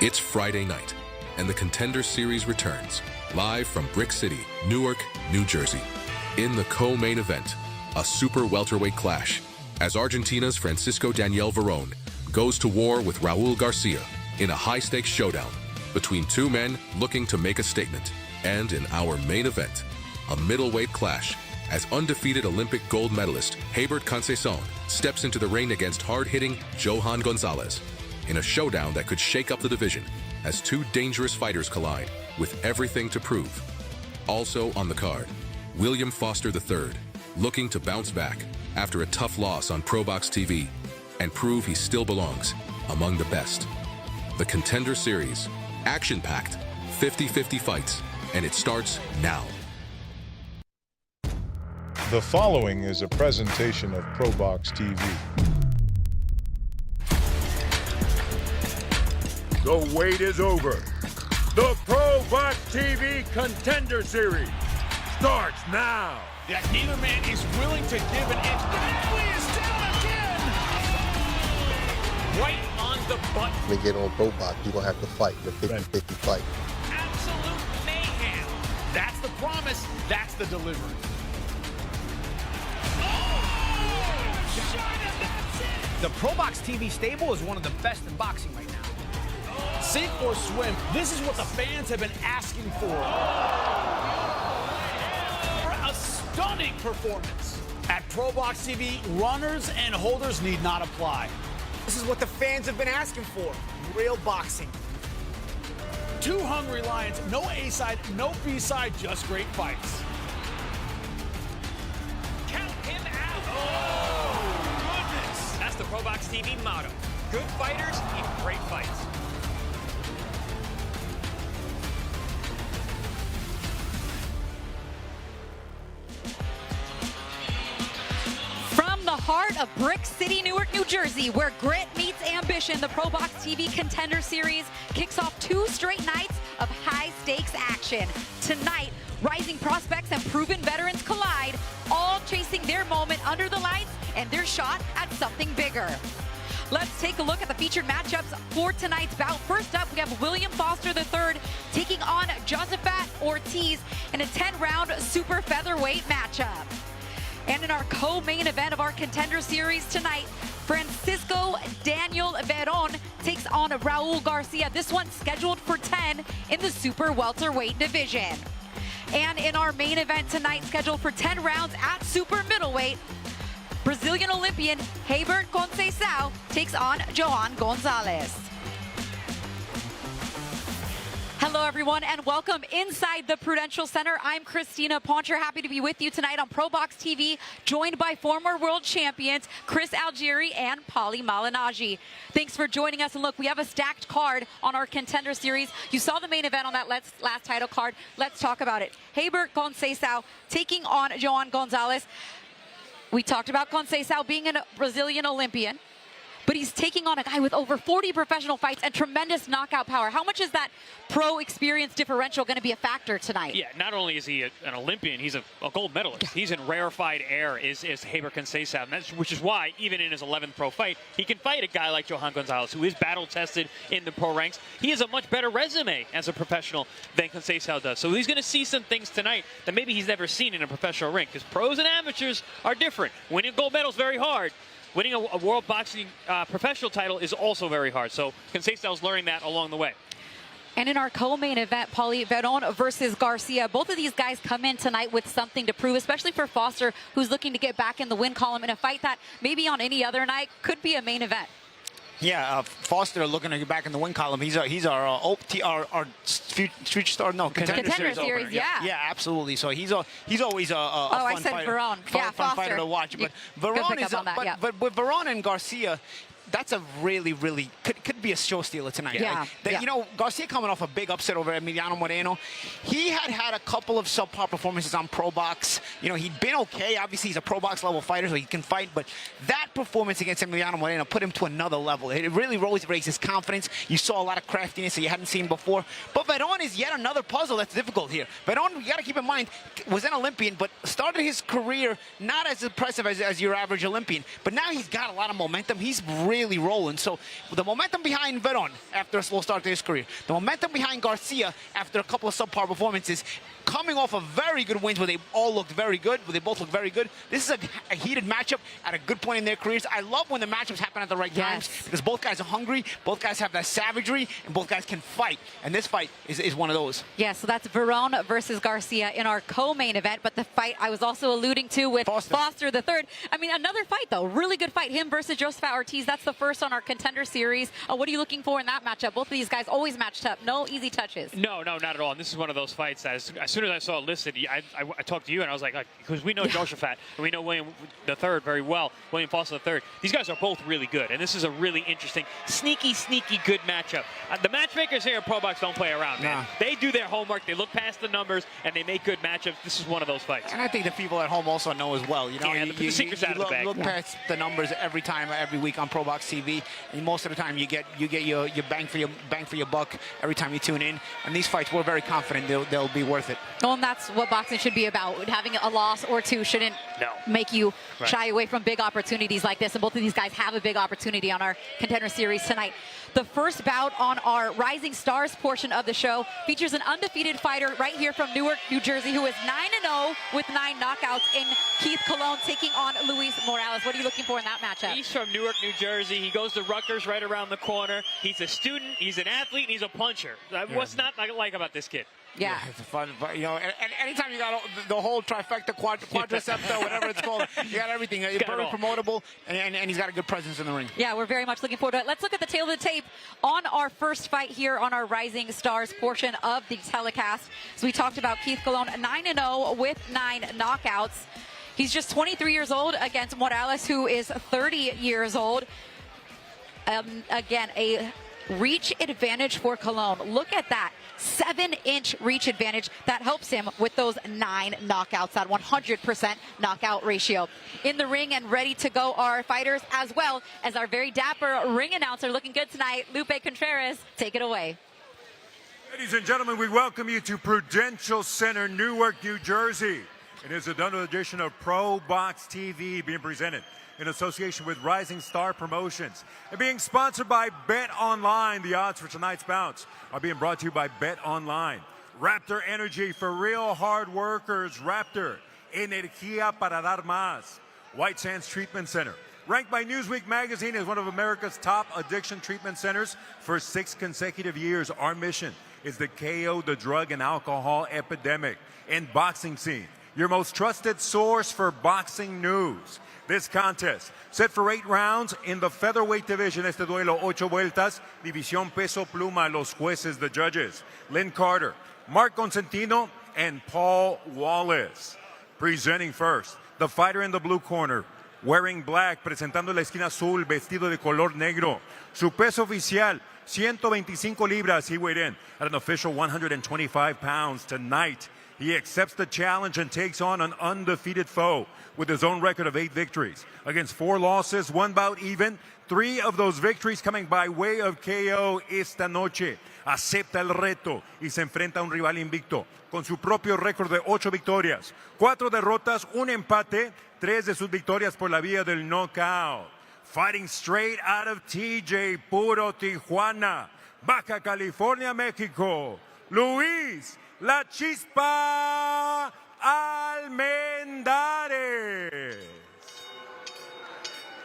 It's Friday night, and the Contender Series returns, live from Brick City, Newark, New Jersey. In the co-main event, a super welterweight clash, as Argentina's Francisco Daniel Veron goes to war with Raul Garcia in a high-stakes showdown between two men looking to make a statement. And in our main event, a middleweight clash, as undefeated Olympic gold medalist Hebert Conceicao steps into the ring against hard-hitting Johan Gonzalez in a showdown that could shake up the division as two dangerous fighters collide with everything to prove. Also on the card, William Foster III, looking to bounce back after a tough loss on ProBox TV and prove he still belongs among the best. The Contender Series, action-packed, 50-50 fights, and it starts now. The following is a presentation of ProBox TV. The wait is over. The ProBox TV Contender Series starts now. Yeah, neither man is willing to give an inch. Bradley is down again. Right on the button. When you get on ProBox, you're going to have to fight the 50-50 fight. Absolute mayhem. That's the promise. That's the delivery. The ProBox TV stable is one of the best in boxing right now. Sink or swim, this is what the fans have been asking for. A stunning performance. At ProBox TV, runners and holders need not apply. This is what the fans have been asking for. Real boxing. Two hungry lions, no A-side, no B-side, just great fights. Count him out. Oh, goodness. That's the ProBox TV motto. Good fighters in great fights. From the heart of Brick City, Newark, New Jersey, where grit meets ambition, the ProBox TV Contender Series kicks off 2 straight nights of high-stakes action. Tonight, rising prospects and proven veterans collide, all chasing their moment under the lights and their shot at something bigger. Let's take a look at the featured matchups for tonight's bout. First up, we have William Foster III taking on Josephat Ortiz in a 10-round super featherweight matchup. And in our co-main event of our Contender Series tonight, Francisco Daniel Veron takes on Raul Garcia. This one's scheduled for 10 in the super welterweight division. And in our main event tonight, scheduled for 10 rounds at super middleweight, Brazilian Olympian Hebert Conceicao takes on Johan Gonzalez. Hello, everyone, and welcome inside the Prudential Center. I'm Christina Poncher, happy to be with you tonight on ProBox TV, joined by former world champions Chris Algieri and Paulie Malignaggi. Thanks for joining us. And look, we have a stacked card on our Contender Series. You saw the main event on that last title card. Let's talk about it. Hebert Conceicao taking on Johan Gonzalez. We talked about Conceicao being a Brazilian Olympian, but he's taking on a guy with over 40 professional fights and tremendous knockout power. How much is that pro experience differential going to be a factor tonight? Yeah, not only is he an Olympian, he's a gold medalist. Yeah. He's in rarefied air, is Hebert Conceicao, which is why, even in his 11th pro fight, he can fight a guy like Johan Gonzalez, who is battle-tested in the pro ranks. He has a much better resume as a professional than Conceicao does. So he's going to see some things tonight that maybe he's never seen in a professional ring, because pros and amateurs are different. Winning a gold medal is very hard. Winning a world boxing professional title is also very hard. So Conceicao's learning that along the way. And in our co-main event, Paulie, Veron versus Garcia, both of these guys come in tonight with something to prove, especially for Foster, who's looking to get back in the win column in a fight that maybe on any other night could be a main event. Yeah, Foster looking to get back in the win column. He's our future star. No, Contender Series opener. Yeah, absolutely. So he's always a fun fighter. Veron. Fun fighter to watch. But Veron is but with Veron and Garcia, that's a really could be a show stealer tonight. Yeah. You know, Garcia coming off a big upset over Emiliano Moreno. He had a couple of subpar performances on ProBox. You know, he'd been okay. Obviously, he's a ProBox level fighter, so he can fight. But that performance against Emiliano Moreno put him to another level. It really raised his confidence. You saw a lot of craftiness that you hadn't seen before. But Veron is yet another puzzle that's difficult here. Veron, you got to keep in mind, was an Olympian, but started his career not as impressive as your average Olympian. But now he's got a lot of momentum. He's really really rolling. So the momentum behind Veron after a slow start to his career, the momentum behind Garcia after a couple of subpar performances, coming off of very good wins where they all looked very good, where they both look very good. This is a heated matchup at a good point in their careers. I love when the matchups happen at the right times because both guys are hungry, both guys have that savagery, and both guys can fight. And this fight is one of those. Yeah, so that's Veron versus Garcia in our co-main event, but the fight I was also alluding to with Foster the third. I mean, another fight, though. Really good fight. Him versus Joseph Ortiz. That's the first on our Contender series. What are you looking for in that matchup? Both of these guys always matched up. No easy touches. No, not at all. And this is one of those fights that as soon as I saw it listed, I talked to you and I was like, because we know Joseph and we know William III very well, William Foster III. These guys are both really good. And this is a really interesting, sneaky good matchup. The matchmakers here at ProBox don't play around, man. They do their homework. They look past the numbers and they make good matchups. This is one of those fights. And I think the people at home also know as well. You know, the secret's out of the bag. Look past the numbers every time, every week on ProBox TV, and most of the time you get your bang for your buck every time you tune in. And these fights, we're very confident they'll be worth it. Well, and that's what boxing should be about. Having a loss or two shouldn't make you shy away from big opportunities like this. And both of these guys have a big opportunity on our Contender series tonight. The first bout on our Rising Stars portion of the show features an undefeated fighter right here from Newark, New Jersey, who is 9-0 with 9 knockouts in Keith Colon, taking on Luis Morales. What are you looking for in that matchup? He's from Newark, New Jersey. He goes to Rutgers right around the corner. He's a student, he's an athlete, and he's a puncher. What's not like about this kid? Yeah, it's a fun, you know, and anytime you got the whole trifecta, quadricepta, whatever it's called, you got everything. He's very promotable, and he's got a good presence in the ring. Yeah, we're very much looking forward to it. Let's look at the tail of the tape on our first fight here on our Rising Stars portion of the telecast. So we talked about Keith Colon, 9-0 with 9 knockouts. He's just 23 years old against Morales, who is 30 years old. Again, a reach advantage for Colon. Look at that. 7-inch reach advantage that helps him with those 9 knockouts, that 100% knockout ratio. In the ring and ready to go are fighters, as well as our very dapper ring announcer, looking good tonight, Lupe Contreras. Take it away. Ladies and gentlemen, we welcome you to Prudential Center, Newark, New Jersey. It is another edition of ProBox TV being presented in association with Rising Star Promotions and being sponsored by Bet Online. The odds for tonight's bouts are being brought to you by Bet Online. Raptor Energy for real hard workers. Raptor, energía para dar más. White Sands Treatment Center, ranked by Newsweek magazine as one of America's top addiction treatment centers for 6 consecutive years. Our mission is to KO the drug and alcohol epidemic and boxing scene. Your most trusted source for boxing news. This contest, set for 8 rounds in the featherweight division. Este duelo, 8 vueltas, división peso pluma. Los jueces, the judges, Lynn Carter, Mark Consentino, and Paul Wallace. Presenting first, the fighter in the blue corner, wearing black, presentando la esquina azul, vestido de color negro. Su peso oficial, 125 libras. He weighed in at an official 125 pounds tonight. He accepts the challenge and takes on an undefeated foe with his own record of 8 victories against 4 losses, 1 bout even. 3 of those victories coming by way of KO esta noche. Acepta el reto y se enfrenta a un rival invicto con su propio récord de 8 victorias, 4 derrotas, 1 empate, 3 de sus victorias por la vía del knockout. Fighting straight out of TJ Puro Tijuana, Baja California, Mexico, Luis La Chispa Almendares.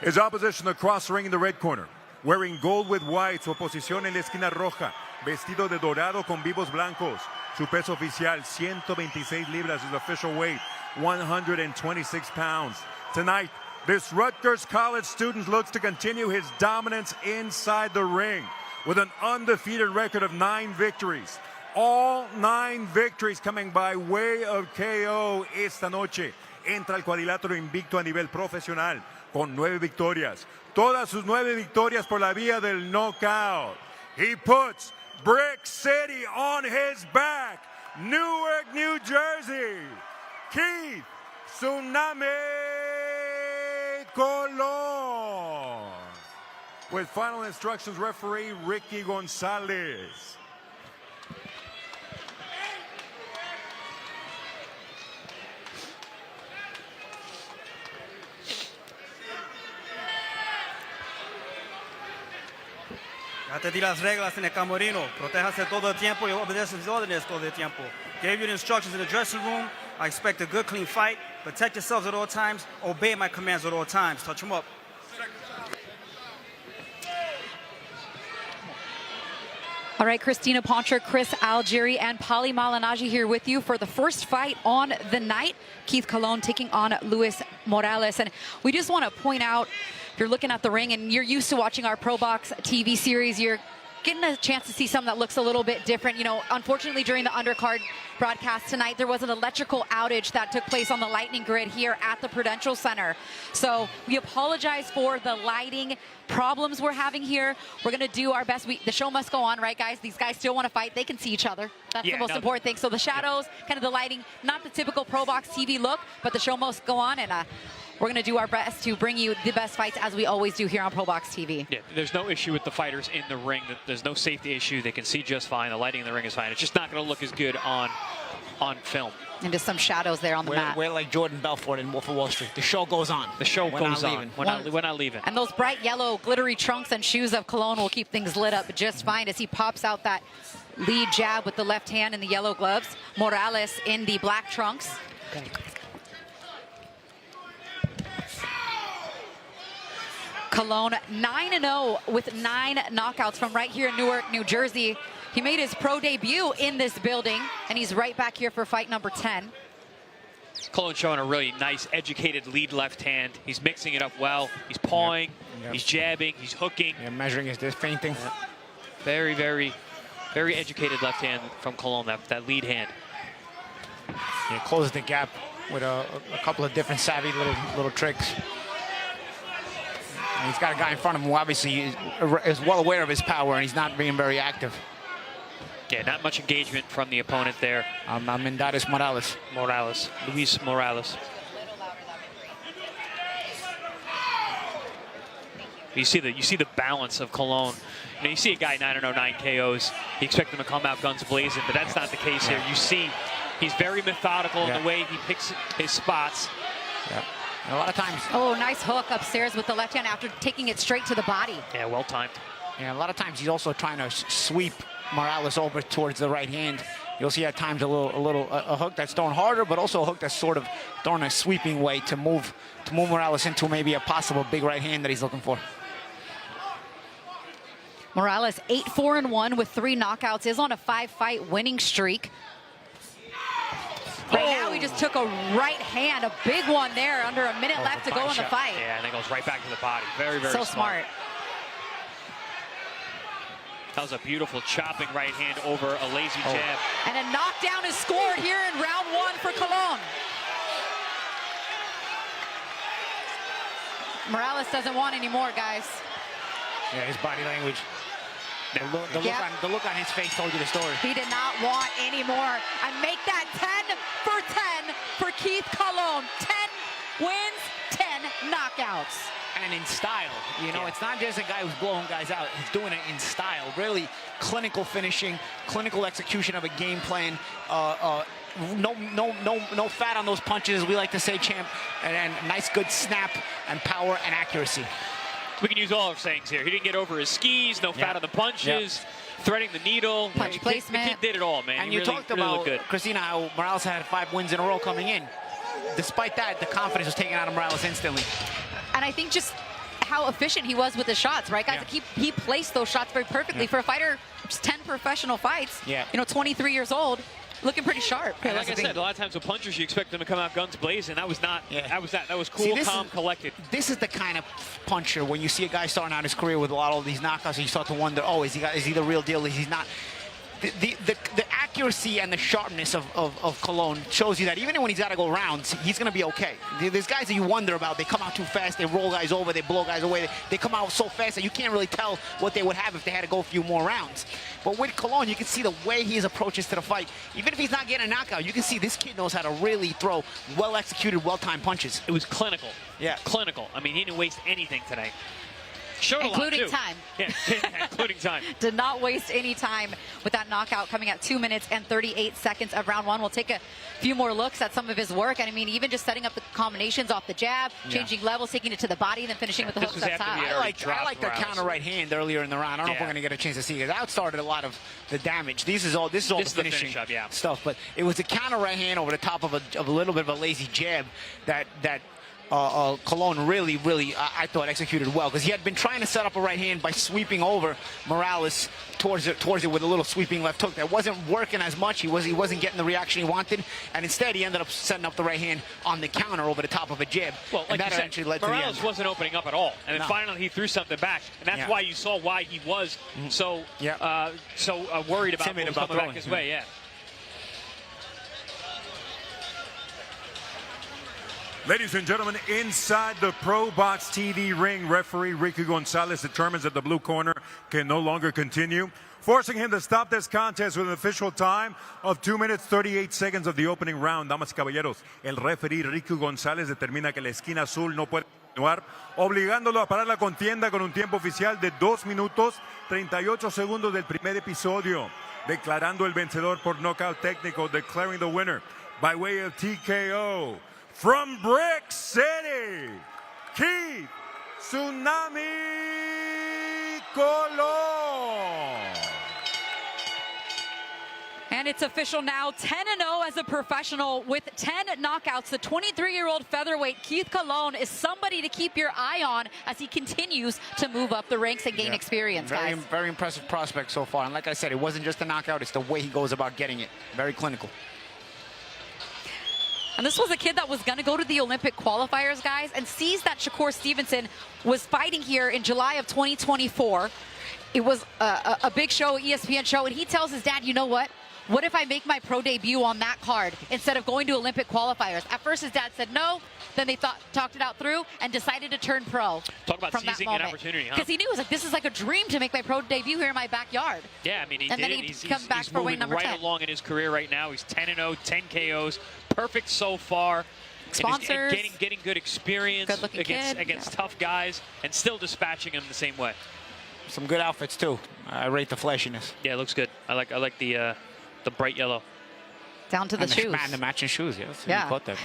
His opposition across the ring in the red corner, wearing gold with white, su oposición en la esquina roja, vestido de dorado con vivos blancos. Su peso oficial, 126 libras, his official weight, 126 pounds. Tonight, this Rutgers College student looks to continue his dominance inside the ring with an undefeated record of 9 victories. All 9 victories coming by way of KO esta noche. Entra el cuadrilátero invicto a nivel profesional con 9 victorias. Todas sus 9 victorias por la vía del knockout. He puts Brick City on his back. Newark, New Jersey. Keith Tsunami Colon. With final instructions, referee Ricky Gonzalez. Ya te di las reglas en el camerino. Protéjase todo el tiempo y obedece las órdenes todo el tiempo. Gave you the instructions in the dressing room. I expect a good, clean fight. Protect yourselves at all times. Obey my commands at all times. Touch him up. All right, Christina Poncher, Chris Algieri, and Paulie Malignaggi here with you for the first fight on the night. Keith Colon taking on Luis Morales. And we just want to point out, if you're looking at the ring and you're used to watching our ProBox TV series, you're getting a chance to see something that looks a little bit different. You know, unfortunately, during the undercard broadcast tonight, there was an electrical outage that took place on the lightning grid here at the Prudential Center. So we apologize for the lighting problems we're having here. We're going to do our best. The show must go on, right, guys? These guys still want to fight. They can see each other. That's the most important thing. So the shadows, kind of the lighting, not the typical ProBox TV look, but the show must go on. And we're going to do our best to bring you the best fights as we always do here on ProBox TV. Yeah, there's no issue with the fighters in the ring. There's no safety issue. They can see just fine. The lighting in the ring is fine. It's just not going to look as good on film. And just some shadows there on the mat. We're like Jordan Belfort in Wolf of Wall Street. The show goes on. The show goes on. We're not leaving. And those bright yellow glittery trunks and shoes of Colon will keep things lit up just fine as he pops out that lead jab with the left hand and the yellow gloves. Morales in the black trunks. Colon 9-0 with 9 knockouts from right here in Newark, New Jersey. He made his pro debut in this building, and he's right back here for fight number 10. Colon showing a really nice, educated lead left hand. He's mixing it up well. He's pawing, he's jabbing, he's hooking. Yeah, measuring his feinting. Yeah. Very, very, very educated left hand from Colon, that lead hand. He closes the gap with a couple of different savvy little tricks. And he's got a guy in front of him who obviously is well aware of his power, and he's not being very active. Yeah, not much engagement from the opponent there. Menendez Morales. Luis Morales. You see the balance of Colon. You know, you see a guy 9-0, 9 KOs. You expect him to come out guns blazing, but that's not the case here. You see he's very methodical in the way he picks his spots. Yeah. And a lot of times. Oh, nice hook upstairs with the left hand after taking it straight to the body. Yeah, well timed. Yeah, a lot of times he's also trying to sweep Morales over towards the right hand. You'll see at times a hook that's thrown harder, but also a hook that's sort of thrown a sweeping way to move Morales into maybe a possible big right hand that he's looking for. Morales 8-4-1 with 3 knockouts, is on a 5-fight winning streak. Right now, he just took a right hand, a big one there, under a minute left to go in the fight. Yeah, and then goes right back to the body. Very, very so smart. That was a beautiful chopping right hand over a lazy jab. And a knockdown is scored here in round 1 for Colon. Morales doesn't want any more, guys. Yeah, his body language. The look on his face told you the story. He did not want any more. And make that 10 for 10 for Keith Colon. 10 wins, 10 knockouts. And in style, you know, it's not just a guy who's blowing guys out. He's doing it in style. Really clinical finishing, clinical execution of a game plan. No fat on those punches, as we like to say, champ. And nice, good snap and power and accuracy. We can use all our sayings here. He didn't get over his skis, no fat on the punches, threading the needle. Punch placement. The kid did it all, man. And he you really, talked really about, looked good. Christina, how Morales had 5 wins in a row coming in. Despite that, the confidence was taken out of Morales instantly. And I think just how efficient he was with the shots, right, guys? Yeah. He placed those shots very perfectly. For a fighter, just 10 professional fights, you know, 23 years old, looking pretty sharp. Yeah, like I said, a lot of times with punchers, you expect them to come out guns blazing. That was not, that was cool, calm, collected. This is the kind of puncher, when you see a guy starting out his career with a lot of these knockouts, you start to wonder, oh, is he the real deal? Is he not? The accuracy and the sharpness of Colon shows you that even when he's got to go rounds, he's going to be okay. There's guys that you wonder about. They come out too fast. They roll guys over. They blow guys away. They come out so fast that you can't really tell what they would have if they had to go a few more rounds. But with Colon, you can see the way he approaches to the fight. Even if he's not getting a knockout, you can see this kid knows how to really throw well-executed, well-timed punches. It was clinical. Yeah. Clinical. I mean, he didn't waste anything today. Showed a lot, including too. time. Yeah, including time. Did not waste any time with that knockout, coming at 2 minutes and 38 seconds of round one. We'll take a few more looks at some of his work. And I mean, even just setting up the combinations off the jab, changing levels, taking it to the body, and then finishing with the hooks up top. I like the counter right hand earlier in the round. I don't know if we're going to get a chance to see it. That outstarted a lot of the damage. This is all the finishing finish up, stuff. But it was a counter right hand over the top of a little bit of a lazy jab that Colon really, I thought executed well, because he had been trying to set up a right hand by sweeping over Morales towards it with a little sweeping left hook that wasn't working as much. He wasn't getting the reaction he wanted, and instead he ended up setting up the right hand on the counter over the top of a jab. Well, like and that you said, eventually led to the Morales end. wasn't opening up at all, and then finally he threw something back, and that's why you saw why he was so worried about Timid what was about coming back throwing. his way. Yeah. Ladies and gentlemen, inside the ProBox TV ring, referee Ricky Gonzalez determines that the blue corner can no longer continue, forcing him to stop this contest with an official time of 2 minutes 38 seconds of the opening round. Damas y caballeros, el referee Ricky Gonzalez determina que la esquina azul no puede continuar, obligándolo a parar la contienda con un tiempo oficial de 2 minutos 38 segundos del primer episodio, declarando el vencedor por nocaut técnico, declaring the winner by way of TKO. From Brick City, Keith Tsunami Colon. And it's official now, 10-0 as a professional with 10 knockouts. The 23-year-old featherweight Keith Colon is somebody to keep your eye on as he continues to move up the ranks and gain experience, guys. Very impressive prospect so far. And like I said, it wasn't just a knockout, it's the way he goes about getting it. Very clinical. And this was a kid that was going to go to the Olympic qualifiers, guys, and sees that Shakur Stevenson was fighting here in July of 2024. It was a big show, ESPN show, and he tells his dad, you know what? What if I make my pro debut on that card instead of going to Olympic qualifiers? At first, his dad said no. Then they talked it out through and decided to turn pro. Talk about seizing an opportunity, huh? Because he knew, it was like, this is like a dream to make my pro debut here in my backyard. Yeah, I mean, he and did then it. He's come back for moving win number right 10. along in his career right now. He's 10-0, 10 KOs, perfect so far. Sponsors. And getting good experience against tough guys and still dispatching them the same way. Some good outfits, too. I rate the flashiness. Yeah, it looks good. I like the bright yellow. Down to the shoes. And the matching shoes, yes. Yeah. You caught that.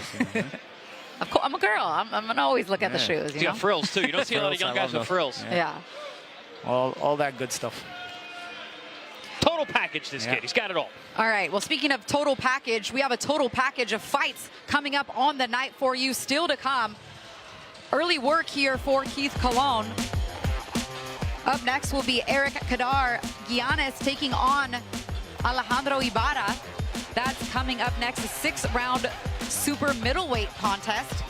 Of course, I'm a girl. I'm going to always look at the shoes. You got frills, too. You don't see a lot of young guys with frills. Yeah. All that good stuff. Total package, this kid. He's got it all. All right. Well, speaking of total package, we have a total package of fights coming up on the night for you still to come. Early work here for Keith Colon. Up next will be Eric Kadar Gainous taking on Alejandro Ibarra. That's coming up next, a 6-round super middleweight contest.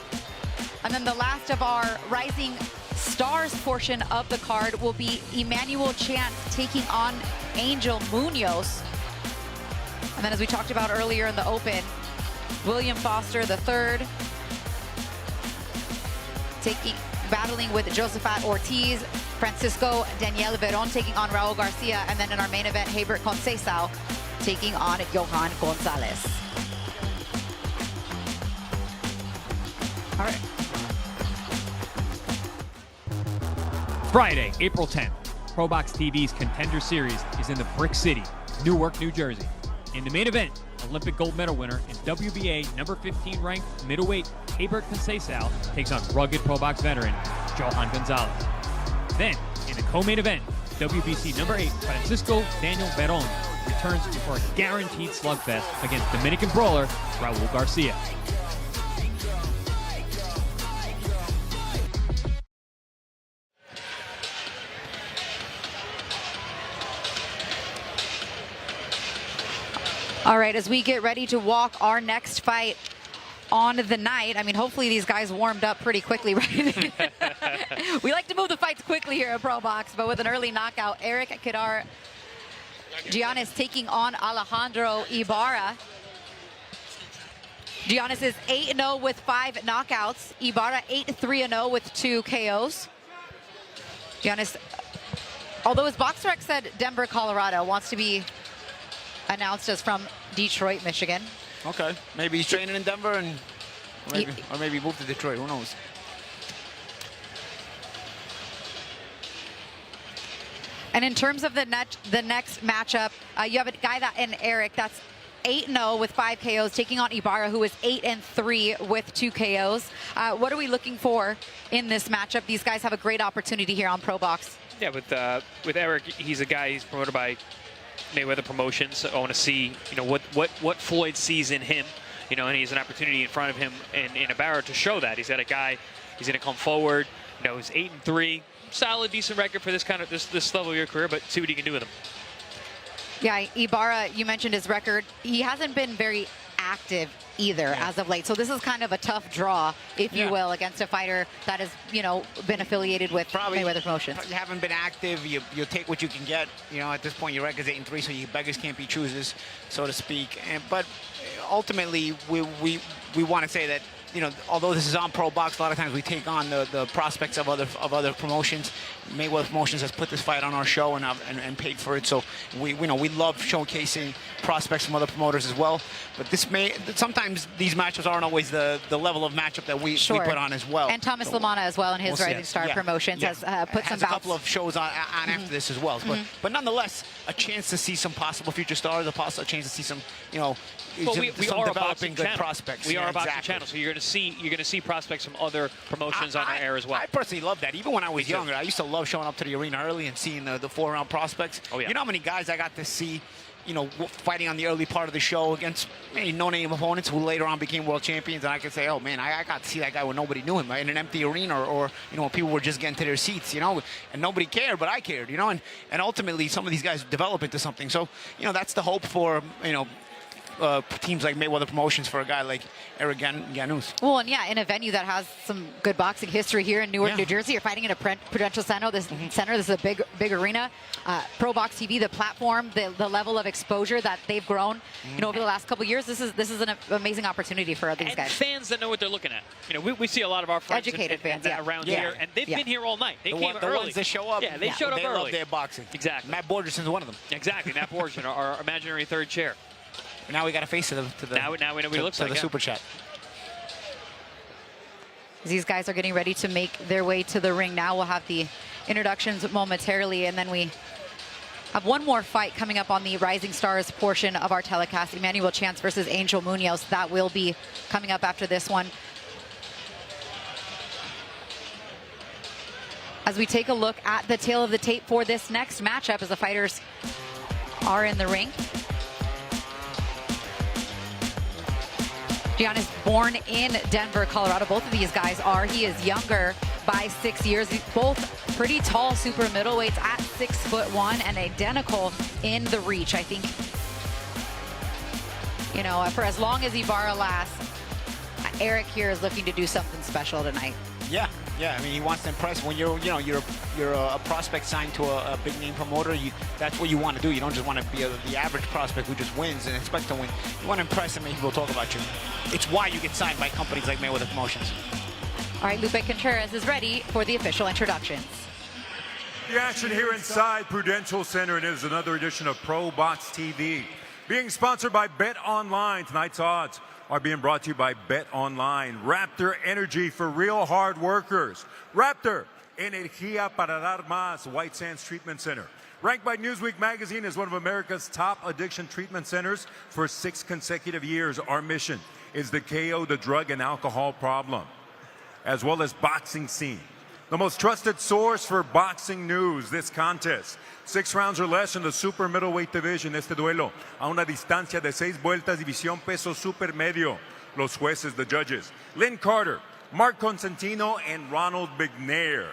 And then the last of our Rising Stars portion of the card will be Emmanuel Chance taking on Angel Munoz. And then, as we talked about earlier in the open, William Foster III battling with Josephat Ortiz, Francisco Daniel Veron taking on Raul Garcia, and then in our main event, Hebert Conceicao taking on Johan Gonzalez. All right. Friday, April 10th, ProBox TV's Contender Series is in the Brick City, Newark, New Jersey. In the main event, Olympic gold medal winner and WBA number 15 ranked middleweight Hebert Conceicao takes on rugged ProBox veteran Johan Gonzalez. Then, in the co-main event, WBC number 8 Francisco Daniel Veron returns for a guaranteed slugfest against Dominican brawler Raul Garcia. All right, as we get ready to walk our next fight on the night, I mean, hopefully these guys warmed up pretty quickly, right? We like to move the fights quickly here at ProBox, but with an early knockout, Eric Kadar Gainous taking on Alejandro Ibarra. Gainous is 8-0 with 5 knockouts. Ibarra 8-3-0 with 2 KOs. Gainous, although his BoxRec said Denver, Colorado, wants to be announced as from Detroit, Michigan. Okay, maybe he's training in Denver, and or maybe moved to Detroit. Who knows? And in terms of the next matchup, you have a guy in Eric that's 8-0 with 5 KOs, taking on Ibarra, who is 8-3 with 2 KOs. What are we looking for in this matchup? These guys have a great opportunity here on ProBox. Yeah, with Eric, he's a guy, he's promoted by Mayweather Promotions. I want to see, what Floyd sees in him, and he's an opportunity in front of him in Ibarra to show that. He's got a guy, he's going to come forward, he's 8-3, solid, decent record for this level of your career, but see what he can do with him. Yeah, Ibarra, you mentioned his record. He hasn't been very active either as of late. So this is kind of a tough draw, if you will, against a fighter that has, been affiliated with Mayweather Promotions. You haven't been active. You take what you can get. At this point, your record's 8-3, so you beggars can't be choosers, so to speak. But ultimately, we want to say that, although this is on ProBox, a lot of times we take on the prospects of other promotions. Mayweather Promotions has put this fight on our show and paid for it. So we love showcasing prospects from other promoters as well. But sometimes these matchups aren't always the level of matchup that we put on as well. And Thomas Lamana as well in his Rising Star Promotions has put some a couple of shows on after this as well. But nonetheless, a chance to see some possible future stars, a chance to see some, we are a boxing good channel. prospects. We are a boxing channel, so you're going to see prospects from other promotions on our air as well. I personally love that. Even when I was younger, I used to love showing up to the arena early and seeing the 4-round prospects. Oh, yeah. You know how many guys I got to see, fighting on the early part of the show against maybe no-name opponents who later on became world champions, and I could say, oh man, I got to see that guy when nobody knew him, in an empty arena, or when people were just getting to their seats, and nobody cared, but I cared, and ultimately some of these guys develop into something. So, that's the hope for, teams like Mayweather Promotions for a guy like Eric Gainous. Well, and in a venue that has some good boxing history here in Newark, New Jersey. You're fighting in a Prudential Center. This is a big arena. ProBox TV, the platform, the level of exposure that they've grown, over the last couple of years. This is an amazing opportunity for these guys. Fans that know what they're looking at. We see a lot of our friends educated fans around here, and they've been here all night. They came early. The ones that show up. Yeah, they showed up early. They love their boxing. Exactly. Matt Borgerson's one of them. Exactly. Matt Borgerson, our imaginary third chair. Now we got to face it to the now we know what he looks like. The super chat. These guys are getting ready to make their way to the ring now. We'll have the introductions momentarily, and then we have one more fight coming up on the Rising Stars portion of our telecast. Emmanuel Chance versus Angel Munoz. That will be coming up after this one. As we take a look at the tail of the tape for this next matchup, as the fighters are in the ring. Johan is born in Denver, Colorado. Both of these guys are. He is younger by 6 years. Both pretty tall super middleweights at 6'1" and identical in the reach. I think, for as long as Ibarra lasts, Eric here is looking to do something special tonight. Yeah. I mean, he wants to impress. When you're a prospect signed to a big name promoter, that's what you want to do. You don't just want to be the average prospect who just wins and expect to win. You want to impress and make people talk about you. It's why you get signed by companies like Mayweather Promotions. All right, Lupe Contreras is ready for the official introductions. The action here inside Prudential Center, and it is another edition of ProBox TV. Being sponsored by Bet Online. Tonight's odds are being brought to you by Bet Online. Raptor Energy for real hard workers. Raptor, energía para dar más. White Sands Treatment Center. Ranked by Newsweek magazine as one of America's top addiction treatment centers for 6 consecutive years. Our mission is to KO the drug and alcohol problem, as well as boxing scene. The most trusted source for boxing news. This contest, 6 rounds or less in the super middleweight division. Este duelo a una distancia de 6 vueltas, división peso super medio. Los jueces, the judges, Lynn Carter, Mark Constantino, and Ronald McNair.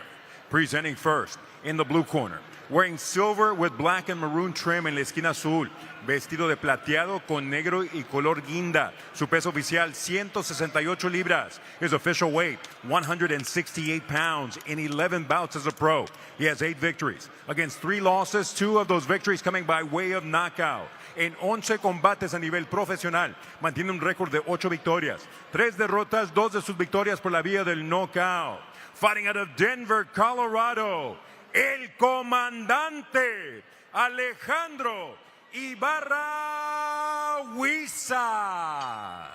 Presenting first in the blue corner, wearing silver with black and maroon trim en la esquina azul, vestido de plateado con negro y color guinda. Su peso oficial, 168 libras. His official weight, 168 pounds in 11 bouts as a pro. He has 8 victories against 3 losses, 2 of those victories coming by way of knockout. En 11 combates a nivel profesional, mantiene un récord de 8 victorias, 3 derrotas, 2 de sus victorias por la vía del knockout. Fighting out of Denver, Colorado, el comandante Alejandro Ibarra Huiza.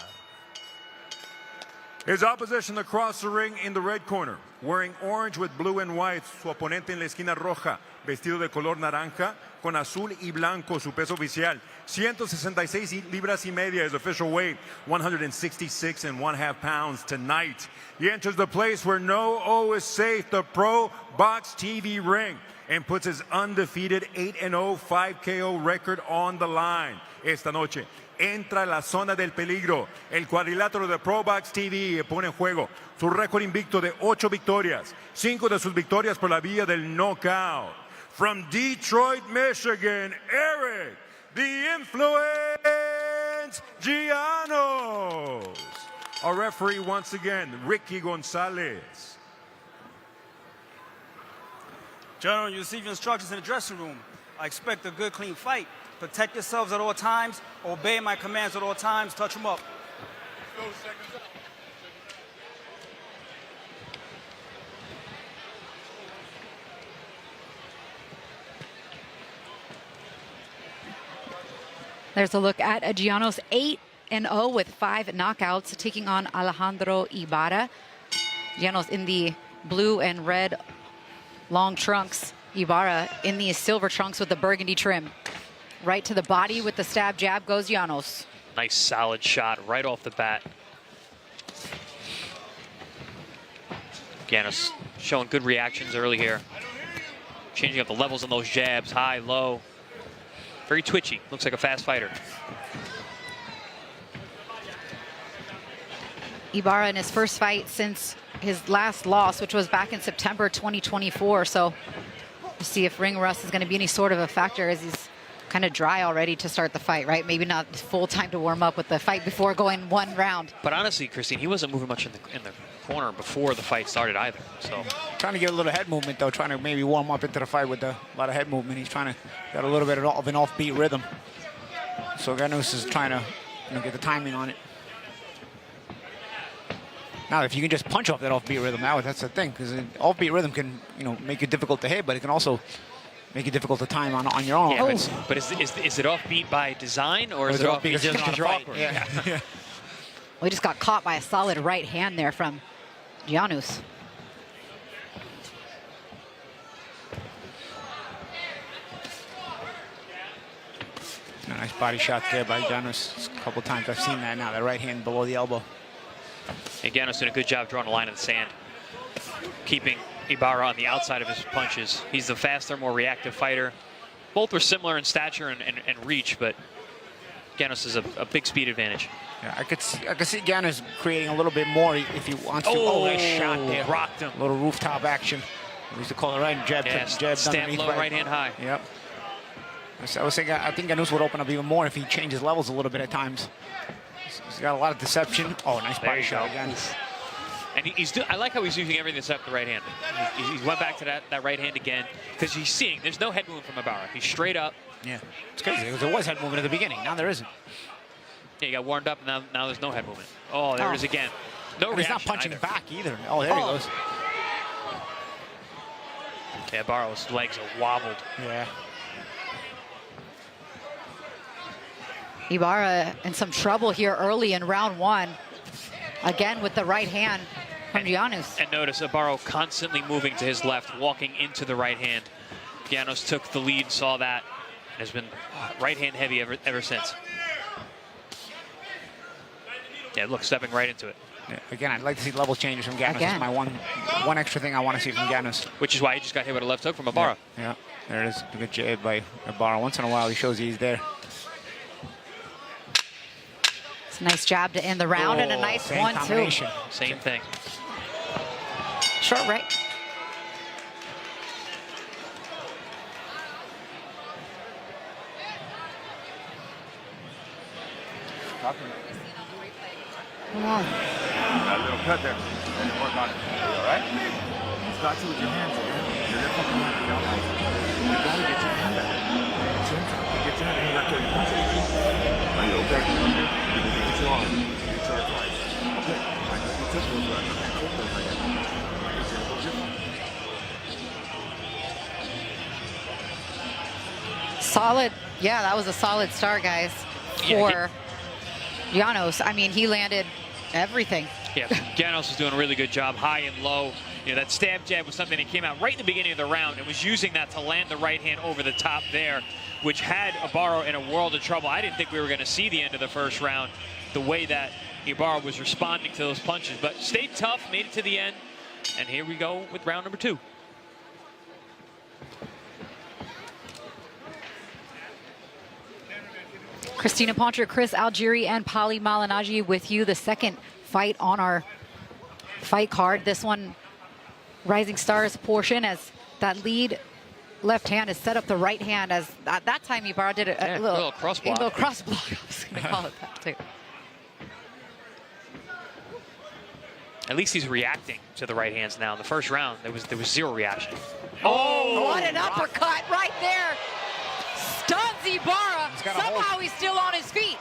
His opposition across the ring in the red corner, wearing orange with blue and white, su oponente en la esquina roja, vestido de color naranja, con azul y blanco, su peso oficial, 166 libras y media, his official weight, 166.5 pounds tonight. He enters the place where no O is safe, the Pro Box TV ring, and puts his undefeated 8-0 5 KO record on the line. Esta noche entra a la zona del peligro. El cuadrilátero de ProBox TV pone en juego su récord invicto de 8 victorias, 5 de sus victorias por la vía del knockout. From Detroit, Michigan, Eric, the Influence Gianos. Our referee once again, Ricky Gonzalez. Gentlemen, you receive instructions in the dressing room. I expect a good, clean fight. Protect yourselves at all times. Obey my commands at all times. Touch them up. There's a look at Gianos, 8-0 with 5 knockouts, taking on Alejandro Ibarra. Gianos in the blue and red long trunks. Ibarra in the silver trunks with the burgundy trim. Right to the body with the stab jab goes Gianos. Nice solid shot right off the bat. Gainous showing good reactions early here. Changing up the levels on those jabs, high, low. Very twitchy, looks like a fast fighter. Ibarra in his first fight since his last loss, which was back in September 2024. So we'll see if ring rust is going to be any sort of a factor, as he's kind of dry already to start the fight, right? Maybe not full time to warm up with the fight before going one round. But honestly, Christine, he wasn't moving much in the corner before the fight started either. So trying to get a little head movement though, trying to maybe warm up into the fight with a lot of head movement. He's trying to get a little bit of an offbeat rhythm. So Gainous is trying to, get the timing on it. Now, if you can just punch off that offbeat rhythm, that's the thing, because an offbeat rhythm can, make it difficult to hit, but it can also make it difficult to time on your own. Yeah, but is it offbeat by design, or is it offbeat because you're awkward? Yeah. Well, he just got caught by a solid right hand there from Gianos. A nice body shot there by Gainous. A couple times I've seen that now, the right hand below the elbow. And Gainous doing a good job drawing a line in the sand, keeping Ibarra on the outside of his punches. He's the faster, more reactive fighter. Both were similar in stature and reach, but Gainous has a big speed advantage. Yeah, I could see Gainous creating a little bit more if he wants to. Oh, nice shot there. Rocked him. A little rooftop action. We used to call it right. Jab, jab, stand low, right hand high. Yep. I was thinking, I think Gainous would open up even more if he changes levels a little bit at times. He's got a lot of deception. Oh, nice body shot again. And I like how he's using everything except the right hand. He went back to that right hand again, because he's seeing there's no head movement from Ibarra. He's straight up. Yeah, it's crazy, because there was head movement at the beginning. Now there isn't. Yeah, he got warmed up, and now there's no head movement. Oh, there it is again. No reaction. He's not punching back either. Oh, there he goes. Yeah, Ibarra's legs are wobbled. Yeah. Ibarra in some trouble here early in round one. Again with the right hand from Gianos. And notice Ibarra constantly moving to his left, walking into the right hand. Gainous took the lead, saw that, and has been right hand heavy ever since. Yeah, look, stepping right into it. Yeah, again, I'd like to see level changes from Gainous. That's my one extra thing I want to see from Gainous. Which is why he just got hit with a left hook from Ibarra. Yeah, there it is. A good jab by Ibarra. Once in a while, he shows he's there. Nice jab to end the round, and a nice one, too. Same thing. Short right. Got a little cut there. Work on it. All right? Start to with your hands, man. You're left hook around the elbow. You gotta get your hand back. Get your hand, and you got to punch it. Are you okay? Get your arm. Get your arm twice. Okay. I know you took those right. I took those right. Solid. Yeah, that was a solid start, guys, for Gianos. I mean, he landed everything. Yeah, Gainous was doing a really good job, high and low. You know, that stab jab was something that came out right in the beginning of the round and was using that to land the right hand over the top there, which had Ibarra in a world of trouble. I didn't think we were going to see the end of the first round, the way that Ibarra was responding to those punches, but stayed tough, made it to the end, and here we go with round number 2. Christina Poncher, Chris Algieri, and Pali Malignaggi with you. The second fight on our fight card. This one, Rising Stars portion, as that lead left hand has set up the right hand. As at that time, Ibarra did a little cross block. A little cross block. I was going to call it that too. At least he's reacting to the right hands now. In the first round, there was zero reaction. Oh, what an uppercut right there. Stuns Ibarra. Somehow he's still on his feet.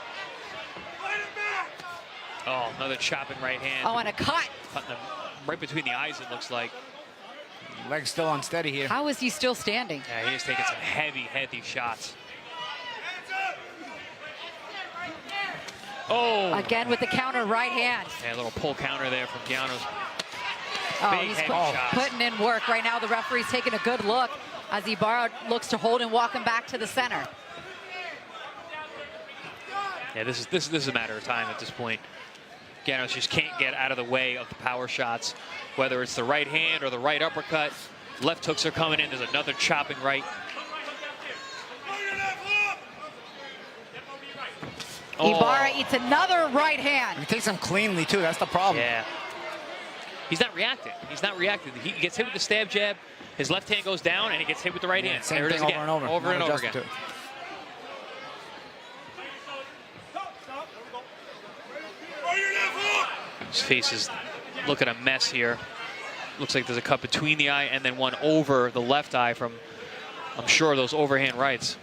Oh, another chopping right hand. Oh, and a cut. Cutting him right between the eyes, it looks like. Leg's still unsteady here. How is he still standing? Yeah, he is taking some heavy, heavy shots. Oh! Again with the counter right hand. Yeah, a little pull counter there from Gainous. Oh, Big, he's heavy shots. putting in work right now. The referee's taking a good look as Ibarra looks to hold and walk him back to the center. Yeah, this is a matter of time at this point. Gainous just can't get out of the way of the power shots, whether it's the right hand or the right uppercut. Left hooks are coming in. There's another chopping right. Ibarra eats another right hand. He takes them cleanly, too. That's the problem. Yeah. He's not reacting. He's not reacting. He gets hit with the stab jab. His left hand goes down, and he gets hit with the right hand. Same there it thing is again. over and over. Over and over again. His face is looking a mess here. Looks like there's a cut between the eye and then one over the left eye from, I'm sure, those overhand rights.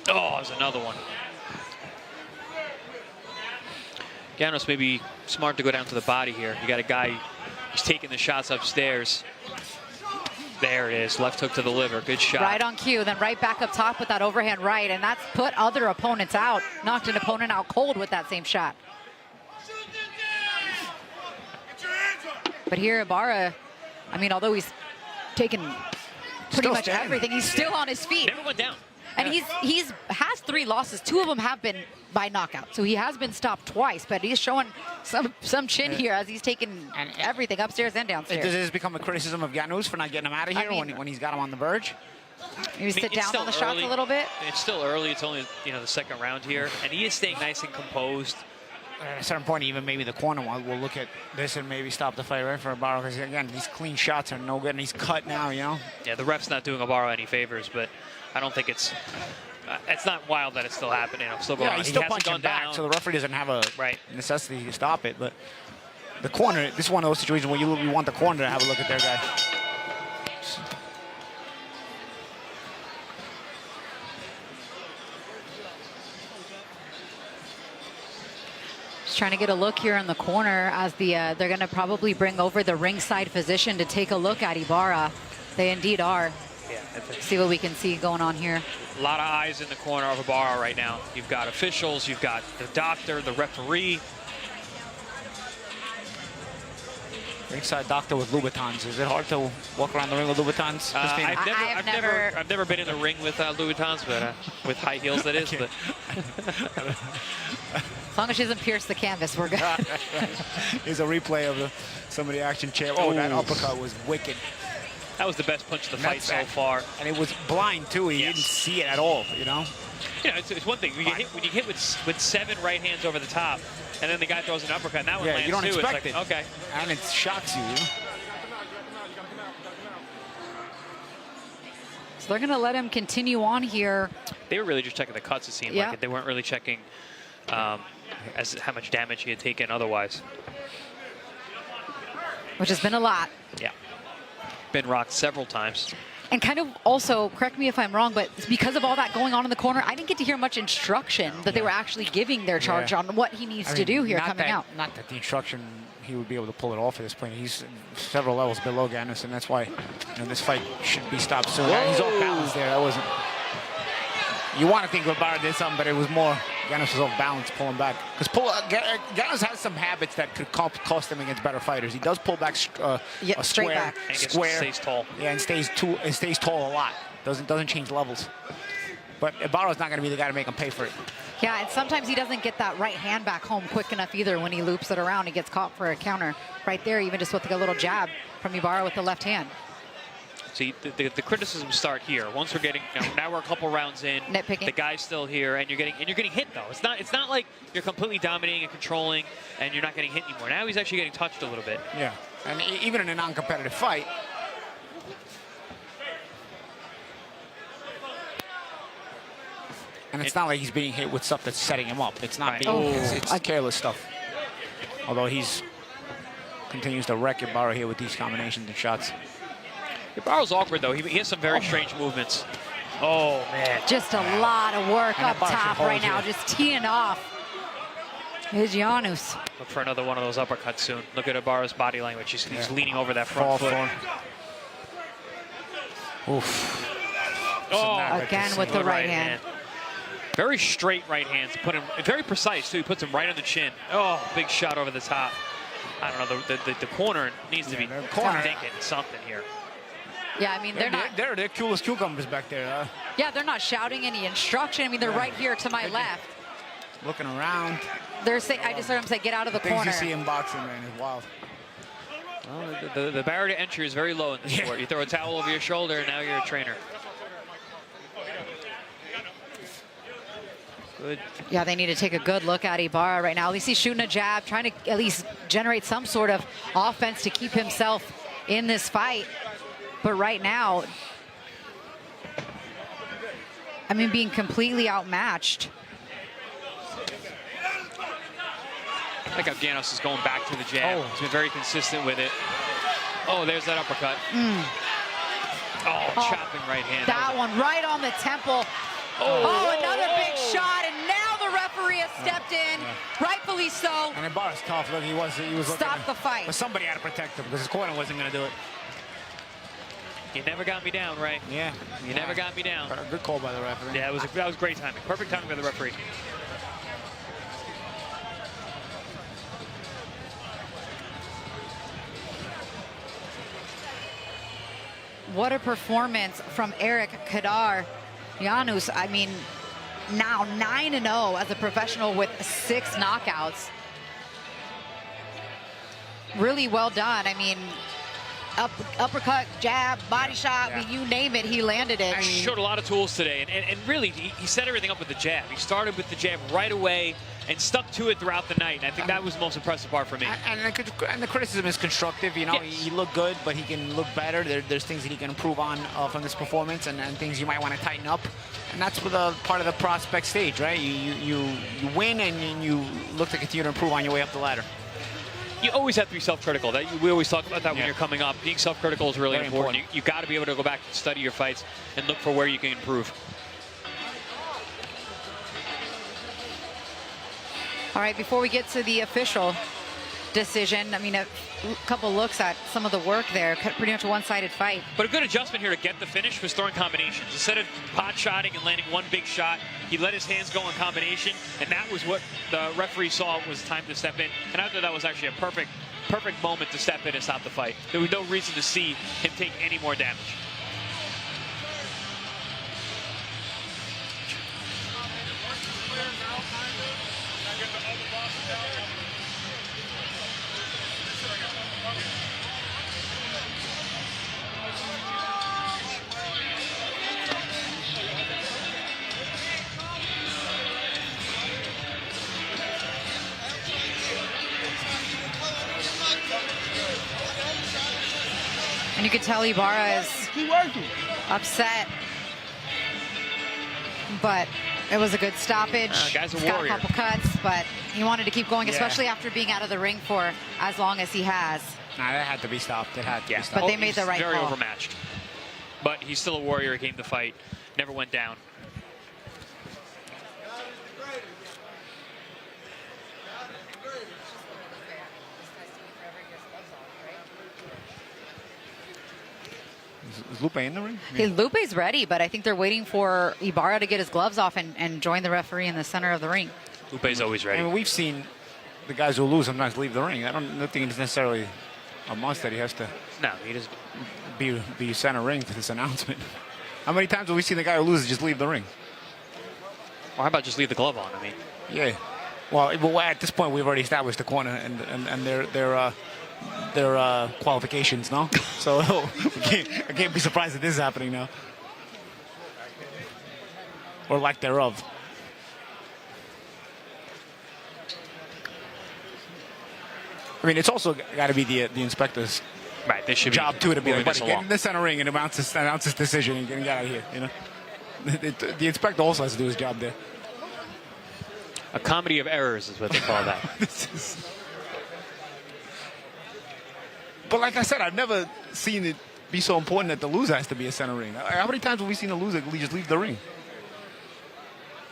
Oh, there's another one. Gainous may be smart to go down to the body here. You got a guy who's taking the shots upstairs. There it is, left hook to the liver, good shot. Right on cue, then right back up top with that overhand right, and that's put other opponents out. Knocked an opponent out cold with that same shot. But here, Ibarra, I mean, although he's taken pretty much everything, he's still on his feet. Never went down. And he's has 3 losses. 2 of them have been by knockout. So he has been stopped twice, but he's showing some chin here as he's taking everything upstairs and downstairs. Does this become a criticism of Gainous for not getting him out of here when he's got him on the verge? Maybe sit down on the shots a little bit. It's still early. It's only, you know, the second round here, and he is staying nice and composed. At a certain point, even maybe the corner will look at this and maybe stop the fight right for Ibarra, because again, these clean shots are no good, and he's cut now, you know. Yeah, the ref's not doing Ibarra any favors, but I don't think it's not wild that it's still happening. It's still going on. He's still punching back, so the referee doesn't have a necessity to stop it. But the corner, this is one of those situations where you want the corner to have a look at their guy. Just trying to get a look here in the corner as they're going to probably bring over the ringside physician to take a look at Ibarra. They indeed are. Yeah, see what we can see going on here. A lot of eyes in the corner of Ibarra right now. You've got officials, you've got the doctor, the referee. Ringside doctor with Louboutins. Is it hard to walk around the ring with Louboutins? I've never been in the ring with Louboutins, but with high heels, that is. But as long as she doesn't pierce the canvas, we're good. Here's a replay of some of the action champ. Oh, that uppercut was wicked. That was the best punch of the fight so far. And it was blind, too. He didn't see it at all, you know? Yeah, it's one thing. When you hit with 7 right hands over the top, and then the guy throws an uppercut, and that one lands you don't too. expect it's it. like, okay. And it shocks you, you know? So they're going to let him continue on here. They were really just checking the cuts, it seemed like. They weren't really checking as how much damage he had taken otherwise. Which has been a lot. Yeah. Been rocked several times. And kind of also, correct me if I'm wrong, but because of all that going on in the corner, I didn't get to hear much instruction that they were actually giving their charge on what he needs to do here coming out. Not that the instruction, he would be able to pull it off at this point. He's several levels below Gainous, and that's why this fight should be stopped soon. He's off balance there. That wasn't. You want to think Ibarra did something, but it was more Gainous was off balance, pulling back. Because Gainous has some habits that could cost him against better fighters. He does pull back a straight back. square. Stays tall. Yeah, and stays tall a lot. Doesn't change levels. But Ibarra's not going to be the guy to make him pay for it. Yeah, and sometimes he doesn't get that right hand back home quick enough either when he loops it around. He gets caught for a counter right there, even just with like a little jab from Ibarra with the left hand. See, the criticisms start here. Once we're getting, now we're a couple rounds in. Nitpicking. The guy's still here, and you're getting hit though. It's not like you're completely dominating and controlling, and you're not getting hit anymore. Now he's actually getting touched a little bit. Yeah, and even in a non-competitive fight. And it's not like he's being hit with stuff that's setting him up. It's not being, it's careless stuff. Although he's continues to wreck Ibarra here with these combinations and shots. Ibarra's awkward though. He has some very strange movements. Oh man. Just a lot of work up top right now, just teeing off. Here's Gainous. Look for another one of those uppercuts soon. Look at Ibarra's body language. He's leaning over that front foot. Oof. Oh, again with the right hand. Very straight right hands. Put him very precise too. He puts him right on the chin. Oh, big shot over the top. I don't know. The corner needs to be thinking something here. Yeah, I mean they're cool as cucumbers back there. Yeah, they're not shouting any instruction. I mean, they're right here to my left. Looking around. They're saying, I just heard them say, "Get out of the corner." Things you see in boxing, man, is wild. Well, the barrier to entry is very low in this sport. You throw a towel over your shoulder, and now you're a trainer. Good. Yeah, they need to take a good look at Ibarra right now. At least he's shooting a jab, trying to at least generate some sort of offense to keep himself in this fight. But right now, I mean, being completely outmatched. I like how Gainous is going back to the jab. He's been very consistent with it. Oh, there's that uppercut. Chopping right hand. That one right on the temple. Oh, another big shot, and now the referee has stepped in, rightfully so. And Ibarra's tough. Look, he was Stop the fight. But somebody had to protect him because his corner wasn't going to do it. You never got me down, Ray. Yeah. You never got me down. Good call by the referee. Yeah, that was great timing. Perfect timing by the referee. What a performance from Eric Kadar. Gainous, I mean, now 9-0 as a professional with 6 knockouts. Really well done. I mean, uppercut, jab, body shot, you name it, he landed it. He showed a lot of tools today, and really, he set everything up with the jab. He started with the jab right away and stuck to it throughout the night, and I think that was the most impressive part for me. And the criticism is constructive. You know, he looked good, but he can look better. There's things that he can improve on from this performance, and things you might want to tighten up. And that's with a part of the prospect stage, right? You win, and you look to continue to improve on your way up the ladder. You always have to be self-critical. We always talk about that when you're coming up. Being self-critical is really important. You got to be able to go back and study your fights and look for where you can improve. All right, before we get to the official decision, I mean, a couple looks at some of the work there. Pretty much a one-sided fight. But a good adjustment here to get the finish was throwing combinations. Instead of pot-shotting and landing one big shot, he let his hands go in combination, and that was what the referee saw was time to step in. And I thought that was actually a perfect moment to step in and stop the fight. There was no reason to see him take any more damage. And you could tell Ibarra is upset. But it was a good stoppage. Guy's a He's warrior. got a couple cuts, but he wanted to keep going, especially after being out of the ring for as long as he has. Nah, that had to be stopped. It had to be stopped. But they made the right very call. overmatched. But he's still a warrior. He came to fight. Never went down. Is Lupe in the ring? Hey, Lupe's ready, but I think they're waiting for Ibarra to get his gloves off and join the referee in the center of the ring. Lupe's always ready. I mean, we've seen the guys who lose sometimes leave the ring. I don't think it's necessarily a must that he has to. No, he doesn't. Be center ring for this announcement. How many times have we seen the guy who loses just leave the ring? Or how about just leave the glove on? I mean, yeah. Well, at this point we've already established the corner and their qualifications, no? So I can't be surprised that this is happening now, or lack thereof. I mean, it's also got to be the inspector's job too to be like, buddy, get in the center ring and announce his decision and get out of here. You know, the inspector also has to do his job there. A comedy of errors is what they call that. But like I said, I've never seen it be so important that the loser has to be a center ring. How many times have we seen a loser just leave the ring?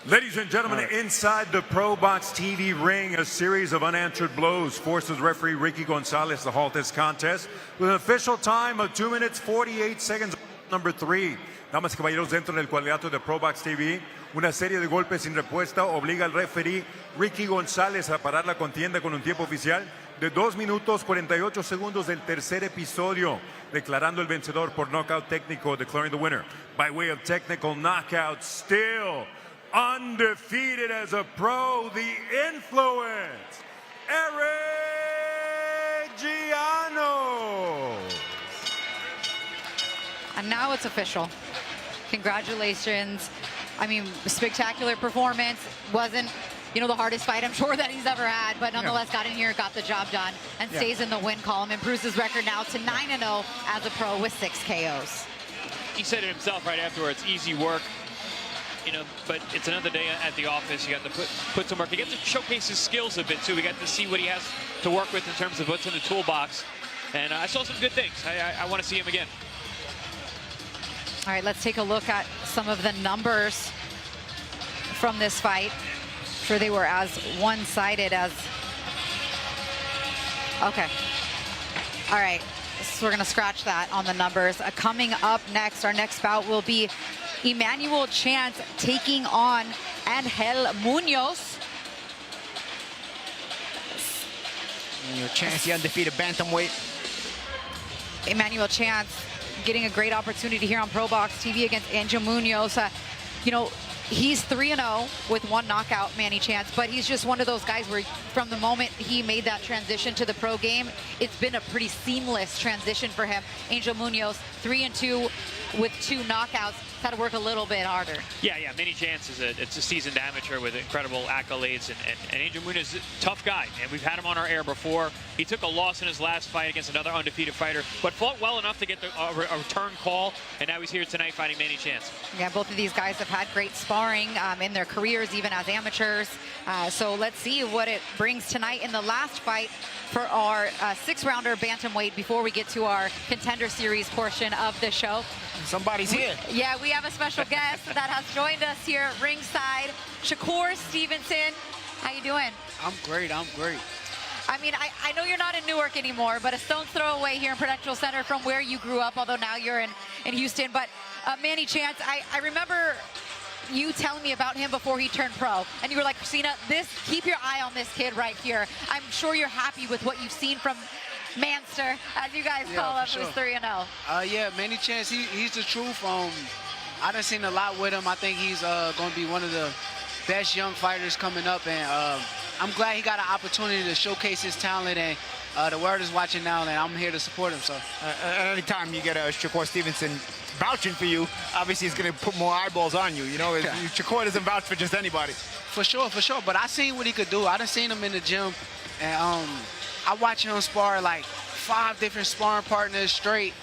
Ladies and gentlemen, inside the ProBox TV ring, a series of unanswered blows forces referee Ricky Gonzalez to halt this contest with an official time of 2 minutes 48 seconds. Number 3. Damas y caballeros, dentro del cuadrilátero de ProBox TV, una serie de golpes sin respuesta obliga al referee Ricky Gonzalez a parar la contienda con un tiempo oficial de 2 minutos 48 segundos del tercer episodio, declarando el vencedor por knockout técnico, declaring the winner by way of technical knockout, still undefeated as a pro, the Influence, Eric Gainous. And now it's official. Congratulations. I mean, spectacular performance. Wasn't, you know, the hardest fight I'm sure that he's ever had, but nonetheless got in here, got the job done, and stays in the win column. Improves his record now to 9-0 as a pro with 6 KOs. He said it himself right afterwards, easy work. You know, but it's another day at the office. You got to put some work. You get to showcase his skills a bit too. We got to see what he has to work with in terms of what's in the toolbox. And I saw some good things. I want to see him again. All right, let's take a look at some of the numbers from this fight. I'm sure they were as one-sided as. Okay. All right. So we're going to scratch that on the numbers. Coming up next, our next bout will be Emmanuel Chance taking on Angel Munoz. Emmanuel Chance, the undefeated bantamweight. Emmanuel Chance getting a great opportunity here on ProBox TV against Angel Munoz. You know, he's 3-0 with 1 knockout, Manny Chance, but he's just one of those guys where from the moment he made that transition to the pro game, it's been a pretty seamless transition for him. Angel Munoz, 3-2 with 2 knockouts. Had to work a little bit harder. Yeah. Manny Chance is a seasoned amateur with incredible accolades, and Angel Munoz is a tough guy, and we've had him on our air before. He took a loss in his last fight against another undefeated fighter, but fought well enough to get a return call, and now he's here tonight fighting Manny Chance. Yeah, both of these guys have had great sparring in their careers, even as amateurs. So let's see what it brings tonight in the last fight for our 6-rounder bantamweight before we get to our Contender Series portion of the show. Somebody's here. Yeah, we have a special guest that has joined us here ringside. Shakur Stevenson, how you doing? I'm great. I mean, I know you're not in Newark anymore, but a stone's throw away here in Prudential Center from where you grew up, although now you're in Houston. But Manny Chance, I remember you telling me about him before he turned pro, and you were like, Christina, keep your eye on this kid right here. I'm sure you're happy with what you've seen from Manster, as you guys call him, who's 3-0. Yeah, Manny Chance, he's the truth. I done seen a lot with him. I think he's going to be one of the best young fighters coming up, and I'm glad he got an opportunity to showcase his talent, and the world is watching now, and I'm here to support him. So anytime you get a Shakur Stevenson vouching for you, obviously it's going to put more eyeballs on you. You know, Shakur doesn't vouch for just anybody. For sure. But I seen what he could do. I done seen him in the gym, and I watched him spar like 5 different sparring partners straight,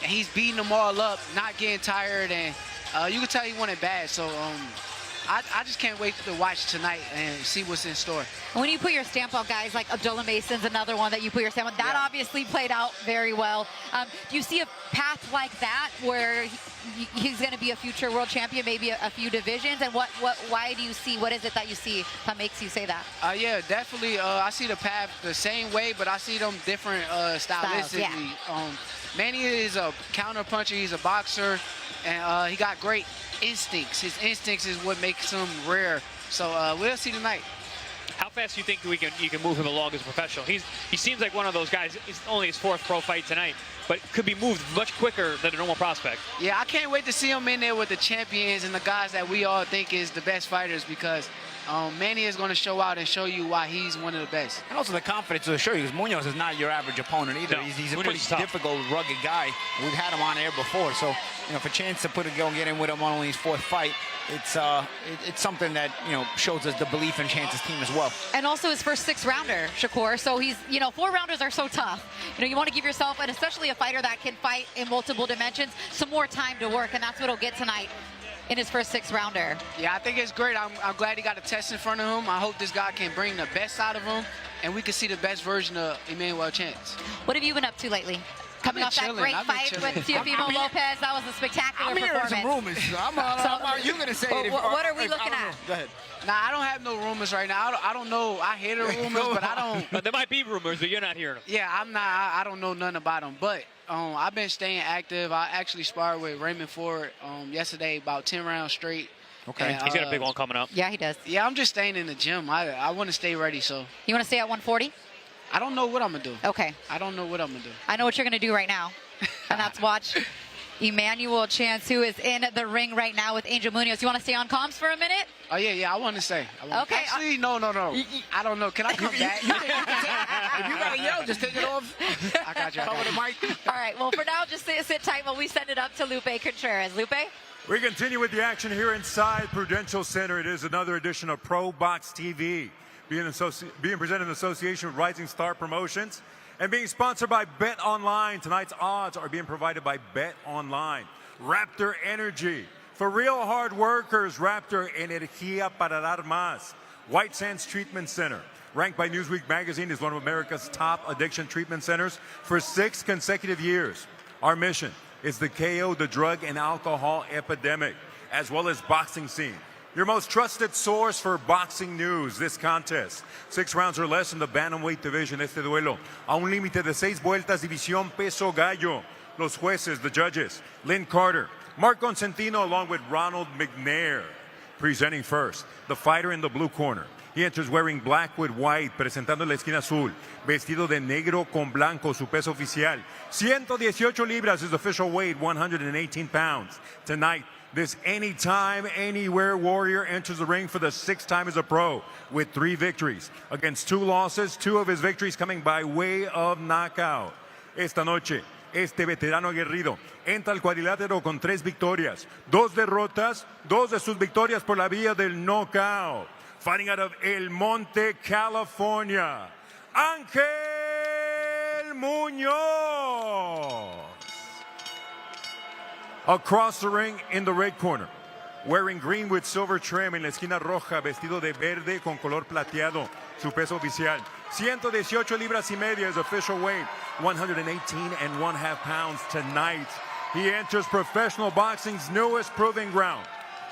and he's beating them all up, not getting tired, and you can tell he wanted bad. So I just can't wait to watch tonight and see what's in store. When you put your stamp on guys like Abdullah Mason's another one that you put your stamp on, that obviously played out very well. Do you see a path like that where he's going to be a future world champion, maybe a few divisions? And why do you see, what is it that you see that makes you say that? Yeah, definitely. I see the path the same way, but I see them different stylistically. Yeah. Manny is a counter puncher. He's a boxer, and he got great instincts. His instincts is what makes him rare. So we'll see tonight. How fast do you think you can move him along as a professional? He seems like one of those guys. It's only his 4th pro fight tonight, but could be moved much quicker than a normal prospect. Yeah, I can't wait to see him in there with the champions and the guys that we all think is the best fighters, because Manny is going to show out and show you why he's one of the best. And also the confidence to show you, because Munoz is not your average opponent either. No, he's a Munoz pretty difficult, rugged guy. We've had him on air before, so for Chance to go and get in with him on only his 4th fight, it's something that shows us the belief in Chance's team as well. And also his first 6-rounder, Shakur. So he's 4-rounders are so tough. You want to give yourself, and especially a fighter that can fight in multiple dimensions, some more time to work, and that's what he'll get tonight in his first 6-rounder. Yeah, I think it's great. I'm glad he got a test in front of him. I hope this guy can bring the best out of him, and we can see the best version of Emmanuel Chance. What have you been up to lately? Coming off that great fight with Teofimo Lopez, that was a spectacular performance. I'm hearing some rumors. You're going to say it. What are we looking at? Go ahead. Nah, I don't have no rumors right now. I don't know. I hear the rumors, but I don't. But there might be rumors, but you're not hearing them. Yeah, I'm not. I don't know nothing about them. But I've been staying active. I actually sparred with Raymond Ford yesterday about 10 rounds straight. Okay. And, he's got a big one coming up. Yeah, he does. Yeah, I'm just staying in the gym. I want to stay ready. So. You want to stay at 140? I don't know what I'm going to do. Okay. I don't know what I'm going to do. I know what you're going to do right now. And that's watch Emmanuel Chance, who is in the ring right now with Angel Munoz. You want to stay on comms for a minute? Oh, yeah, I want to stay. Okay. Actually, no. I don't know. Can I come back? If you got to yell, just take it off. I got you. Cover the mic. All right, well, for now, just sit tight while we send it up to Lupe Contreras. Lupe? We continue with the action here inside Prudential Center. It is another edition of ProBox TV, being presented in association with Rising Star Promotions and being sponsored by Bet Online. Tonight's odds are being provided by Bet Online. Raptor Energy. For real hard workers, Raptor Energía para dar más. White Sands Treatment Center, ranked by Newsweek magazine as one of America's top addiction treatment centers for 6 consecutive years. Our mission is to KO the drug and alcohol epidemic, as well as boxing scene. Your most trusted source for boxing news. This contest, 6 rounds or less in the bantamweight division. Este duelo a un límite de 6 vueltas, división peso gallo. Los jueces, the judges, Lynn Carter, Mark Consentino, along with Ronald McNair. Presenting first, the fighter in the blue corner. He enters wearing black with white, presentando la esquina azul, vestido de negro con blanco, su peso oficial. 118 libras, his official weight, 118 pounds. Tonight, this anytime, anywhere warrior enters the ring for the 6th time as a pro with 3 victories. Against 2 losses, 2 of his victories coming by way of knockout. Esta noche, este veterano aguerrido entra al cuadrilátero con 3 victorias, 2 derrotas, 2 de sus victorias por la vía del knockout. Fighting out of El Monte, California, Ángel Munoz. Across the ring in the red corner, wearing green with silver trim, en la esquina roja, vestido de verde con color plateado, su peso oficial. 118 libras y media, his official weight, 118.5 pounds tonight. He enters professional boxing's newest proving ground,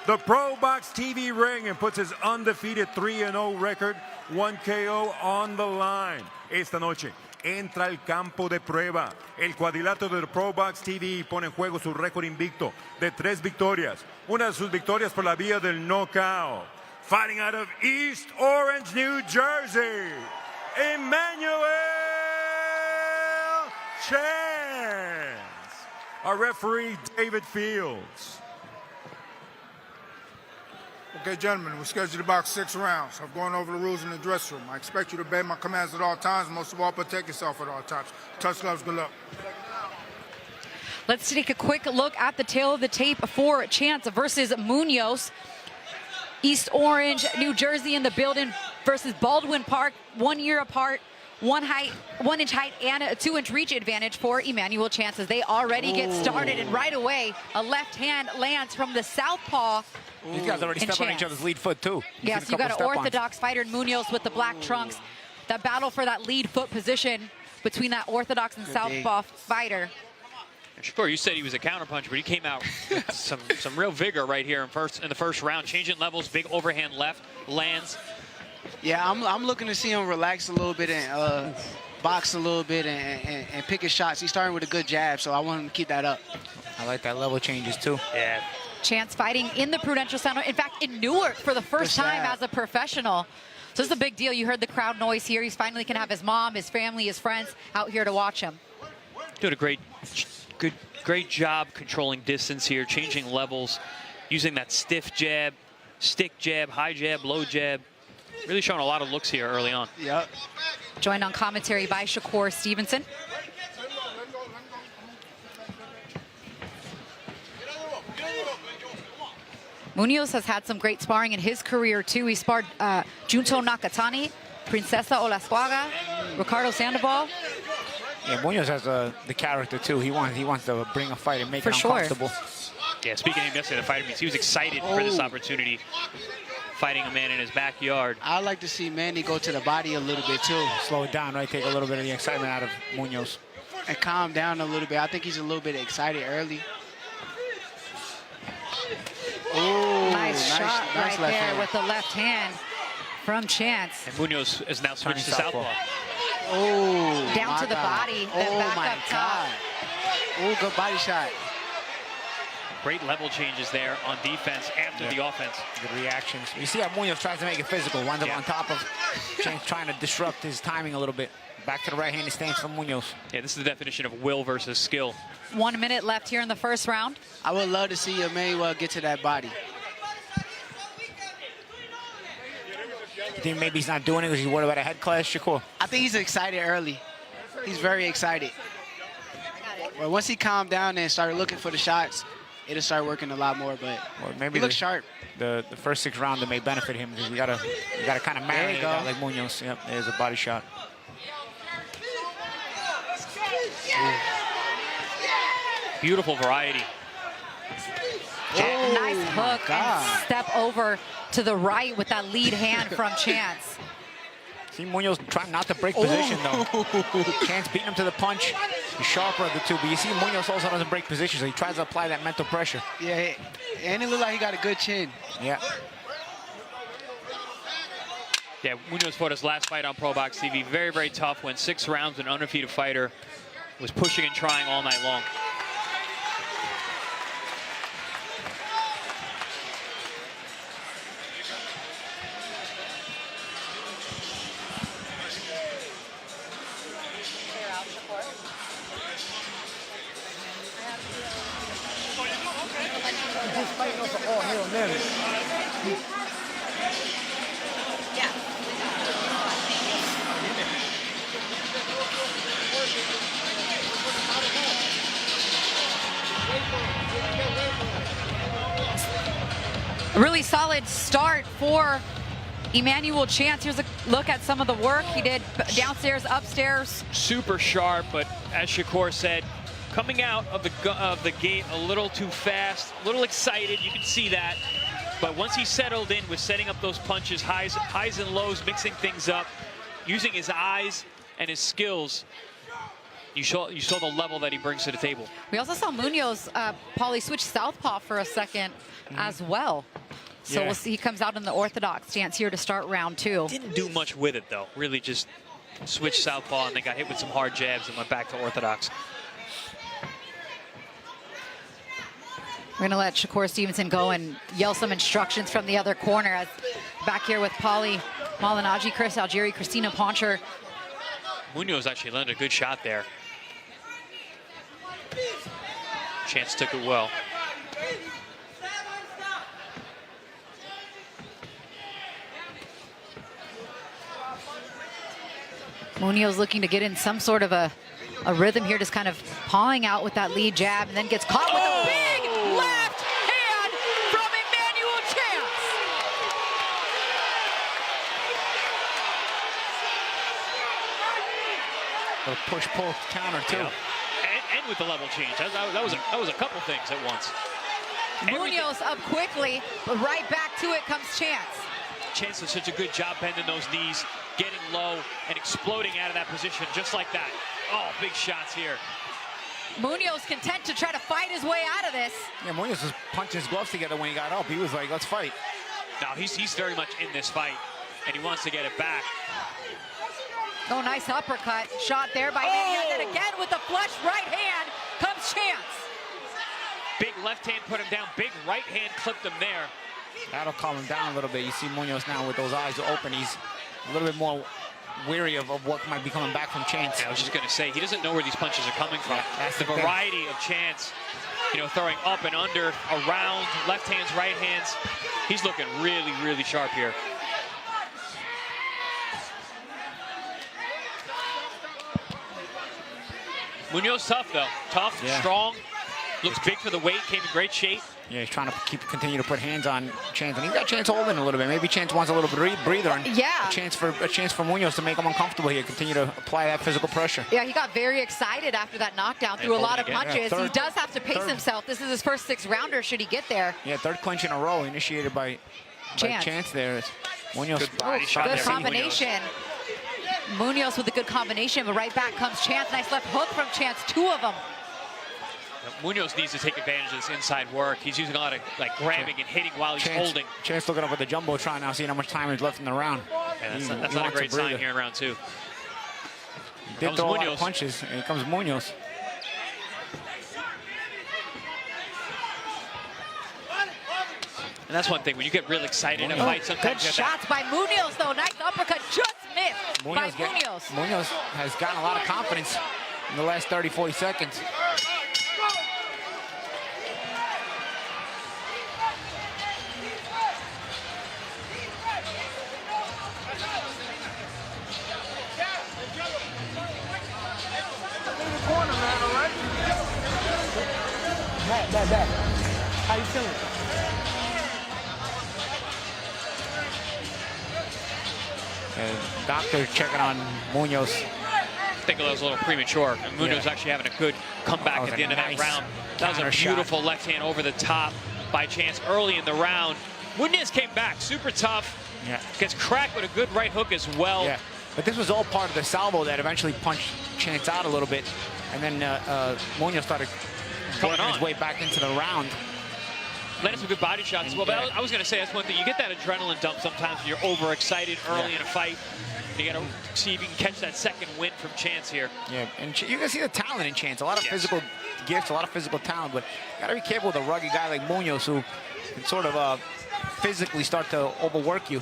the ProBox TV ring, and puts his undefeated 3-0 record, 1 KO on the line. Esta noche entra al campo de prueba. El cuadrilátero del ProBox TV pone en juego su récord invicto de 3 victorias. Una de sus victorias por la vía del knockout. Fighting out of East Orange, New Jersey, Emmanuel Chance. Our referee, David Fields. Okay, gentlemen, we're scheduled to box 6 rounds. I've gone over the rules in the dressing room. I expect you to obey my commands at all times. Most of all, protect yourself at all times. Touch gloves, good luck. Let's take a quick look at the tail of the tape for Chance versus Munoz. East Orange, New Jersey in the building versus Baldwin Park, 1 year apart. 1 inch height and a 2-inch reach advantage for Emmanuel Chance as they already get started, and right away a left hand lands from the southpaw. These guys already step on each other's lead foot too. Yes, you got an orthodox fighter in Munoz with the black trunks. That battle for that lead foot position between that orthodox and southpaw fighter. Shakur, you said he was a counterpuncher, but he came out with some real vigor right here in the first round. Changing levels, big overhand left, lands. Yeah, I'm looking to see him relax a little bit and box a little bit and pick his shots. He's starting with a good jab, so I want him to keep that up. I like that level changes too. Yeah. Chance fighting in the Prudential Center. In fact, in Newark for the first time as a professional. So this is a big deal. You heard the crowd noise here. He's finally can have his mom, his family, his friends out here to watch him. Doing a great job controlling distance here, changing levels, using that stiff jab, stick jab, high jab, low jab. Really showing a lot of looks here early on. Yep. Joined on commentary by Shakur Stevenson. Munoz has had some great sparring in his career too. He sparred Junto Nakatani, Princesa Olasquaga, Ricardo Sandoval. Yeah, Munoz has the character too. He wants to bring a fight and make it uncomfortable. Yeah, speaking of him yesterday, the fighter meets, he was excited for this opportunity, fighting a man in his backyard. I'd like to see Manny go to the body a little bit too. Slow it down, right? Take a little bit of the excitement out of Munoz. And calm down a little bit. I think he's a little bit excited early. Ooh, nice shot right there with the left hand from Chance. And Munoz is now switched to southpaw. Oh, down to the body, then back up top. Oh, good body shot. Great level changes there on defense after the offense. Good reactions. You see how Munoz tries to make it physical. Winds up on top of Chance, trying to disrupt his timing a little bit. Back to the right-handed stance from Munoz. Yeah, this is the definition of will versus skill. 1 minute left here in the first round. I would love to see Emmanuel get to that body. You think maybe he's not doing it because he's worried about a head clash, Shakur? I think he's excited early. He's very excited. Well, once he calmed down and started looking for the shots, it'll start working a lot more. But maybe he looks sharp. The first 6 rounds may benefit him because you gotta kind of marinate a guy like Munoz. Yep, there's a body shot. Beautiful variety. Nice hook and step over to the right with that lead hand from Chance. See Munoz trying not to break position though. Chance beating him to the punch. He's sharper of the two, but you see Munoz also doesn't break position, so he tries to apply that mental pressure. Yeah, and it looked like he got a good chin. Yeah. Yeah, Munoz fought his last fight on ProBox TV. Very, very tough. Went 6 rounds, an undefeated fighter. Was pushing and trying all night long. Really solid start for Emmanuel Chance. Here's a look at some of the work he did downstairs, upstairs. Super sharp, but as Shakur said, coming out of the gate a little too fast, a little excited. You can see that. But once he settled in with setting up those punches, highs and lows, mixing things up, using his eyes and his skills, you saw the level that he brings to the table. We also saw Munoz, Paulie, switch southpaw for a second as well. So we'll see, he comes out in the orthodox stance here to start round 2. Didn't do much with it though. Really just switched southpaw and then got hit with some hard jabs and went back to orthodox. We're going to let Shakur Stevenson go and yell some instructions from the other corner. As back here with Paulie Malignaggi, Chris Algieri, Christina Poncher. Munoz actually landed a good shot there. Chance took it well. Munoz looking to get in some sort of a rhythm here, just kind of pawing out with that lead jab, and then gets caught with a big left hand from Emmanuel Chance. A push-pull counter too. Yeah. And with the level change. That was a couple things at once. Munoz up quickly, but right back to it comes Chance. Chance does such a good job bending those knees, getting low and exploding out of that position just like that. Oh, big shots here. Munoz content to try to fight his way out of this. Yeah, Munoz was punching his gloves together when he got up. He was like, let's fight. No, he's very much in this fight, and he wants to get it back. Oh, nice uppercut. Shot there by Manny. And again with the flush right hand comes Chance. Big left hand put him down. Big right hand clipped him there. That'll calm him down a little bit. You see Munoz now with those eyes open. He's a little bit more weary of what might be coming back from Chance. Yeah, I was just going to say, he doesn't know where these punches are coming from. That's the variety of Chance, you know, throwing up and under, around, left hands, right hands. He's looking really, really sharp here. Munoz tough, though. Tough, strong, looks big for the weight, came in great shape. Yeah, he's trying to continue to put hands on Chance, and he's got Chance holding a little bit. Maybe Chance wants a little breather, and a chance for Munoz to make him uncomfortable here. Continue to apply that physical pressure. Yeah, he got very excited after that knockdown, threw a lot of punches. Yeah, he does have to pace himself. This is his first 6-rounder. Should he get there? Yeah, third clinch in a row initiated by Chance there. Munoz. Good body shot Good there. combination. Munoz with a good combination, but right back comes Chance. Nice left hook from Chance, 2 of them. Munoz needs to take advantage of this inside work. He's using a lot of grabbing and hitting while he's holding. Chance looking up at the jumbotron now, seeing how much time is left in the round. Yeah, that's not a great sign here in round 2. He did throw a lot of punches, and here comes Munoz. And that's one thing, when you get real excited in a fight, sometimes good shots by Munoz, though. Nice uppercut, just missed by Munoz. Munoz has gotten a lot of confidence in the last 30, 40 seconds. Back. How you feeling? And doctor checking on Munoz. I think that was a little premature. And Munoz actually having a good comeback at the end of that round. That was a beautiful left hand over the top by Chance early in the round. Munoz came back, super tough. Yeah. Gets cracked with a good right hook as well. Yeah. But this was all part of the salvo that eventually punched Chance out a little bit. And then Munoz started working his way back into the round. Landed some good body shots as well. But I was going to say, that's one thing. You get that adrenaline dump sometimes when you're overexcited early in a fight. You got to see if you can catch that second win from Chance here. Yeah, and you can see the talent in Chance. A lot of physical gifts, a lot of physical talent. But you got to be careful with a rugged guy like Munoz, who can sort of physically start to overwork you.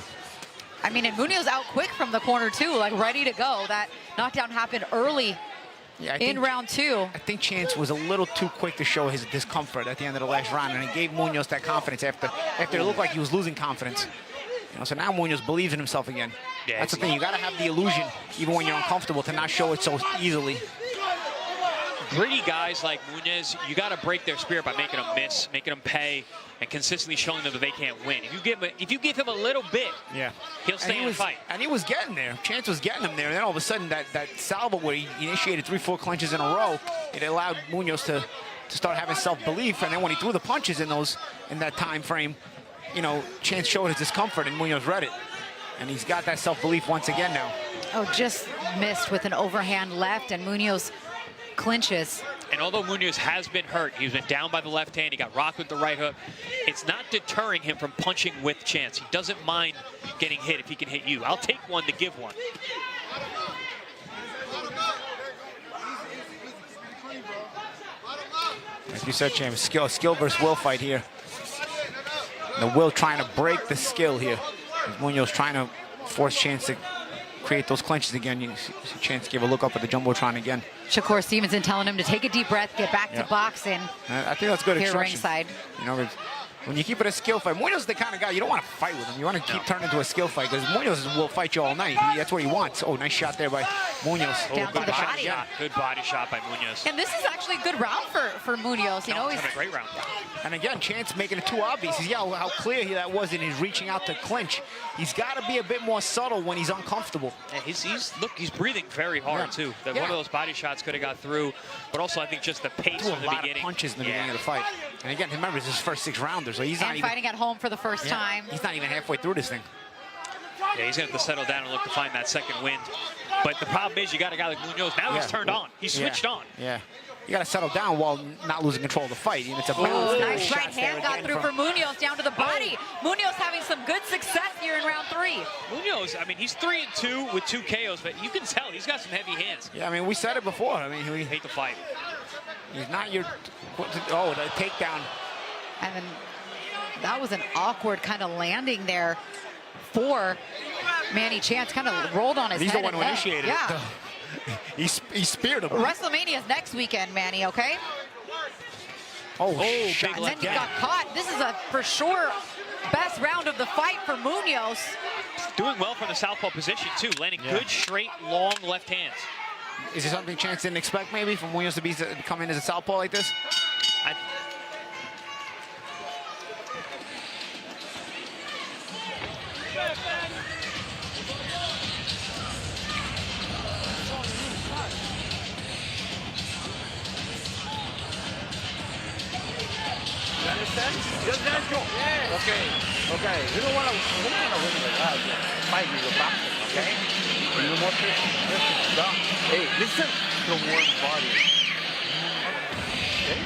I mean, and Munoz out quick from the corner, too, like ready to go. That knockdown happened early. In round 2. I think Chance was a little too quick to show his discomfort at the end of the last round, and it gave Munoz that confidence after it looked like he was losing confidence. You know, so now Munoz believes in himself again. Yeah, that's the thing. You got to have the illusion, even when you're uncomfortable, to not show it so easily. Gritty guys like Munoz, you got to break their spirit by making them miss, making them pay, and consistently showing them that they can't win. If you give him a little bit, he'll stay in the fight. And he was getting there. Chance was getting him there. And then all of a sudden, that salvo where he initiated 3-4 clinches in a row, it allowed Munoz to start having self-belief. And then when he threw the punches in that time frame, you know, Chance showed his discomfort, and Munoz read it. And he's got that self-belief once again now. Oh, just missed with an overhand left, and Munoz clinches. And although Munoz has been hurt, he's been down by the left hand, he got rocked with the right hook, it's not deterring him from punching with Chance. He doesn't mind getting hit if he can hit you. I'll take one to give one. Like you said, Chance, skill versus will fight here. The will trying to break the skill here. Munoz trying to force Chance to create those clinches again. You see Chance give a look up at the jumbotron again. Shakur Stevenson telling him to take a deep breath, get back to boxing. I think that's good here instruction. ringside. You know, when you keep it a skill fight, Munoz is the kind of guy you don't want to fight with him. You want to keep turning into a skill fight, because Munoz will fight you all night. That's what he wants. Oh, nice shot there by Munoz. Down to the body. Shot. Good body shot by Munoz. And this is actually a good round for Munoz. You know, he's having a great round. And again, Chance making it too obvious. He's how clear that was in his reaching out to clinch. He's got to be a bit more subtle when he's uncomfortable. Yeah, he's breathing very hard too. One of those body shots could have got through, but also I think just the pace from the beginning. A lot of punches in the beginning of the fight. And again, remember, it's his first 6-rounder, so he's not even fighting at home for the first time. He's not even halfway through this thing. Yeah, he's going to have to settle down and look to find that second wind. But the problem is, you got a guy like Munoz. Now he's turned on. He's switched on. Yeah. you got to settle down while not losing control of the fight. Even it's a nice right hand got through for Munoz down to the body. Munoz having some good success here in round 3. Munoz, I mean, he's 3-2 with 2 KOs, but you can tell he's got some heavy hands. Yeah, I mean, we said it before. I mean, we hate to fight. He's not your. Oh, the takedown. And then that was an awkward kind of landing there for Manny Chance. Kind of rolled on his head. He's the one who initiated it. Yeah. He speared him. WrestleMania's next weekend, Manny, okay? Oh, big and then he got caught. This is a, for sure, best round of the fight for Munoz. Doing well from the southpaw position, too. Landing good, straight, long left hands. Is there something Chance didn't expect, maybe, from Munoz to come in as a southpaw like this? Okay. You don't want to win the guy. Fight with your boxing, okay? You more listen. Hey, listen to one body. Okay?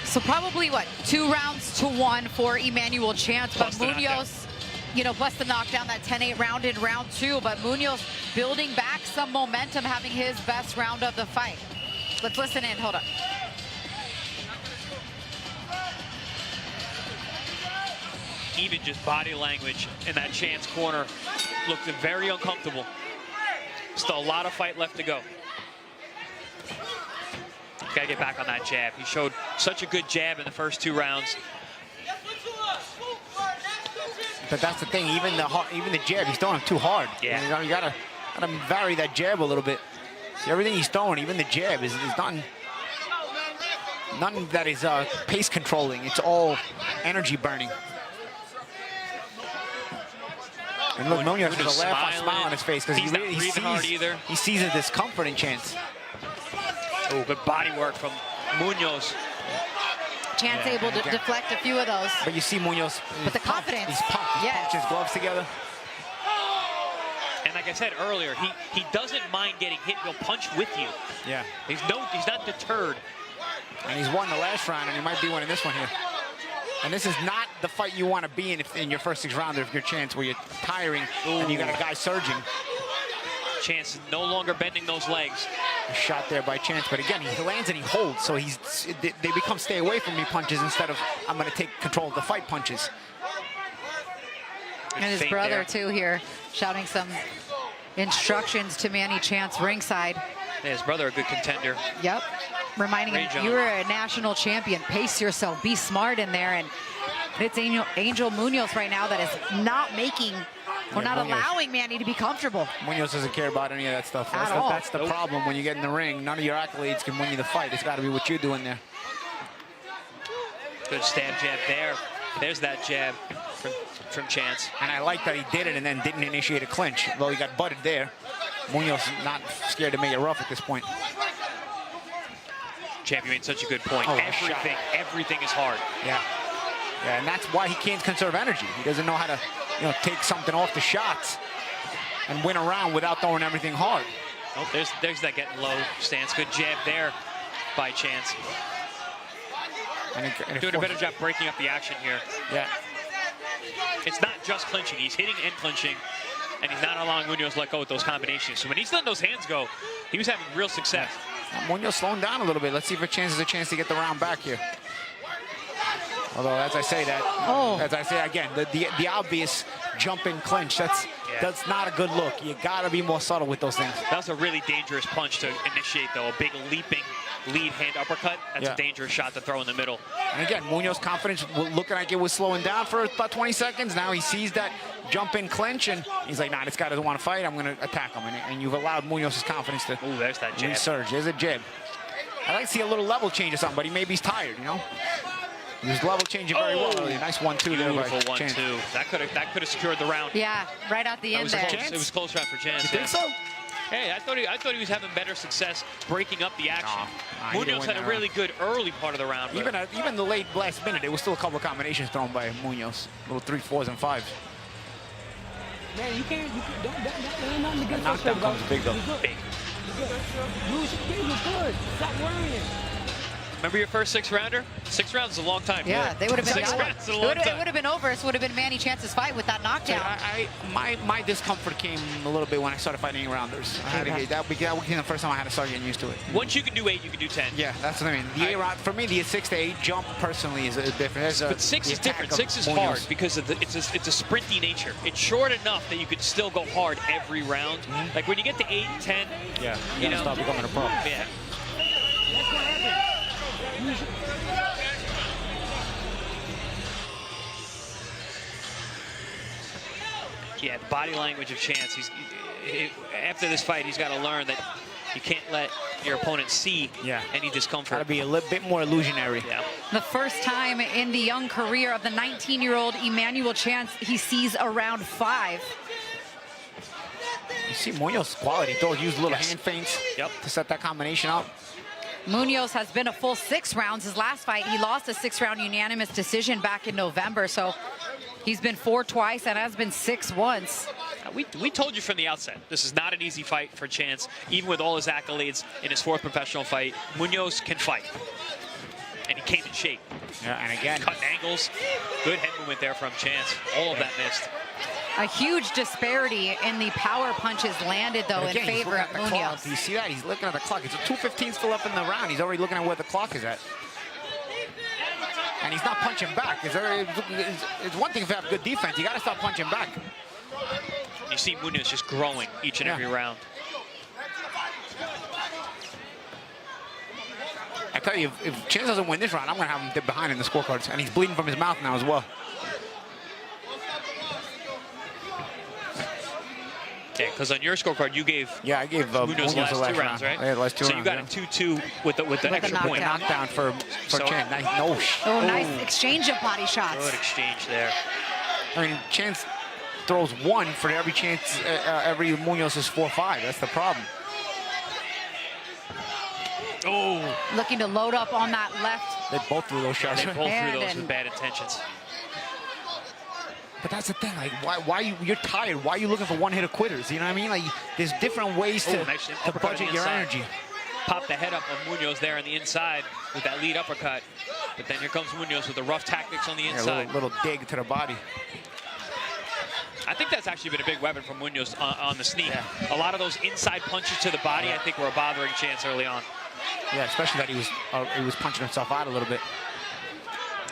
So probably, what, 2 rounds to 1 for Emmanuel Chance, but Munoz, you know, bust the knockdown, that 10-8 round in round 2, but Munoz building back some momentum, having his best round of the fight. Let's listen in, hold up. Even just body language in that Chance corner looked very uncomfortable. Still a lot of fight left to go. Got to get back on that jab. He showed such a good jab in the first 2 rounds. But that's the thing, even the jab, he's throwing him too hard. Yeah. You gotta vary that jab a little bit. See, everything he's throwing, even the jab, is nothing that is pace controlling. It's all energy burning. And look, Munoz has a laugh, a smile on his face because he sees the discomfort in Chance. Oh, good body work from Munoz. Chance able to deflect a few of those. But you see Munoz. But the confidence. He's pumped. He punched his gloves together. And like I said earlier, he doesn't mind getting hit. He'll punch with you. Yeah. He's not deterred. And he's won the last round, and he might be winning this one here. And this is not the fight you want to be in your first 6 rounders if you're Chance, where you're tiring and you got a guy surging. Chance is no longer bending those legs. A shot there by Chance, but again, he lands and he holds, so they become stay away from me punches instead of I'm going to take control of the fight punches. And his brother too here, shouting some instructions to Manny Chance ringside. Yeah, his brother a good contender. Yep, reminding him you're a national champion. Pace yourself, be smart in there. And it's Angel Munoz right now that is not making. We're not allowing Manny to be comfortable. Munoz doesn't care about any of that stuff. That's the problem when you get in the ring. None of your accolades can win you the fight. It's got to be what you're doing there. Good stab jab there. There's that jab from Chance. And I like that he did it and then didn't initiate a clinch. Though he got butted there. Munoz not scared to make it rough at this point. Champ, you made such a good point. Everything is hard. Yeah. Yeah, and that's why he can't conserve energy. He doesn't know how to, take something off the shots and win a round without throwing everything hard. Oh, there's that getting low stance. Good jab there by Chance. And doing a better job breaking up the action here. Yeah. It's not just clinching. He's hitting and clinching, and he's not allowing Munoz to let go with those combinations. So when he's letting those hands go, he was having real success. Munoz slowing down a little bit. Let's see if Chance has a chance to get the round back here. Although, as I say again, the obvious jump in clinch, that's not a good look. You got to be more subtle with those things. That's a really dangerous punch to initiate, though. A big leaping lead hand uppercut. That's a dangerous shot to throw in the middle. And again, Munoz's confidence looking like it was slowing down for about 20 seconds. Now he sees that jump in clinch, and he's like, nah, this guy doesn't want to fight. I'm going to attack him. And you've allowed Munoz's confidence to there's that jab. Resurge. There's a jab. I'd like to see a little level change or something, but maybe he's tired, He was level changing very well. Nice 1-2 there by Chance. 1-2. That could have secured the round. Yeah, right at the end there. It was a close round for Chance. You think so? Hey, I thought he was having better success breaking up the action. Munoz had a really good early part of the round. Even the late last minute, there was still a couple of combinations thrown by Munoz. Little 3-4s and 5s. Man, you can't don't nothing against Knockdown comes big though. Big. Use your game, you're good. Stop worrying. Remember your first 6-rounder? 6 rounds is a long time. Yeah, they would have been. 6 rounds is a long It time. would have been over. It would have been Manny Chance's fight with that knockdown. My discomfort came a little bit when I started fighting 8-rounders. That became the first time I had to start getting used to it. Once you can do 8, you can do 10. Yeah, that's what I mean. The 8-round, for me, the 6 to 8 jump personally is different. But 6 is different. 6 is hard because of it's a sprinty nature. It's short enough that you could still go hard every round. Like when you get to 8 and 10, yeah, you know, stop becoming a pro. Yeah. Yeah, the body language of Chance. After this fight, he's got to learn that you can't let your opponent see any discomfort. Got to be a little bit more illusionary. Yeah. The first time in the young career of the 19-year-old Emmanuel Chance, he sees a round 5. You see Munoz's quality. Those use little hand feints to set that combination up. Munoz has been a full 6 rounds. His last fight, he lost a 6-round unanimous decision back in November. So he's been 4 twice and has been 6 once. We told you from the outset, this is not an easy fight for Chance. Even with all his accolades in his 4th professional fight, Munoz can fight. And he came in shape. Yeah, and again, cutting angles. Good head movement there from Chance. All of that missed. A huge disparity in the power punches landed, though, in favor of Munoz. Do you see that? He's looking at the clock. It's a 2:15 still left in the round. He's already looking at where the clock is at. And he's not punching back. It's one thing if you have good defense. You got to start punching back. You see Munoz just growing each and every round. I tell you, if Chance doesn't win this round, I'm going to have him dip behind in the scorecards. And he's bleeding from his mouth now as well. Yeah, because on your scorecard you gave I gave Munoz the last 2 rounds, round. right? Yeah, the last 2 so rounds, you got a 2-2 with the extra point. Knockdown for Chance. Nice, Nice exchange of body shots. Good exchange there. I mean, Chance throws 1 for every chance. Every Munoz is 4-5. That's the problem. Oh! Looking to load up on that left. They both threw those shots. They both threw those with bad intentions. But that's the thing, like, why you're tired? Why are you looking for one-hitter quitters? You know what I mean? Like, there's different ways to budget your energy. Pop the head up of Munoz there on the inside with that lead uppercut. But then here comes Munoz with the rough tactics on the inside. Yeah, little dig to the body. I think that's actually been a big weapon for Munoz on the sneak. Yeah. A lot of those inside punches to the body, I think, were bothering Chance early on. Yeah, especially that he was punching himself out a little bit.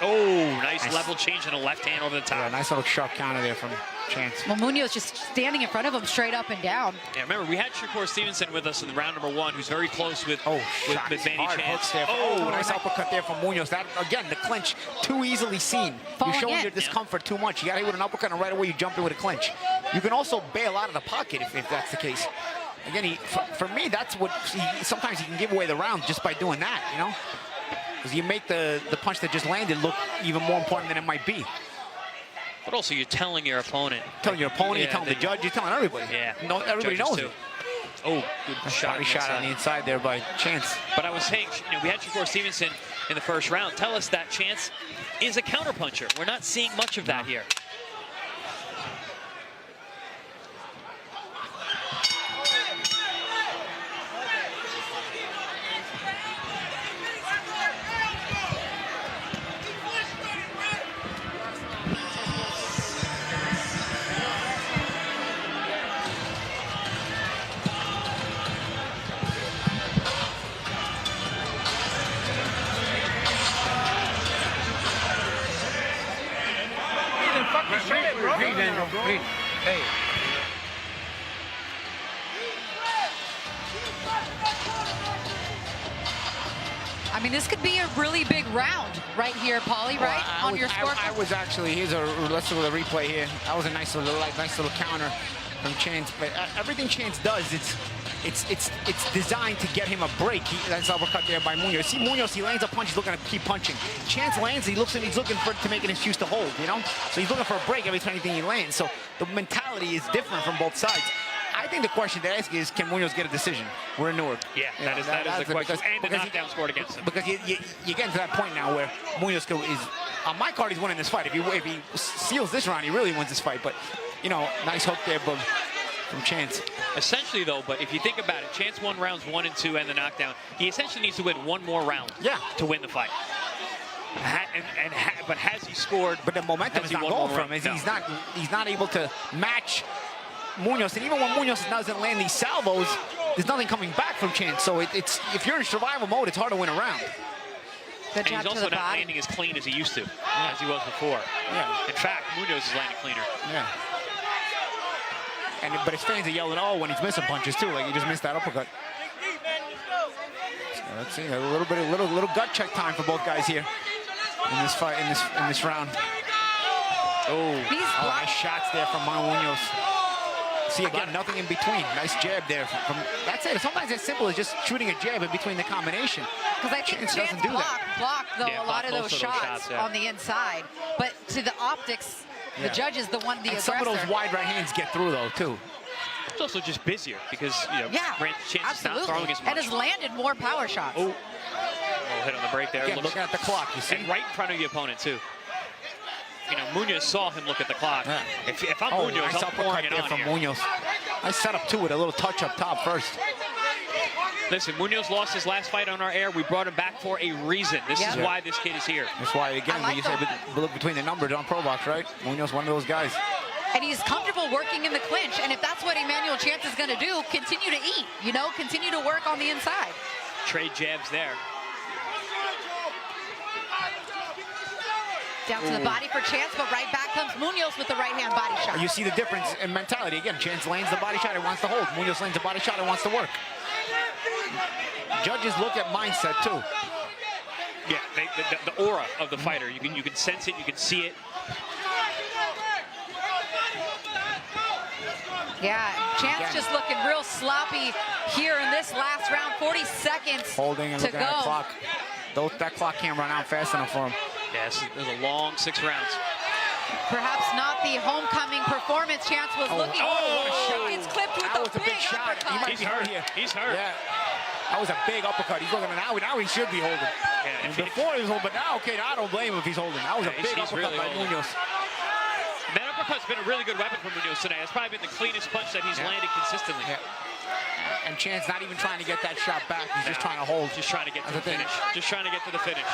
Oh, nice level change in a left hand over the top. Yeah, nice little sharp counter there from Chance. Well, Munoz just standing in front of him straight up and down. Yeah, remember, we had Shakur Stevenson with us in round number 1, who's very close with Manny Chance. There. Nice uppercut there from Munoz. That, again, the clinch, too easily seen. You're showing your discomfort too much. You got to hit with an uppercut, and right away you jump in with a clinch. You can also bail out of the pocket if that's the case. Again, for me, that's what sometimes he can give away the round just by doing that, you know? Because you make the punch that just landed look even more important than it might be. But also, you're telling your opponent. You're telling the judge, you're telling everybody. Yeah. No, everybody knows too. it. Oh, good shot. Shot on the inside there by Chance. But I was saying, we had Shakur Stevenson in the first round. Tell us that Chance is a counterpuncher. We're not seeing much of that here. Hey. I mean, this could be a really big round right here, Paulie, right? On your scorecard. I was actually, let's look at the replay here. That was a nice little counter from Chance. But everything Chance does, it's designed to get him a break. That's uppercut there by Munoz. See Munoz, he lands a punch, he's looking to keep punching. Chance lands, he's looking to make an excuse to hold, you know? So he's looking for a break every time anything he lands. So the mentality is different from both sides. I think the question to ask is, can Munoz get a decision? We're in Newark. Yeah, that is the question. And the knockdown scored against him. Because you get to that point now where Munoz is, on my card, he's winning this fight. If he seals this round, he really wins this fight. But you know, nice hook there, but from Chance. Essentially, though, but if you think about it, Chance won rounds 1 and 2 and the knockdown. He essentially needs to win one more round to win the fight. But has he scored? But the momentum is not going for him. He's not able to match Munoz. And even when Munoz doesn't land these salvos, there's nothing coming back from Chance. So it's if you're in survival mode, it's hard to win a round. And he's also not landing as clean as he used to, as he was before. In fact, Munoz is landing cleaner. But his fans are yelling, "Oh!" when he's missing punches too. Like he just missed that uppercut. So let's see a little gut check time for both guys here in this fight, in this round. Nice shots there from Munoz. See again, nothing in between. Nice jab there. That's it. Sometimes it's simple as just shooting a jab in between the combination. Because I think Chance blocked a lot of those shots on the inside. But to the optics, the judge is the one, the aggressor. Some of those wide right hands get through though too. It's also just busier because Chance is not throwing as much. And has landed more power shots. Oh, hit on the break there. Again, looking at the clock, you see? And right in front of the opponent too. You know, Munoz saw him look at the clock. If I'm Munoz, nice I'm pouring it on from here. Munoz. Nice setup too with a little touch up top first. Listen, Munoz lost his last fight on our air. We brought him back for a reason. This is why this kid is here. That's why, again, when you say look between the numbers on ProBox, right? Munoz, one of those guys. And he's comfortable working in the clinch. And if that's what Emmanuel Chance is going to do, continue to eat, you know, continue to work on the inside. Trade jabs there. Down to the body for Chance, but right back comes Munoz with the right-hand body shot. You see the difference in mentality. Again, Chance lands the body shot and wants to hold. Munoz lands the body shot and wants to work. Judges look at mindset, too. Yeah, the aura of the fighter. You can sense it, you can see it. Yeah, Chance just looking real sloppy here in this last round. 40 seconds holding and looking at the clock. That clock can't run out fast enough for him. Yes, it was a long 6 rounds. Perhaps not the homecoming performance Chance was looking for. What a shot. It's clipped with That was a big shot. uppercut. He might be hurt here. He's hurt. Yeah. That was a big uppercut. He's looking at now he should be holding. Yeah, before he was holding, but now, okay, now I don't blame him if he's holding. That was a big uppercut by Munoz. That uppercut's been a really good weapon for Munoz today. It's probably been the cleanest punch that he's landed consistently. And Chance not even trying to get that shot back. He's just trying to hold. Just trying to get to the finish. Just trying to get to the finish.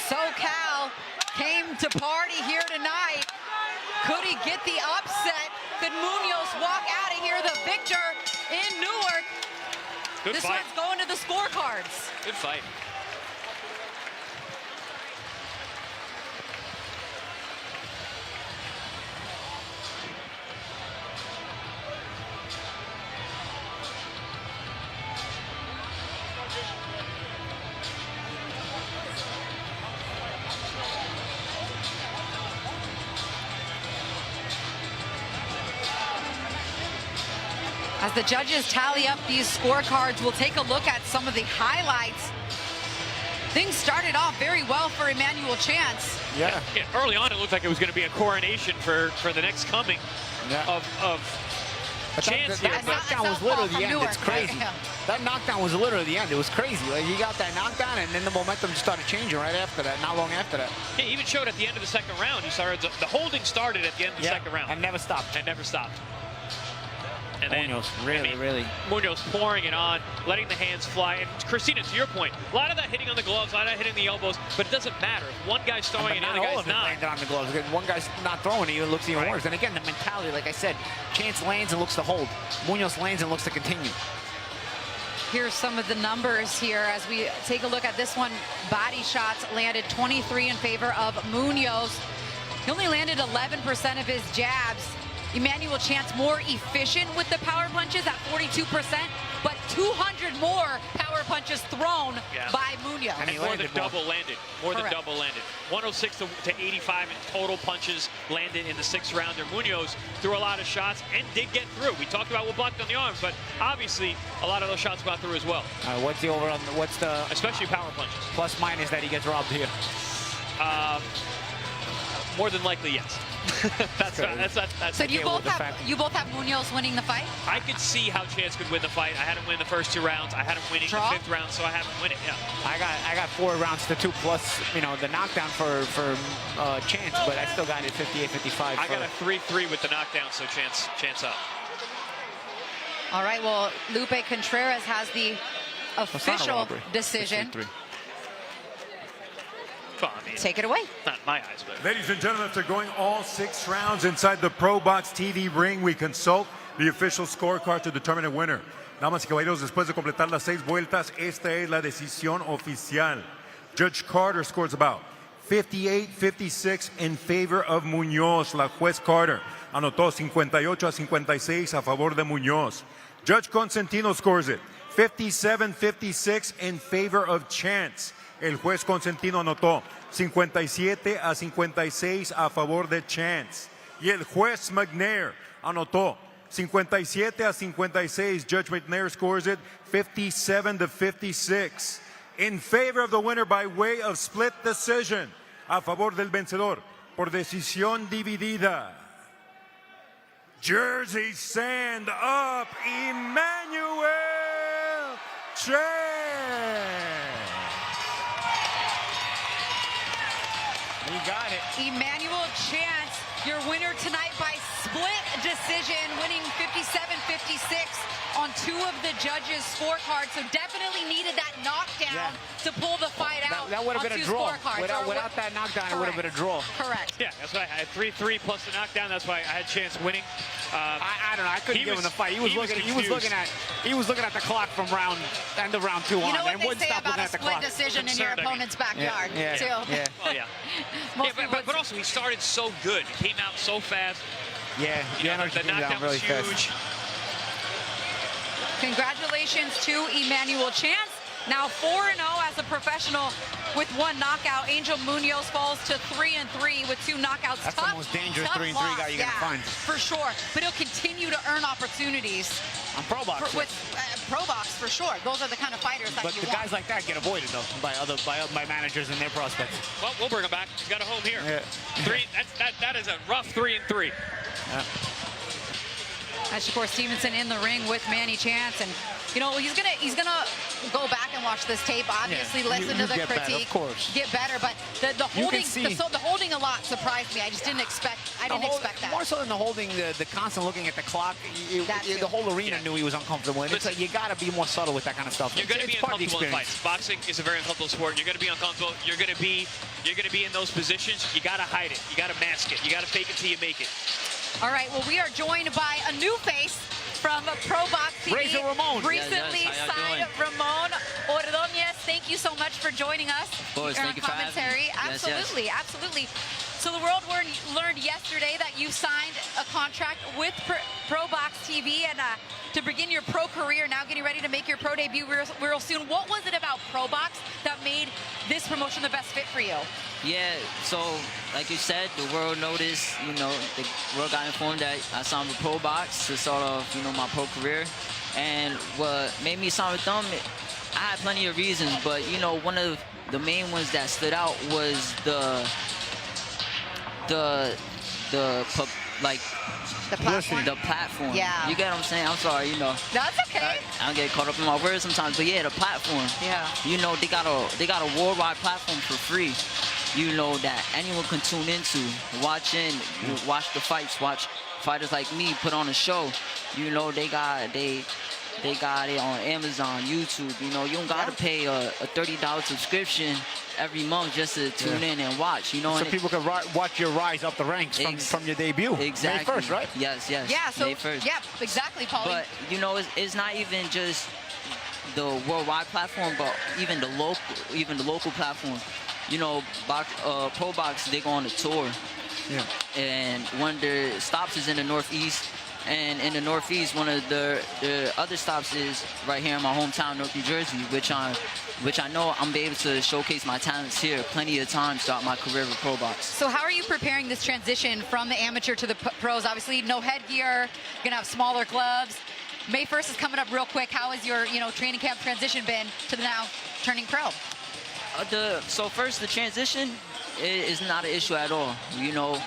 SoCal came to party here tonight. Could he get the upset? Could Munoz walk out of here the victor in Newark? Good this fight. one's going to the scorecards. Good fight. As the judges tally up these scorecards, we'll take a look at some of the highlights. Things started off very well for Emmanuel Chance. Yeah, early on, it looked like it was going to be a coronation for the next coming of Chance. That knockdown was literally the end. It's crazy. That knockdown was literally the end. It was crazy. Like, he got that knockdown, and then the momentum just started changing right after that, not long after that. Yeah, he even showed at the end of the second round. He started the holding started at the end of the second round. And never stopped. And never stopped. And Munoz, really. Munoz pouring it on, letting the hands fly. And Christina, to your point, a lot of that hitting on the gloves, a lot of that hitting the elbows, but it doesn't matter. If one guy's throwing and the other guy's not. Landed on the gloves. One guy's not throwing, it looks even worse. And again, the mentality, like I said, Chance lands and looks to hold. Munoz lands and looks to continue. Here's some of the numbers here as we take a look at this one. Body shots landed 23 in favor of Munoz. He only landed 11% of his jabs. Emmanuel Chance more efficient with the power punches at 42%, but 200 more power punches thrown by Munoz. And more than double landed. More than double landed. 106 to 85 in total punches landed in the 6th rounder. Munoz threw a lot of shots and did get through. We talked about what blocked on the arms, but obviously a lot of those shots got through as well. What's the over on what's the especially power punches? Plus minus that he gets robbed here. more than likely, yes. that's so do you both have Munoz winning the fight? I could see how Chance could win the fight. I had him win the first 2 rounds. I had him winning the 5th round, so I have him win it. Yeah. I got 4 rounds to 2 plus, you know, the knockdown for Chance, but I still got it 58-55. I got a 3-3 with the knockdown, so Chance up. All right, well, Lupe Contreras has the official decision. Well, I mean, take it away. Not in my eyes, but. Ladies and gentlemen, after going all 6 rounds inside the ProBox TV ring, we consult the official scorecard to determine a winner. Damas y caballeros, después de completar las 6 vueltas, esta es la decisión oficial. Judge Carter scores about 58-56 in favor of Munoz. La juez Carter anotó 58-56 a favor de Munoz. Judge Constantino scores it 57-56 in favor of Chance. El juez Constantino anotó 57-56 a favor de Chance. Y el juez McNair anotó 57-56. Judge McNair scores it 57-56 in favor of the winner by way of split decision. A favor del vencedor por decisión dividida. Jersey, stand up, Emmanuel Chance. We got it. Emmanuel Chance, your winner tonight by split decision, winning 57-56 on 2 of the judges' scorecards. So definitely needed that knockdown to pull the fight out. That would have been a draw. Without that knockdown, it would have been a draw. Correct. Yeah, that's why I had 3-3 plus the knockdown. That's why I had Chance winning. I don't know. I couldn't give him the fight. He was looking at the clock from end of round 2 on. You know what and they wouldn't say stop about looking a at the split clock. decision in your opponent's backyard, too. Yeah. Well, yeah. But also, he started so good. He came out so fast. Yeah, the knockdown was huge. Congratulations to Emmanuel Chance. Now 4-0 as a professional with 1 knockout. Angel Munoz falls to 3-3 with 2 knockouts. That's the most dangerous 3-3 guy you're going to find. For sure. But he'll continue to earn opportunities. On ProBox. With ProBox, for sure. Those are the kind of fighters that but you the want. guys like that get avoided, though, by managers and their prospects. Well, we'll bring him back. He's got a home here. Yeah. That is a rough 3-3. Yeah. That's Shakur Stevenson in the ring with Manny Chance, and you know he's gonna go back and watch this tape. Obviously, listen to the critique, get better. But the holding a lot surprised me. I just didn't expect. I didn't expect that. More so than the holding, the constant looking at the clock. The whole arena knew he was uncomfortable, and it's like you got to be more subtle with that kind of stuff. You're going to be uncomfortable in fights. Boxing is a very uncomfortable sport. You're going to be uncomfortable. You're going to be in those positions. You got to hide it. You got to mask it. You got to fake it till you make it. All right, well, we are joined by a new face from ProBox TV. Razor Ramon. Recently signed Ramon Ordóñez. Thank you so much for joining us. Of course, thank you for having me. Absolutely, absolutely. So the world learned yesterday that you signed a contract with ProBox TV and to begin your pro career, now getting ready to make your pro debut real soon. What was it about ProBox that made this promotion the best fit for you? Yeah, so like you said, the world noticed, you know, the world got informed that I signed with ProBox to start off, you know, my pro career. And what made me sign with them, I had plenty of reasons, but, you know, one of the main ones that stood out was the platform. Yeah. You get what I'm saying? I'm sorry, you know. That's okay. I don't get caught up in my words sometimes, but yeah, the platform. Yeah. You know, they got a worldwide platform for free. You know, that anyone can tune into, watch the fights, watch fighters like me put on a show. You know, they got it on Amazon, YouTube. You know, you don't gotta pay a $30 subscription every month just to tune in and watch. You know, so people can watch your rise up the ranks from your debut. Exactly. May 1st, right? Yes. Yeah. So May 1st. Yeah, exactly, Paulie. But you know, it's not even just the worldwide platform, but even the local platform. You know, ProBox, they go on a tour. Yeah. And one of their stops is in the Northeast. And in the Northeast, one of the other stops is right here in my hometown, Newark, New Jersey, which I know I'm able to showcase my talents here plenty of times throughout my career with ProBox. So how are you preparing this transition from the amateur to the pros? Obviously, no headgear, you're gonna have smaller gloves. May 1st is coming up real quick. How has your training camp transition been to the now turning pro? So first, the transition, it's not an issue at all. You know,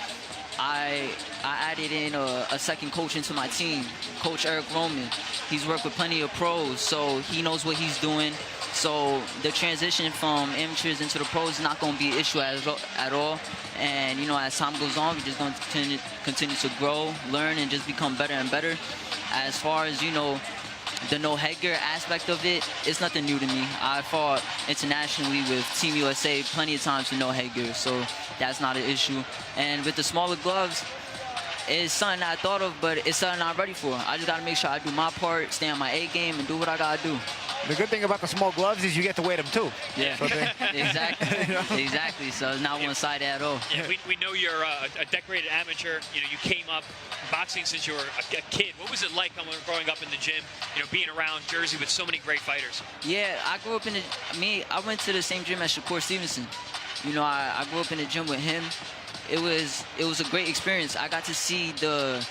I added in a second coach into my team, Coach Eric Roman. He's worked with plenty of pros, so he knows what he's doing. So the transition from amateurs into the pros is not going to be an issue at all. And, you know, as time goes on, we're just going to continue to grow, learn, and just become better and better. As far as, you know, the no headgear aspect of it, it's nothing new to me. I fought internationally with Team USA plenty of times with no headgear, so that's not an issue. And with the smaller gloves, it's something I thought of, but it's something I'm ready for. I just got to make sure I do my part, stay on my A game, and do what I got to do. The good thing about the small gloves is you get to wear them too. Yeah, so exactly. Exactly. So it's not one-sided at all. Yeah, we know you're a decorated amateur. You know, you came up boxing since you were a kid. What was it like growing up in the gym? You know, being around Jersey with so many great fighters. Yeah, I grew up in I went to the same gym as Shakur Stevenson. You know, I grew up in the gym with him. It was a great experience. I got to see the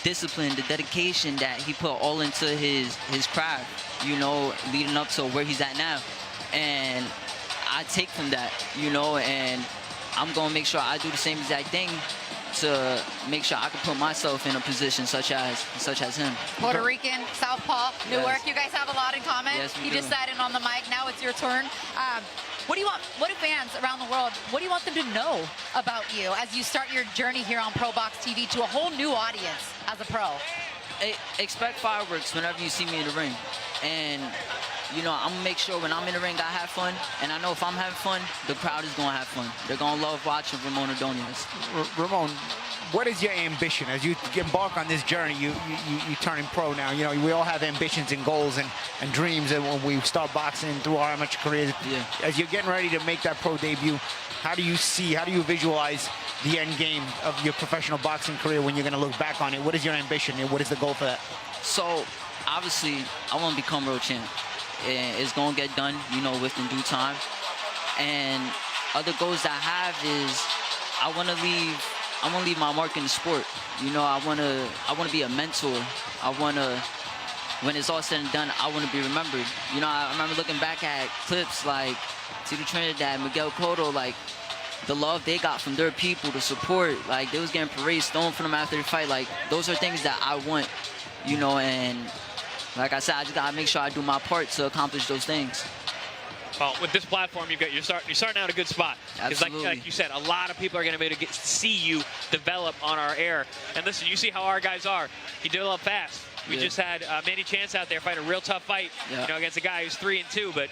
discipline, the dedication that he put all into his craft, you know, leading up to where he's at now. And I take from that, you know, and I'm going to make sure I do the same exact thing to make sure I can put myself in a position such as him. Puerto Rican, Southpaw, Newark, Yes. You guys have a lot in common. Yes, we You do. just sat in on the mic. Now it's your turn. What do fans around the world, what do you want them to know about you as you start your journey here on ProBox TV to a whole new audience as a pro? Expect fireworks whenever you see me in the ring. And, you know, I'm going to make sure when I'm in the ring, I have fun. And I know if I'm having fun, the crowd is going to have fun. They're going to love watching Ramon Ordonez. Ramon, what is your ambition as you embark on this journey? You turning pro now. You know, we all have ambitions and goals and dreams, and when we start boxing through our amateur careers, as you're getting ready to make that pro debut, how do you visualize the end game of your professional boxing career when you're going to look back on it? What is your ambition and what is the goal for that? So, obviously, I want to become world champ. And it's going to get done, you know, within due time. And other goals that I have is I want to leave my mark in the sport. You know, I want to be a mentor. When it's all said and done, I want to be remembered. You know, I remember looking back at clips like Tito Trinidad, Miguel Cotto, like the love they got from their people, the support, like they was getting parades thrown for them after the fight. Like those are things that I want, you know, and like I said, I just gotta make sure I do my part to accomplish those things. Well, with this platform, you're starting out a good spot. Because Absolutely. like you said, a lot of people are going to be able to see you develop on our air. And listen, you see how our guys are. You develop fast. We just had Manny Chance out there fight a real tough fight, you know, against a guy who's 3-2, but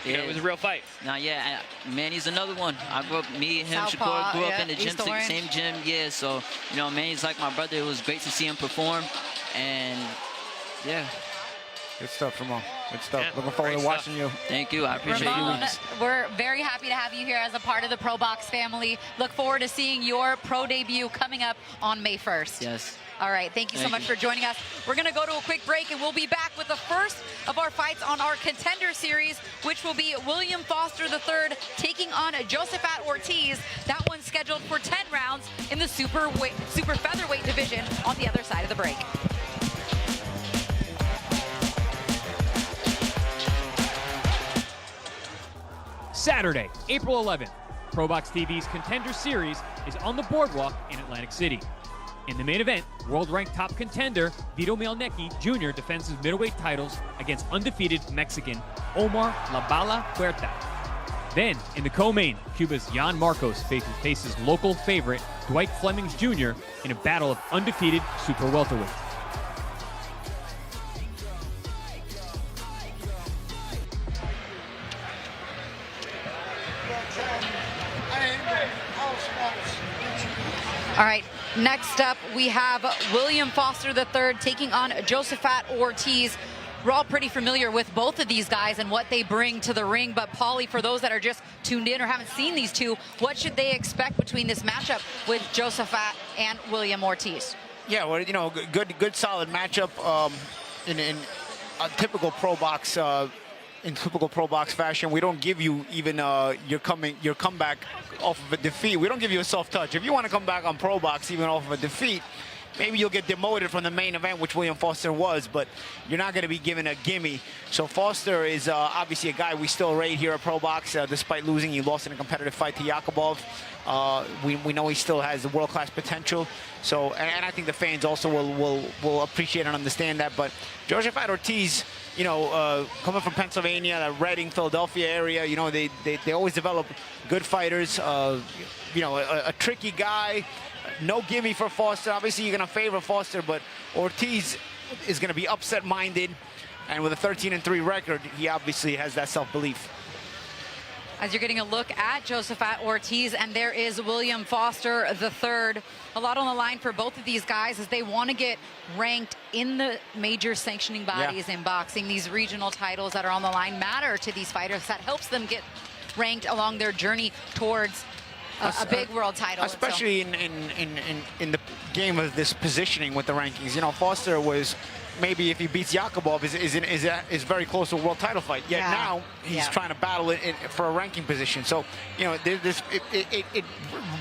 you know, it was a real fight. Now, yeah, Manny's another one. I grew up, me and him, Southpaw, Shakur, grew up in the East gym, Orange. same gym, yeah. So, you know, Manny's like my brother. It was great to see him perform, and yeah. Good stuff, Ramon. Good stuff. Looking forward to watching you. Thank you. I appreciate Ramon, you. we're very happy to have you here as a part of the ProBox family. Look forward to seeing your pro debut coming up on May 1st. Yes. All right, thank you so much for joining us. We're going to go to a quick break, and we'll be back with the first of our fights on our Contender series, which will be William Foster III taking on Josephat Ortiz. That one's scheduled for 10 rounds in the super featherweight division on the other side of the break. Saturday, April 11th, ProBox TV's Contender Series is on the boardwalk in Atlantic City. In the main event, world-ranked top contender Vito Mielnicki Jr. defends his middleweight titles against undefeated Mexican Omar La Bala Huerta. Then, in the co-main, Cuba's Jan Marcos faces local favorite Dwight Flemings Jr. in a battle of undefeated super welterweights. All right, next up we have William Foster III taking on Josephat Ortiz. We're all pretty familiar with both of these guys and what they bring to the ring, but Paulie, for those that are just tuned in or haven't seen these two, what should they expect between this matchup with Josephat and William Ortiz? Yeah, well, you know, good solid matchup in a typical pro box. In typical pro box fashion, we don't give you even your comeback off of a defeat. We don't give you a soft touch. If you want to come back on pro box even off of a defeat, maybe you'll get demoted from the main event, which William Foster was, but you're not going to be given a gimme. So Foster is obviously a guy we still rate here at ProBox. Despite losing, he lost in a competitive fight to Yakubov. We know he still has world-class potential. So, and I think the fans also will appreciate and understand that. But Josephat Ortiz, you know, coming from Pennsylvania, the Reading, Philadelphia area, you know, they always develop good fighters. You know, a tricky guy. No gimme for Foster. Obviously, you're going to favor Foster, but Ortiz is going to be upset-minded. And with a 13-3 record, he obviously has that self-belief. As you're getting a look at Josephat Ortiz, and there is William Foster III. A lot on the line for both of these guys as they want to get ranked in the major sanctioning bodies in boxing. These regional titles that are on the line matter to these fighters. That helps them get ranked along their journey towards a big world title. Especially in the game of this positioning with the rankings. You know, Foster was maybe if he beats Yakubov is very close to a world title fight. Yet now he's trying to battle it for a ranking position. So, you know, it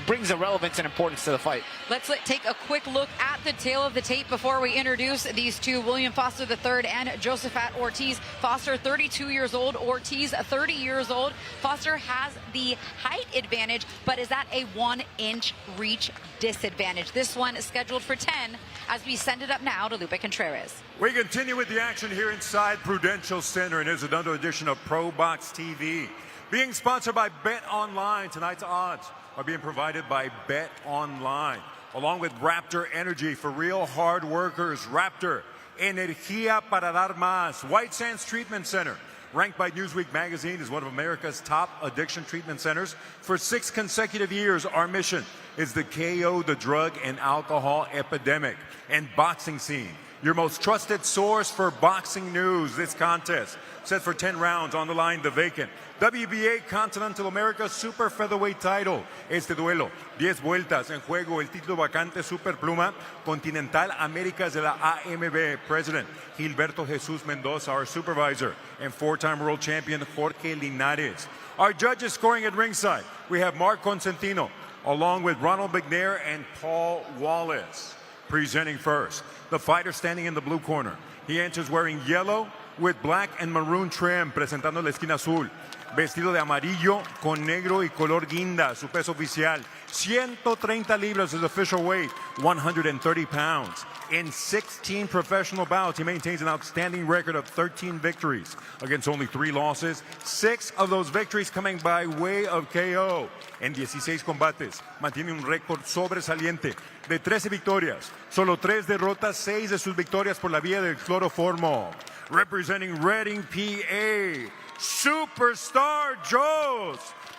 brings a relevance and importance to the fight. Let's take a quick look at the tail of the tape before we introduce these two, William Foster III and Josephat Ortiz. Foster, 32 years old. Ortiz, 30 years old. Foster has the height advantage, but is at a 1-inch reach disadvantage. This one is scheduled for 10 as we send it up now to Lupe Contreras. We continue with the action here inside Prudential Center, and here's another edition of ProBox TV. Being sponsored by Bet Online. Tonight's odds are being provided by Bet Online, along with Raptor Energy for real hard workers. Raptor, energía para dar más. White Sands Treatment Center, ranked by Newsweek magazine as one of America's top addiction treatment centers for 6 consecutive years. Our mission is to KO the drug and alcohol epidemic. And Boxing Scene, your most trusted source for boxing news. This contest set for 10 rounds. On the line, the vacant WBA Continental America Super Featherweight title. Este duelo, 10 vueltas en juego. El título vacante Super Pluma Continental Américas de la AMB. President Gilberto Jesus Mendoza, our supervisor, and 4-time world champion Jorge Linares. Our judges scoring at ringside, we have Mark Consentino, along with Ronald McNair and Paul Wallace. Presenting first, the fighter standing in the blue corner. He enters wearing yellow with black and maroon trim, presentando la esquina azul. Vestido de amarillo con negro y color guinda. Su peso oficial, 130 libras, his official weight, 130 pounds. In 16 professional bouts, he maintains an outstanding record of 13 victories against only 3 losses. 6 of those victories coming by way of KO. En 16 combates, mantiene un récord sobresaliente de 13 victorias, solo 3 derrotas, 6 de sus victorias por la vía del cloroformo. Representing Reading, PA, Superstar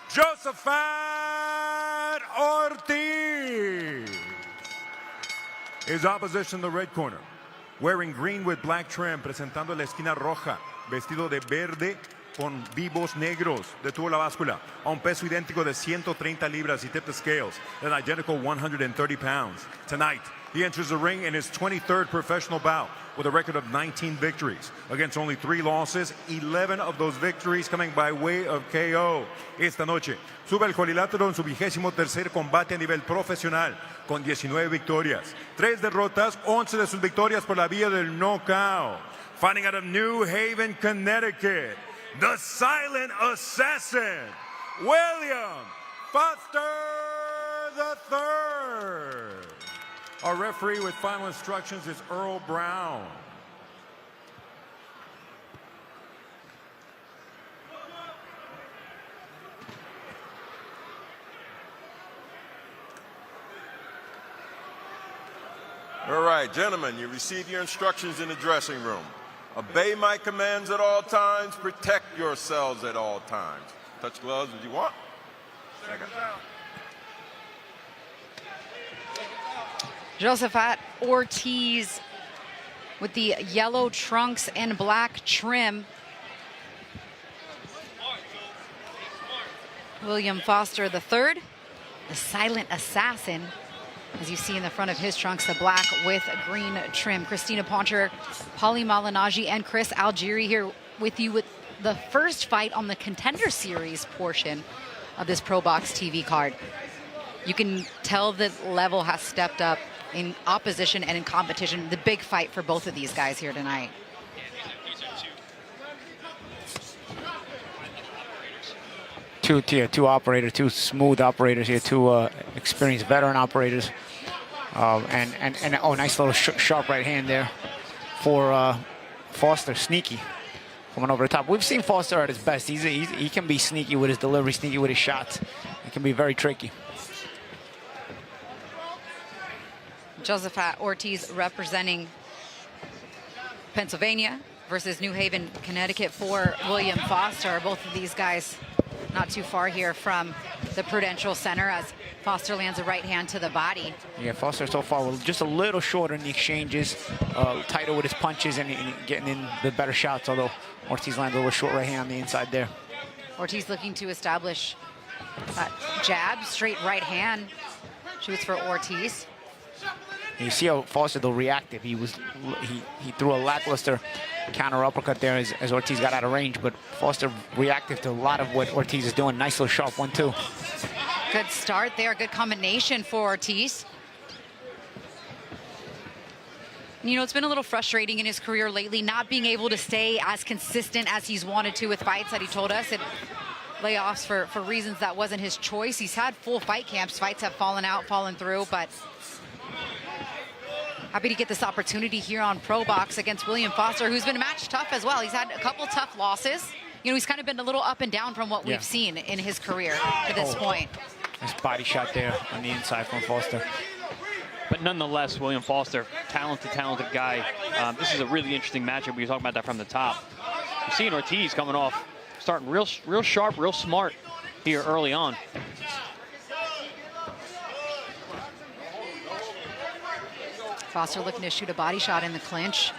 Josephat Ortiz. His opposition in the red corner, wearing green with black trim, presentando la esquina roja, vestido de verde con vivos negros. Detuvo la báscula a un peso idéntico de 130 libras. He tipped the scales at an identical 130 pounds. Tonight, he enters the ring in his 23rd professional bout with a record of 19 victories against only 3 losses, 11 of those victories coming by way of KO. Esta noche sube al cuadrilátero en su 23er combate a nivel profesional con 19 victorias, 3 derrotas, 11 de sus victorias por la vía del knockout. Fighting out of New Haven, Connecticut, the silent assassin, William Foster III. Our referee with final instructions is Earl Brown. All right, gentlemen, you receive your instructions in the dressing room. Obey my commands at all times. Protect yourselves at all times. Touch gloves if you want. Second down. Josephat Ortiz with the yellow trunks and black trim. William Foster III, the silent assassin, as you see in the front of his trunks, the black with green trim. Christina Poncher, Paulie Malignaggi, and Chris Algieri here with you with the first fight on the Contender Series portion of this ProBox TV card. You can tell the level has stepped up in opposition and in competition. The big fight for both of these guys here tonight. Two operators, two smooth operators here, two experienced veteran operators. And oh, nice little sharp right hand there for Foster. Sneaky coming over the top. We've seen Foster at his best. He can be sneaky with his delivery, sneaky with his shots. It can be very tricky. Josephat Ortiz representing Pennsylvania versus New Haven, Connecticut for William Foster. Both of these guys not too far here from the Prudential Center as Foster lands a right hand to the body. Yeah, Foster so far just a little shorter in the exchanges, tighter with his punches and getting in the better shots, although Ortiz lands a little short right hand on the inside there. Ortiz looking to establish that jab, straight right hand, shoots for Ortiz. And you see how Foster, though, reactive. He threw a lackluster counter uppercut there as Ortiz got out of range, but Foster reactive to a lot of what Ortiz is doing. Nice little sharp 1-2. Good start there, good combination for Ortiz. You know, it's been a little frustrating in his career lately, not being able to stay as consistent as he's wanted to with fights that he told us. And layoffs for reasons that wasn't his choice. He's had full fight camps. Fights have fallen out, fallen through, but happy to get this opportunity here on ProBox against William Foster, who's been match tough as well. He's had a couple tough losses. You know, he's kind of been a little up and down from what we've seen in his career to this point. Nice body shot there on the inside from Foster. But nonetheless, William Foster, talented guy. This is a really interesting matchup. We were talking about that from the top. You're seeing Ortiz coming off, starting real sharp, real smart here early on. Foster looking to shoot a body shot in the clinch.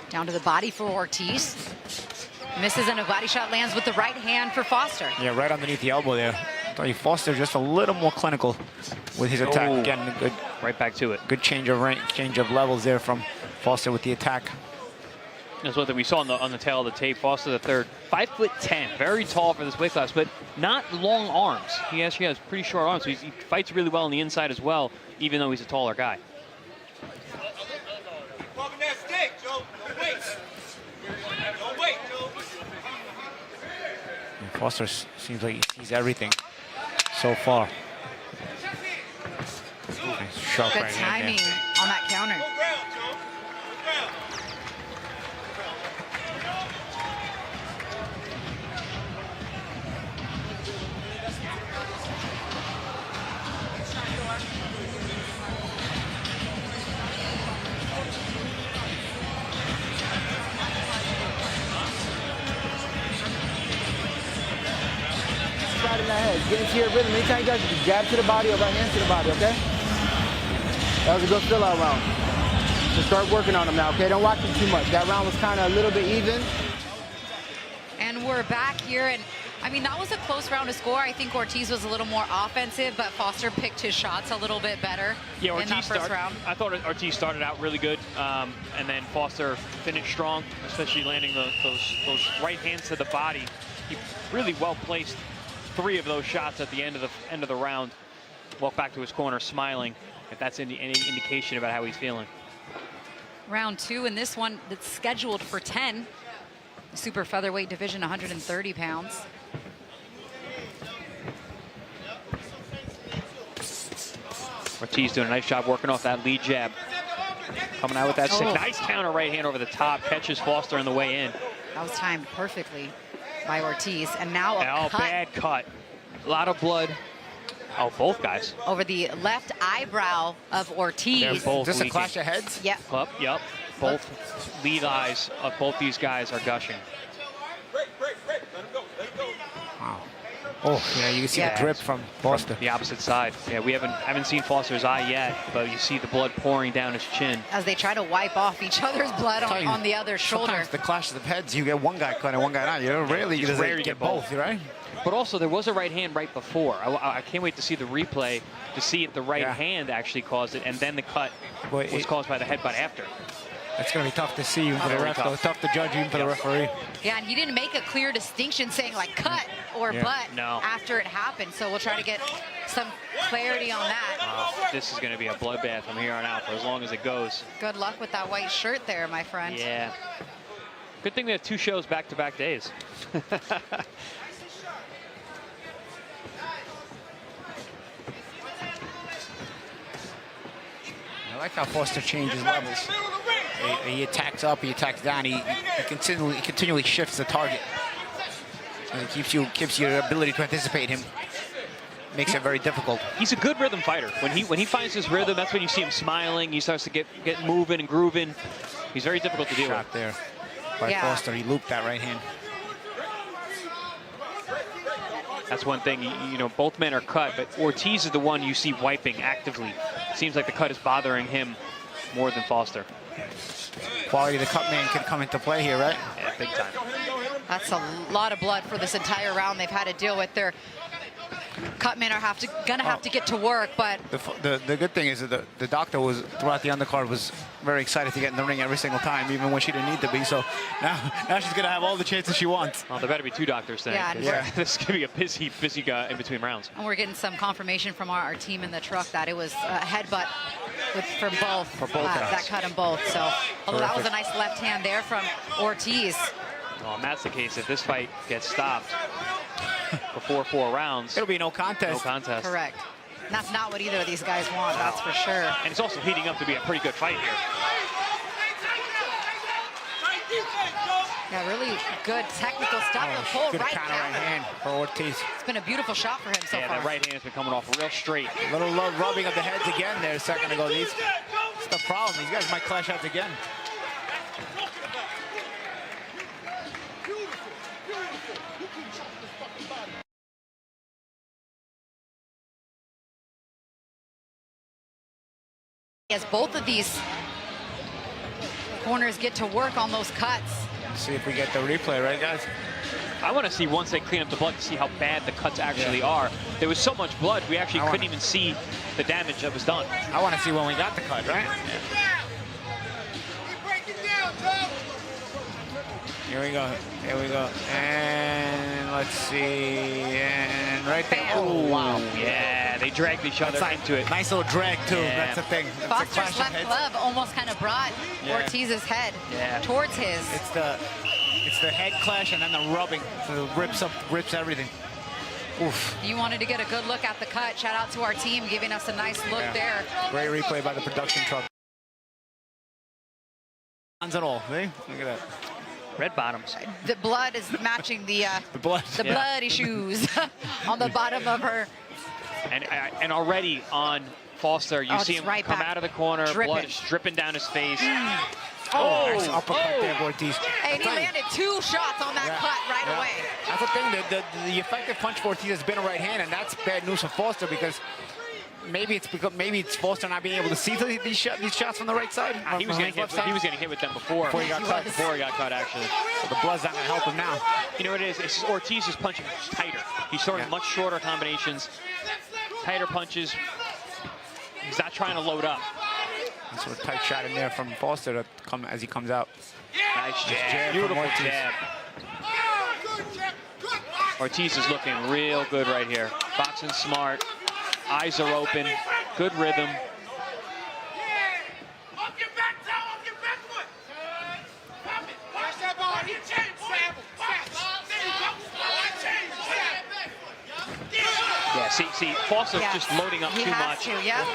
Down to the body for Ortiz. Misses and a body shot lands with the right hand for Foster. Yeah, right underneath the elbow there. I thought Foster just a little more clinical with his attack. Getting a good, right back to it. Good change of range, change of levels there from Foster with the attack. That's what we saw on the tail of the tape. Foster the third, 5'10", very tall for this weight class, but not long arms. He actually has pretty short arms, so he fights really well on the inside as well, even though he's a taller guy. Foster seems like he sees everything so far. Sharp Good right timing hand on that counter. In that head. Get into your rhythm. Anytime you guys jab to the body or right hand to the body, okay? That was a good fill-out round. So start working on them now, okay? Don't watch him too much. That round was kind of a little bit even. And we're back here, and I mean, that was a close round to score. I think Ortiz was a little more offensive, but Foster picked his shots a little bit better in that first round. I thought Ortiz started out really good, and then Foster finished strong, especially landing those right hands to the body. He really well placed 3 of those shots at the end of the round. Walked back to his corner smiling, if that's any indication about how he's feeling. Round 2 in this one that's scheduled for 10. Super featherweight division, 130 pounds. Ortiz doing a nice job working off that lead jab. Coming out with that sick, nice counter right hand over the top, catches Foster on the way in. That was timed perfectly by Ortiz, and now a cut. Bad cut. A lot of blood. Oh, both guys. Over the left eyebrow of Ortiz. They're both Is this leaking. a clash of heads? Yep. Yep. Both lead eyes of both these guys are gushing. Wow. Oh, yeah, you can see the drip from Foster. The opposite side. Yeah, we haven't seen Foster's eye yet, but you see the blood pouring down his chin. As they try to wipe off each other's blood on the other shoulder. Sometimes the clashes of heads, you get one guy cut and one guy not. You don't rarely get both, right? But also, there was a right hand right before. I can't wait to see the replay to see if the right hand actually caused it, and then the cut was caused by the headbutt after. That's going to be tough to see even for the ref, though. Tough to judge even for the referee. Yeah, and he didn't make a clear distinction saying like cut or butt after it happened. So we'll try to get some clarity on that. This is going to be a bloodbath from here on out for as long as it goes. Good luck with that white shirt there, my friend. Yeah. Good thing they have 2 shows back-to-back days. I like how Foster changes levels. He attacks up, he attacks down. He continually shifts the target. And it keeps your ability to anticipate him. Makes it very difficult. He's a good rhythm fighter. When he finds his rhythm, that's when you see him smiling. He starts to get moving and grooving. He's very difficult to deal with. Shot there by Foster. He looped that right hand. That's one thing, you know, both men are cut, but Ortiz is the one you see wiping actively. Seems like the cut is bothering him more than Foster. Quality of the cut man could come into play here, right? Yeah, big time. That's a lot of blood for this entire round they've had to deal with. Their cutmen are gonna have to get to work, but the good thing is that the doctor was throughout the undercard was very excited to get in the ring every single time, even when she didn't need to be. So now she's gonna have all the chances she wants. Well, there better be 2 doctors then. Yeah. This is gonna be a busy in between rounds. and we're getting some confirmation from our team in the truck that it was a headbutt for both. For both guys. That cut them both. So, although that was a nice left hand there from Ortiz. Well, and that's the case. If this fight gets stopped before 4 rounds, it'll be no contest. No contest. Correct. And that's not what either of these guys want, that's for sure. And it's also heating up to be a pretty good fight here. Yeah, really good technical stuff. The pull Good right counter right counter. hand for Ortiz. It's been a beautiful shot for him so Yeah, far. that right hand's been coming off real straight. A little rubbing of the heads again there a second ago. That's the problem. These guys might clash out again. As both of these corners get to work on those cuts. Let's see if we get the replay, right, guys? I want to see once they clean up the blood to see how bad the cuts actually are. There was so much blood, we actually couldn't even see the damage that was done. I want to see when we got the cut, right? Here we go. Here we go. And let's see. And right there. Oh, wow. Yeah, they dragged each other into it. Nice little drag, too. Yeah. That's the thing. That's Foster's left glove almost kind of brought Ortiz's head towards his. It's the head clash and then the rubbing. So it rips everything. Oof. You wanted to get a good look at the cut. Shout out to our team giving us a nice look there. Great replay by the production truck. Hands and all, see? Look at that. Red bottoms. The blood is matching the blood. The bloody shoes on the bottom of her. And already on Foster, you see him right come back. out of the corner, Dripping. blood is dripping down his face. Nice uppercut there, Ortiz. And he landed 2 shots on that cut right away. That's the thing. The effective punch for Ortiz has been a right hand, and that's bad news for Foster because maybe it's Foster not being able to see these shots from the right side. He was getting hit with them before he got cut, actually. So the blood's not going to help him now. You know what it is? It's Ortiz is punching tighter. He's throwing much shorter combinations, tighter punches. He's not trying to load up. That's a tight shot in there from Foster to come as he comes out. Nice jab. Beautiful jab. Ortiz is looking real good right here. Boxing smart. Eyes are open. Good rhythm. Yeah, see, Foster's just loading up too much.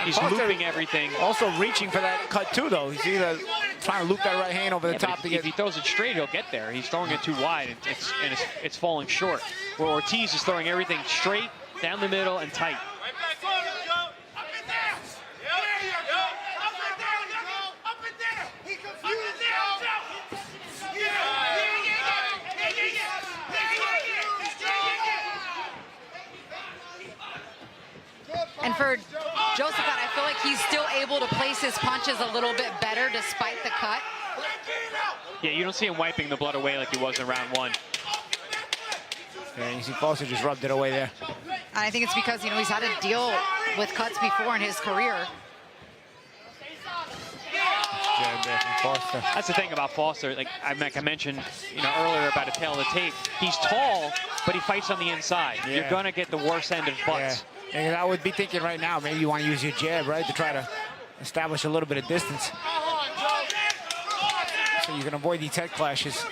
He's looping everything. Also reaching for that cut too, though. He's either trying to loop that right hand over the top to get. If he throws it straight, he'll get there. He's throwing it too wide, and it's falling short. Where Ortiz is throwing everything straight, down the middle, and tight. And for Josephat, I feel like he's still able to place his punches a little bit better despite the cut. Yeah, you don't see him wiping the blood away like he was in round 1. Yeah, you see Foster just rubbed it away there. And I think it's because, he's had to deal with cuts before in his career. That's the thing about Foster. Like I mentioned, earlier about a tail of the tape. He's tall, but he fights on the inside. You're gonna get the worst end of butts. And I would be thinking right now, maybe you want to use your jab, right, to try to establish a little bit of distance. So you can avoid these head clashes.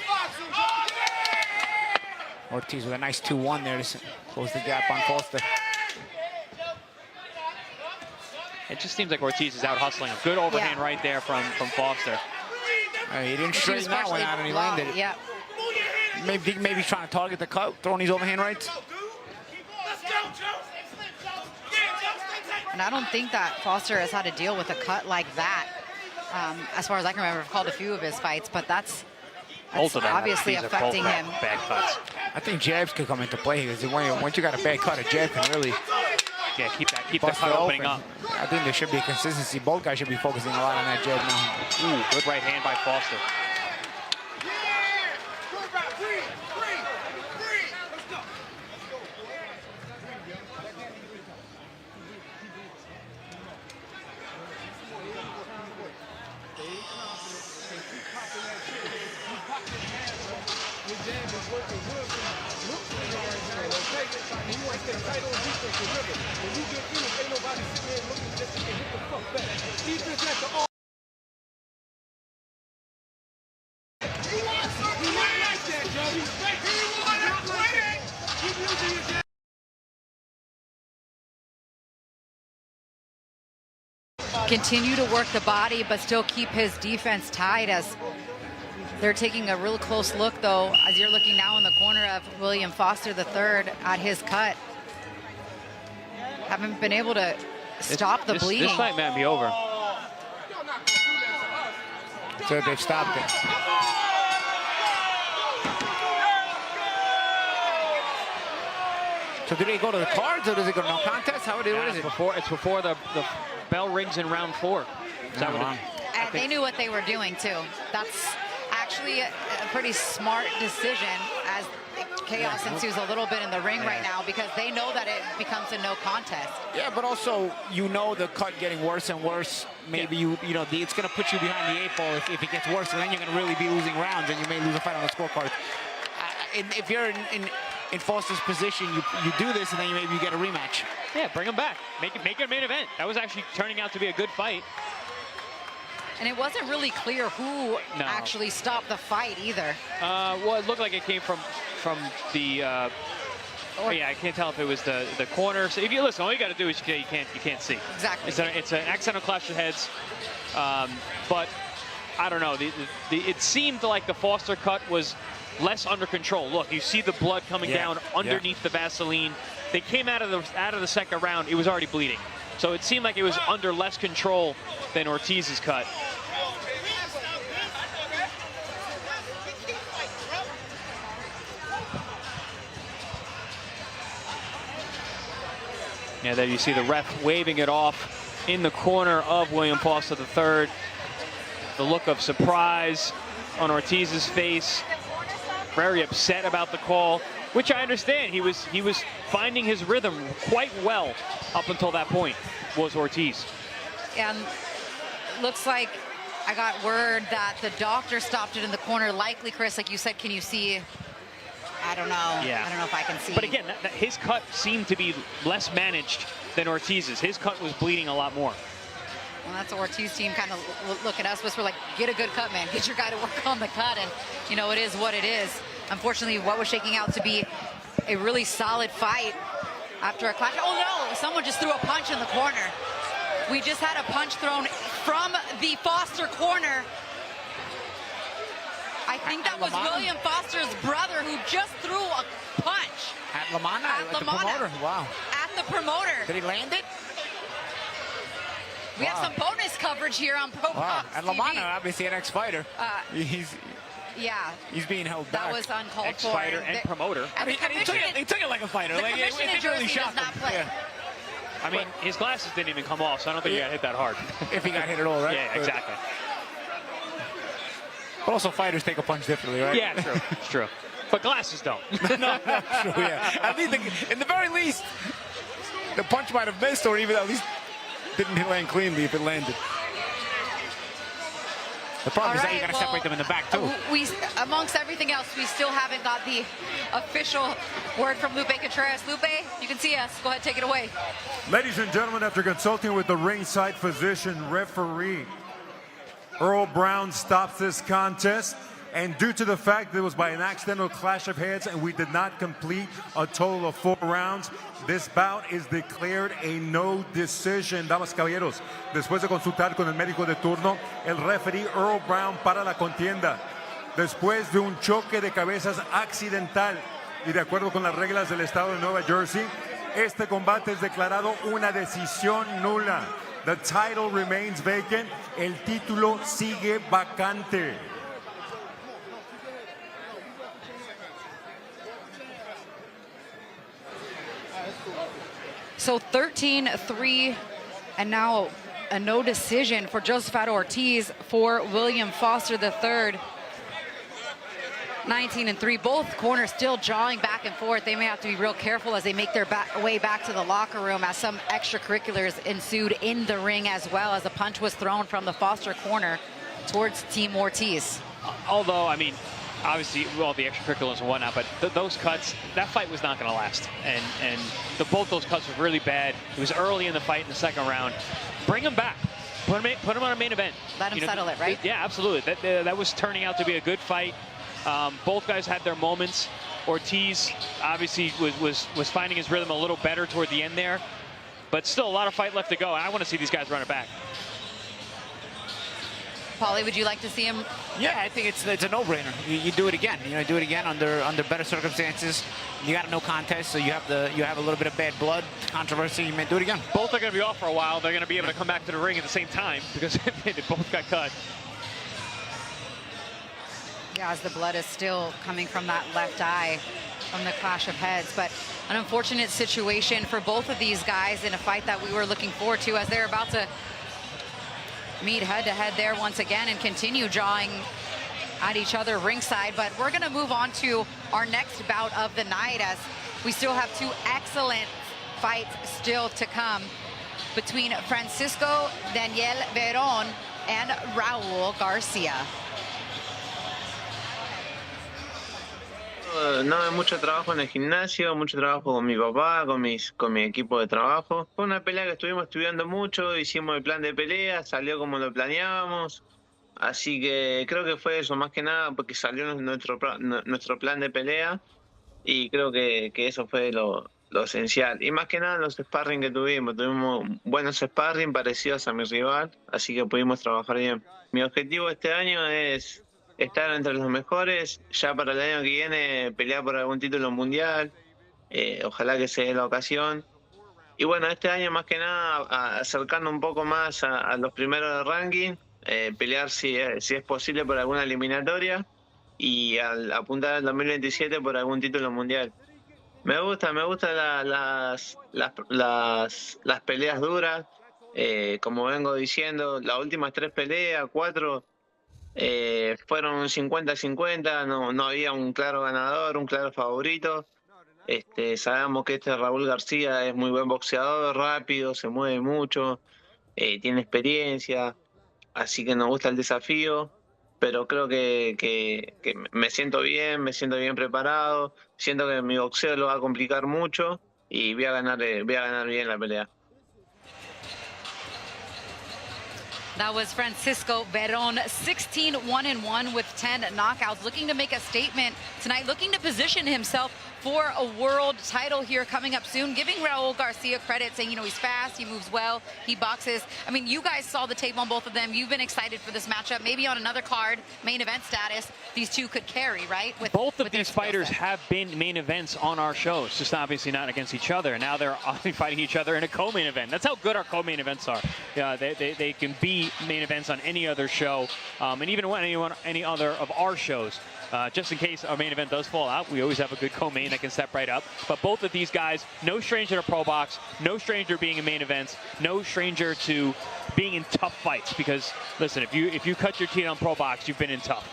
Ortiz with a nice 2-1 there to close the gap on Foster. It just seems like Ortiz is out hustling him. Good overhand right there from Foster. He didn't straighten that one out and he landed it. Yeah. Maybe trying to target the cut, throwing these overhand rights. And I don't think that Foster has had to deal with a cut like that. As far as I can remember, I've called a few of his fights, but that's obviously affecting him. Bad cuts. I think jabs could come into play because once you got a bad cut, a jab can really keep the cut opening up. I think there should be a consistency. Both guys should be focusing a lot on that jab now. Ooh, good right hand by Foster. Continue to work the body, but still keep his defense tight as they're taking a real close look, though, as you're looking now in the corner of William Foster III at his cut. Haven't been able to stop the bleeding. This fight might be over. So they've stopped it. So do they go to the cards or does it go to no contest? What is it? It's before the bell rings in round 4. Is that what it is? And they knew what they were doing, too. That's actually a pretty smart decision as chaos ensues a little bit in the ring right now because they know that it becomes a no contest. Yeah, but also, you know the cut getting worse and worse. Maybe it's going to put you behind the 8 ball if it gets worse, and then you're going to really be losing rounds and you may lose a fight on the scorecard. If you're in Foster's position, you do this and then maybe you get a rematch. Yeah, bring him back. Make it a main event. That was actually turning out to be a good fight. And it wasn't really clear who actually stopped the fight either. Well, it looked like it came from the. Yeah, I can't tell if it was the corner. So if you listen, all you got to do is you can't see. Exactly. It's an accidental clash of heads, but I don't know. It seemed like the Foster cut was less under control. Look, you see the blood coming down underneath the Vaseline. They came out of the second round. It was already bleeding. So it seemed like it was under less control than Ortiz's cut. Yeah, there you see the ref waving it off in the corner of William Foster III. The look of surprise on Ortiz's face. Very upset about the call, which I understand. He was finding his rhythm quite well up until that point, was Ortiz. And looks like I got word that the doctor stopped it in the corner. Likely, Chris, like you said, can you see? I don't know. Yeah. I don't know if I can see. But again, his cut seemed to be less managed than Ortiz's. His cut was bleeding a lot more. Well, that's the Ortiz team kind of look at us, whisper like, get a good cut, man. Get your guy to work on the cut. And, you know, it is what it is. Unfortunately, what was shaking out to be a really solid fight after a clash. Oh, no, someone just threw a punch in the corner. We just had a punch thrown from the Foster corner. I think that was William Foster's brother who just threw a punch. At Lamana? At the promoter? Wow. At the promoter. Did he land it? We have some bonus coverage here on ProBox. Wow. And Lamana, TV. obviously an ex-fighter. He's being held back. That was uncalled for. Ex-fighter and promoter. And he took it like a fighter. The commission in Jersey does not play. Yeah. I mean, his glasses didn't even come off, so I don't think he got hit that hard. If he got hit at all, right? Yeah, exactly. But also fighters take a punch differently, right? Yeah, true. It's true. But glasses don't. No, true, yeah. At least, in the very least, the punch might have missed, or even at least didn't land cleanly if it landed. The problem is that right, you're going to separate them in the back, too. We, amongst everything else, we still haven't got the official word from Lupe Contreras. Lupe, you can see us. Go ahead, take it away. Ladies and gentlemen, after consulting with the ringside physician referee, Earl Brown stops this contest. And due to the fact that it was by an accidental clash of heads and we did not complete a total of 4 rounds, this bout is declared a no decision. Damas y caballeros, después de consultar con el médico de turno, el referee Earl Brown para la contienda. Después de un choque de cabezas accidental y de acuerdo con las reglas del estado de Nueva Jersey, este combate es declarado una decisión nula. The title remains vacant. El título sigue vacante. So 13-3, and now a no decision for Josephat Ortiz for William Foster III. 19-3, both corners still jawing back and forth. They may have to be real careful as they make their way back to the locker room, as some extracurriculars ensued in the ring, as well as a punch was thrown from the Foster corner towards Team Ortiz. Although, I mean, obviously, all the extracurriculars and whatnot, but those cuts, that fight was not going to last. And both those cuts were really bad. It was early in the fight in the second round. Bring them back. Put them on a main event. Let them settle it, right? Yeah, absolutely. That was turning out to be a good fight. Both guys had their moments. Ortiz obviously was finding his rhythm a little better toward the end there. But still a lot of fight left to go. I want to see these guys run it back. Paulie, would you like to see him? Yeah, I think it's a no-brainer. You do it again. You know, do it again under better circumstances. You got a no contest, so you have a little bit of bad blood controversy. You may do it again. Both are going to be off for a while. They're going to be able to come back to the ring at the same time because they both got cut. Yeah, as the blood is still coming from that left eye from the clash of heads. But an unfortunate situation for both of these guys in a fight that we were looking forward to, as they're about to meet head-to-head there once again and continue jawing at each other ringside. But we're going to move on to our next bout of the night, as we still have 2 excellent fights still to come between Francisco Daniel Veron and Raul Garcia. No, mucho trabajo en el gimnasio, mucho trabajo con mi papá, con mi equipo de trabajo. Fue una pelea que estuvimos estudiando mucho, hicimos el plan de pelea, salió como lo planeábamos. Así que creo que fue eso, más que nada, porque salió nuestro plan de pelea. Y creo que eso fue lo esencial. Y más que nada los sparring que tuvimos buenos sparring parecidos a mi rival, así que pudimos trabajar bien. Mi objetivo este año es estar entre los mejores, ya para el año que viene pelear por algún título mundial, ojalá que se dé la ocasión. Y bueno, este año más que nada acercando un poco más a los primeros de ranking, pelear si es posible por alguna eliminatoria y apuntar al 2027 por algún título mundial. Me gustan las peleas duras, como vengo diciendo, las últimas 3 peleas, 4, fueron 50-50, no había un claro ganador, un claro favorito. Sabemos que Raúl Garcia es muy buen boxeador, rápido, se mueve mucho, tiene experiencia, así que nos gusta el desafío, pero creo que me siento bien preparado, siento que mi boxeo lo va a complicar mucho y voy a ganar bien la pelea. That was Francisco Veron, 16-1-1 with 10 knockouts, looking to make a statement tonight, looking to position himself for a world title here coming up soon, giving Raul Garcia credit, saying, you know, he's fast, he moves well, he boxes. I mean, you guys saw the tape on both of them. You've been excited for this matchup. Maybe on another card, main event status, these two could carry, right? Both of these fighters have been main events on our shows, just obviously not against each other. Now they're fighting each other in a co-main event. That's how good our co-main events are. Yeah, they can be main events on any other show, and even any other of our shows. Just in case our main event does fall out, we always have a good co-main that can step right up. But both of these guys, no stranger to ProBox, no stranger to being in main events, no stranger to being in tough fights. Because listen, if you cut your teeth on ProBox, you've been in tough.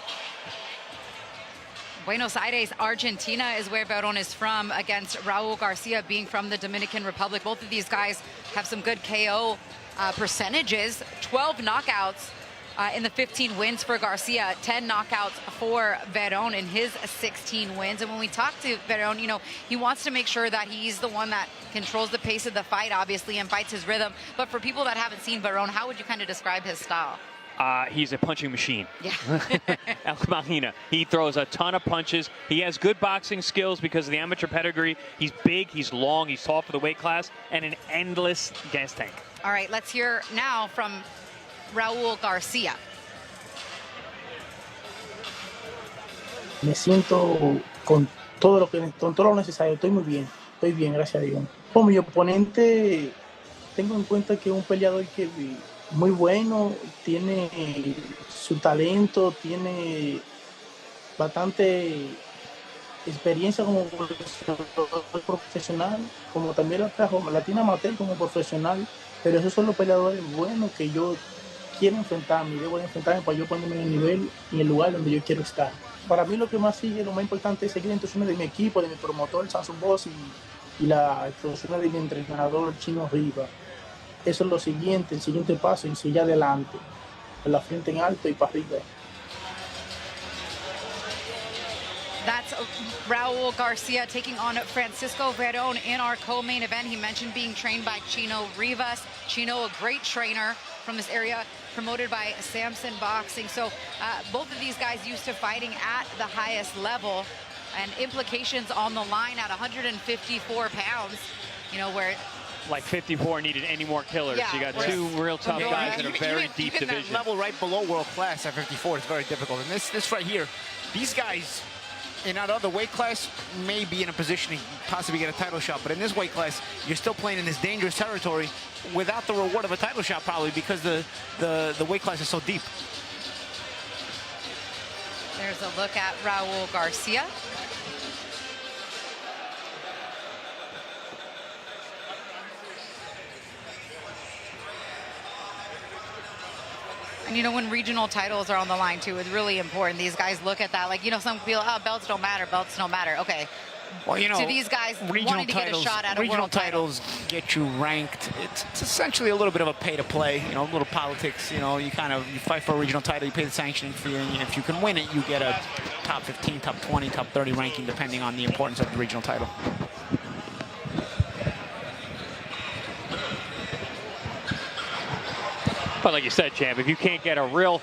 Buenos Aires, Argentina is where Veron is from, against Raul Garcia being from the Dominican Republic. Both of these guys have some good KO percentages, 12 knockouts in the 15 wins for Garcia, 10 knockouts for Veron in his 16 wins. And when we talk to Veron, you know, he wants to make sure that he's the one that controls the pace of the fight, obviously, and fights his rhythm. But for people that haven't seen Veron, how would you kind of describe his style? He's a punching machine. Yeah. El Mahina. He throws a ton of punches. He has good boxing skills because of the amateur pedigree. He's big, he's long, he's tall for the weight class, and an endless gas tank. All right, let's hear now from Raul Garcia. Me siento con todo lo necesario. Estoy bien, gracias a Dios. Como mi oponente, tengo en cuenta que es un peleador que muy bueno, tiene su talento, tiene bastante experiencia como profesional, como también la tiene amateur como profesional, pero esos son los peleadores buenos que yo quiero enfrentarme, debo enfrentarme para yo ponerme en el nivel y en el lugar donde yo quiero estar. Para mí lo más importante es seguir las instrucciones de mi equipo, de mi promotor Samson Boss y las instrucciones de mi entrenador Chino Riva. Eso es lo siguiente, el siguiente paso, y seguir adelante, con la frente en alto y para arriba. That's Raul Garcia taking on Francisco Veron in our co-main event. He mentioned being trained by Chino Rivas. Chino, a great trainer from this area, promoted by Samson Boxing. So both of these guys used to fighting at the highest level, and implications on the line at 154 pounds, you know, where like 54 needed any more killers. Yeah, you got two real tough guys in a very deep even division. That level right below world class at 54 is very difficult. And this right here, these guys in that other weight class may be in a position to possibly get a title shot, but in this weight class, you're still playing in this dangerous territory without the reward of a title shot, probably because the weight class is so deep. there's a look at Raul Garcia. And, you know, when regional titles are on the line, too, it's really important. These guys look at that. Like, you know, some people, oh, belts don't matter. Belts don't matter. Okay. Well, you know, to these guys wanting to get a shot at a world title. Regional titles get you ranked. It's essentially a little bit of a pay-to-play, you know, a little politics. You know, you fight for a regional title, you pay the sanctioning fee, and if you can win it, you get a top 15, top 20, top 30 ranking, depending on the importance of the regional title. But like you said, champ, if you can't get a real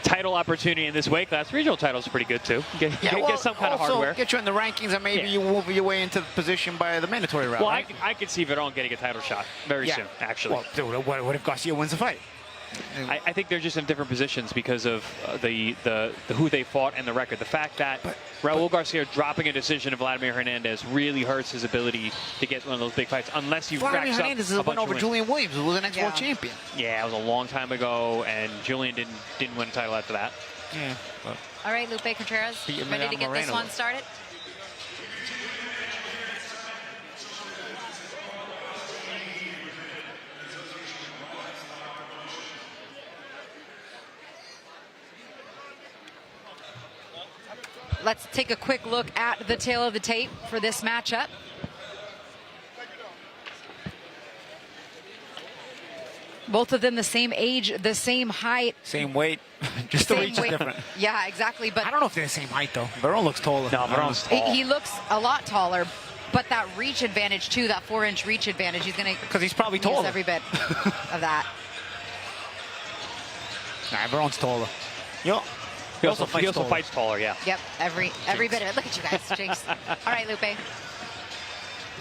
title opportunity in this weight class, regional titles are pretty good too. Get some kind of hardware. Get you in the rankings, and maybe you move your way into the position by the mandatory route. Well, right? I could see Veron getting a title shot very soon, actually. Well, dude, what if Garcia wins the fight? I think they're just in different positions because of the who they fought and the record. The fact that Raul Garcia dropping a decision to Vladimir Hernandez really hurts his ability to get one of those big fights unless you Vladimir racks up Hernandez is a win over Julian Williams, who was the next world champion. Yeah, it was a long time ago, and Julian didn't win a title after that. Yeah. Well, all right, Lupe Contreras, ready to get this one started? Let's take a quick look at the tail of the tape for this matchup. Both of them the same age, the same height. Same weight, just the reach is different. Yeah, exactly. But I don't know if they're the same height, though. Veron looks taller. No, Veron's tall. He looks a lot taller, but that reach advantage, too, that 4-inch reach advantage, he's going to because he's probably taller. Use every bit of that. Nah, Veron's taller. Yo. He also fights taller, yeah. Yep, every bit of it. Look at you guys, Jinx. All right, Lupe.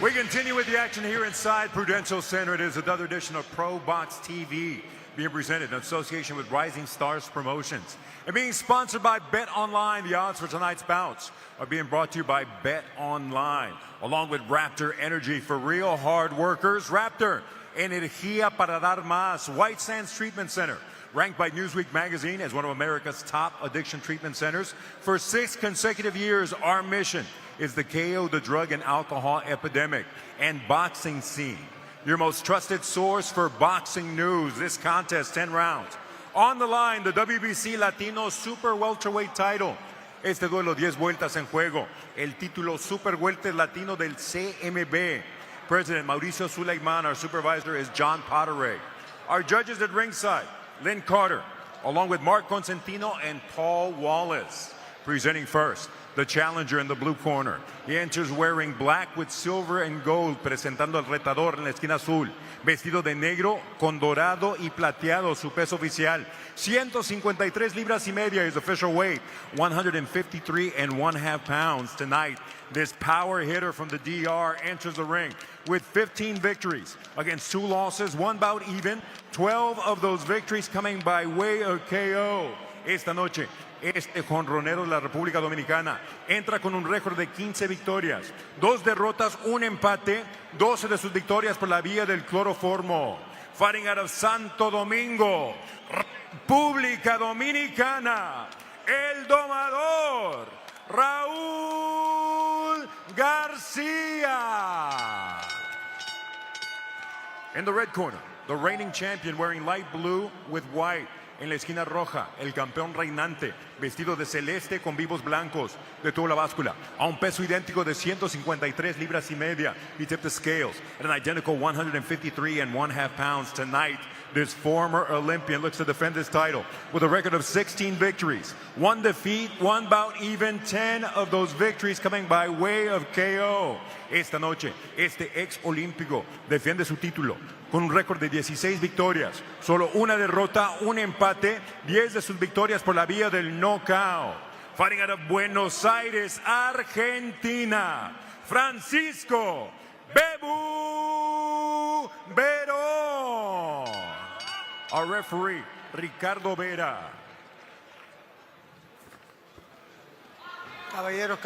We continue with the action here inside Prudential Center. It is another edition of ProBox TV, being presented in association with Rising Stars Promotions and being sponsored by Bet Online. The odds for tonight's bouts are being brought to you by Bet Online, along with Raptor Energy for real hard workers. Raptor, energía para dar más. White Sands Treatment Center, ranked by Newsweek magazine as one of America's top addiction treatment centers for 6 consecutive years. Our mission is the KO the drug and alcohol epidemic and boxing scene. Your most trusted source for boxing news. This contest, 10 rounds. On the line, the WBC Latino Super Welterweight title. Este duelo, 10 vueltas en juego. El título Super Welter Latino del CMB. President Mauricio Suleiman. Our supervisor is John Potteray. Our judges at ringside, Lynn Carter, along with Mark Constantino and Paul Wallace. Presenting first, the challenger in the blue corner. He enters wearing black with silver and gold, presentando al retador en la esquina azul. Vestido de negro con dorado y plateado, su peso oficial. 153 libras y media, his official weight. 153.5 pounds tonight. This power hitter from the DR enters the ring with 15 victories against 2 losses, 1 bout even. 12 of those victories coming by way of KO. Esta noche, este jonronero de la República Dominicana entra con un récord de 15 victorias, 2 derrotas, 1 empate, 12 de sus victorias por la vía del cloroformo. Fighting out of Santo Domingo, República Dominicana, el domador, Raul Garcia. In the red corner, the reigning champion wearing light blue with white. En la esquina roja, el campeón reinante, vestido de celeste con vivos blancos, de toda la báscula, a un peso idéntico de 153 libras y media. He tipped the scales at an identical 153.5 pounds tonight. This former Olympian looks to defend his title with a record of 16 victories, 1 defeat, 1 bout even, 10 of those victories coming by way of KO. Esta noche, este ex olímpico defiende su título con un récord de 16 victorias, solo 1 derrota, 1 empate, 10 de sus victorias por la vía del knockout. Fighting out of Buenos Aires, Argentina, Francisco Bebu Veron. Our referee, Ricardo Vera. Caballero.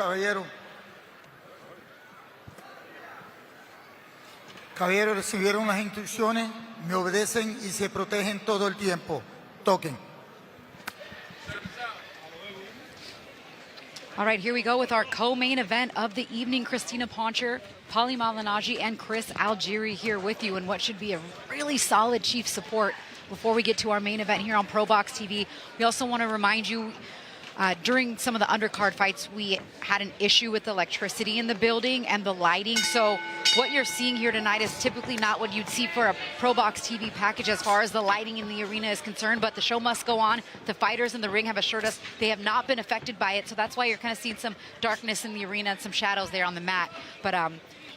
Caballeros, recibieron las instrucciones, me obedecen y se protegen todo el tiempo. Toquen. All right, here we go with our co-main event of the evening. Christina Poncher, Paulie Malignaggi, and Chris Algieri here with you in what should be a really solid Chief support before we get to our main event here on ProBox TV. We also want to remind you, during some of the undercard fights, we had an issue with the electricity in the building and the lighting. So what you're seeing here tonight is typically not what you'd see for a ProBox TV package as far as the lighting in the arena is concerned, but the show must go on. The fighters in the ring have assured us they have not been affected by it. So that's why you're kind of seeing some darkness in the arena and some shadows there on the mat. But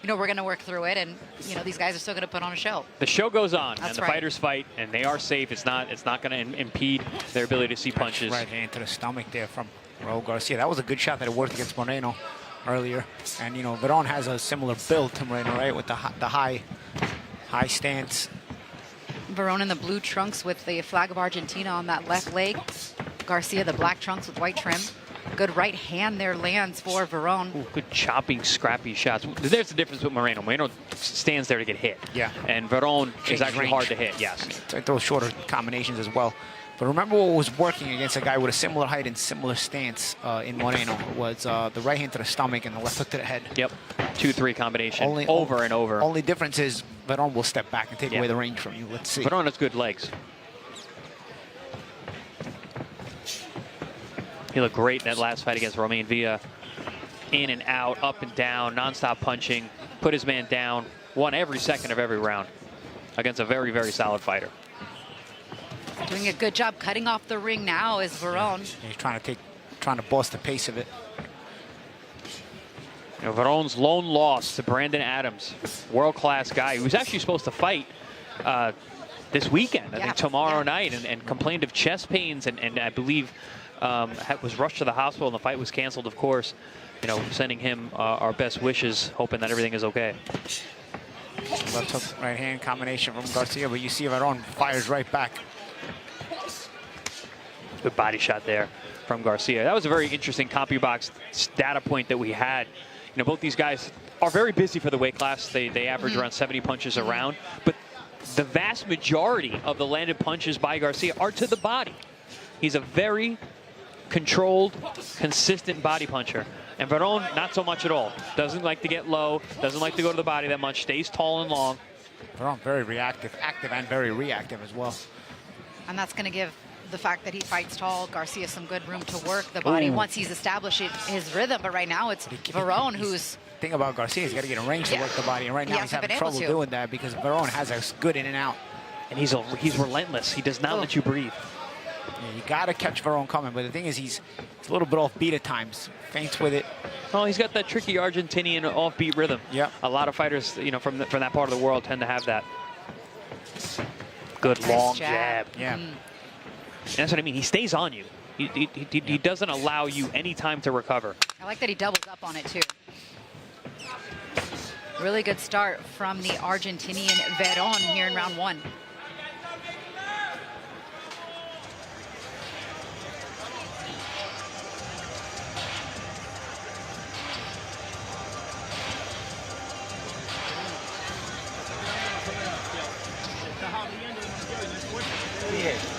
you know, we're going to work through it, and you know, these guys are still going to put on a show. The show goes on, That's and the right. fighters fight, and they are safe. It's not going to impede their ability to see punches. Right hand to the stomach there from Raul Garcia. That was a good shot that it worked against Moreno earlier. And you know, Veron has a similar build to Moreno, right, with the high stance. Veron in the blue trunks with the flag of Argentina on that left leg. Garcia the black trunks with white trim. Good right hand there lands for Veron. Ooh, good chopping, scrappy shots. There's the difference with Moreno. Moreno stands there to get hit. Yeah. And Veron is Changes actually range. hard to hit, yes. Those shorter combinations as well. But remember what was working against a guy with a similar height and similar stance in Moreno was the right hand to the stomach and the left hook to the head. Yep. 2-3 combination over and over. Only difference is Veron will step back and take away the range from you. Let's see. Veron has good legs. He looked great in that last fight against Romain Villa. In and out, up and down, nonstop punching, put his man down, won every second of every round against a very, very solid fighter. Doing a good job cutting off the ring now is Veron. He's trying to boss the pace of it. You know, Veron's lone loss to Brandon Adams, world-class guy. He was actually supposed to fight this weekend, I think tomorrow night, and complained of chest pains, and I believe was rushed to the hospital, and the fight was canceled, of course. You know, sending him our best wishes, hoping that everything is okay. Left hook, right hand combination from Garcia, but you see Veron fires right back. Good body shot there from Garcia. That was a very interesting CompuBox data point that we had. You know, both these guys are very busy for the weight class. They average around 70 punches a round, but the vast majority of the landed punches by Garcia are to the body. He's a very controlled, consistent body puncher. And Veron, not so much at all. Doesn't like to get low, doesn't like to go to the body that much, stays tall and long. Veron very reactive, active and very reactive as well. And that's going to give the fact that he fights tall Garcia some good room to work the body once he's established his rhythm. But right now it's Veron who's... Thing about Garcia, he's got to get a range to work the body, and right now he's having trouble doing that because Veron has a good in and out. And he's relentless. He does not let you breathe. Yeah, you got to catch Veron coming, but the thing is he's a little bit off beat at times. Feints with it. Oh, he's got that tricky Argentinian offbeat rhythm. Yeah. A lot of fighters, you know, from that part of the world tend to have that. Good long jab. Yeah. And that's what I mean. He stays on you. He doesn't allow you any time to recover. I like that he doubles up on it too. Really good start from the Argentinian Veron here in round 1.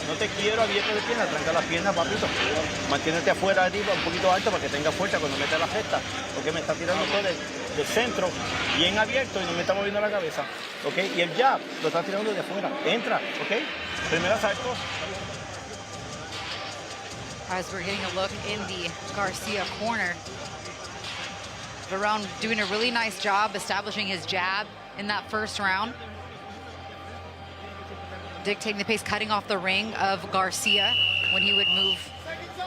No te quiero abierto de pierna, tranca las piernas, papito. Manténete afuera arriba, un poquito alto para que tenga fuerza cuando mete la gesta. Porque me está tirando todo del centro, bien abierto y no me está moviendo la cabeza. ¿Ok? Y el jab lo está tirando de afuera. Entra, ¿ok? Primero salto. As we're getting a look in the Garcia corner, Veron doing a really nice job establishing his jab in that first round. Dictating the pace, cutting off the ring of Garcia when he would move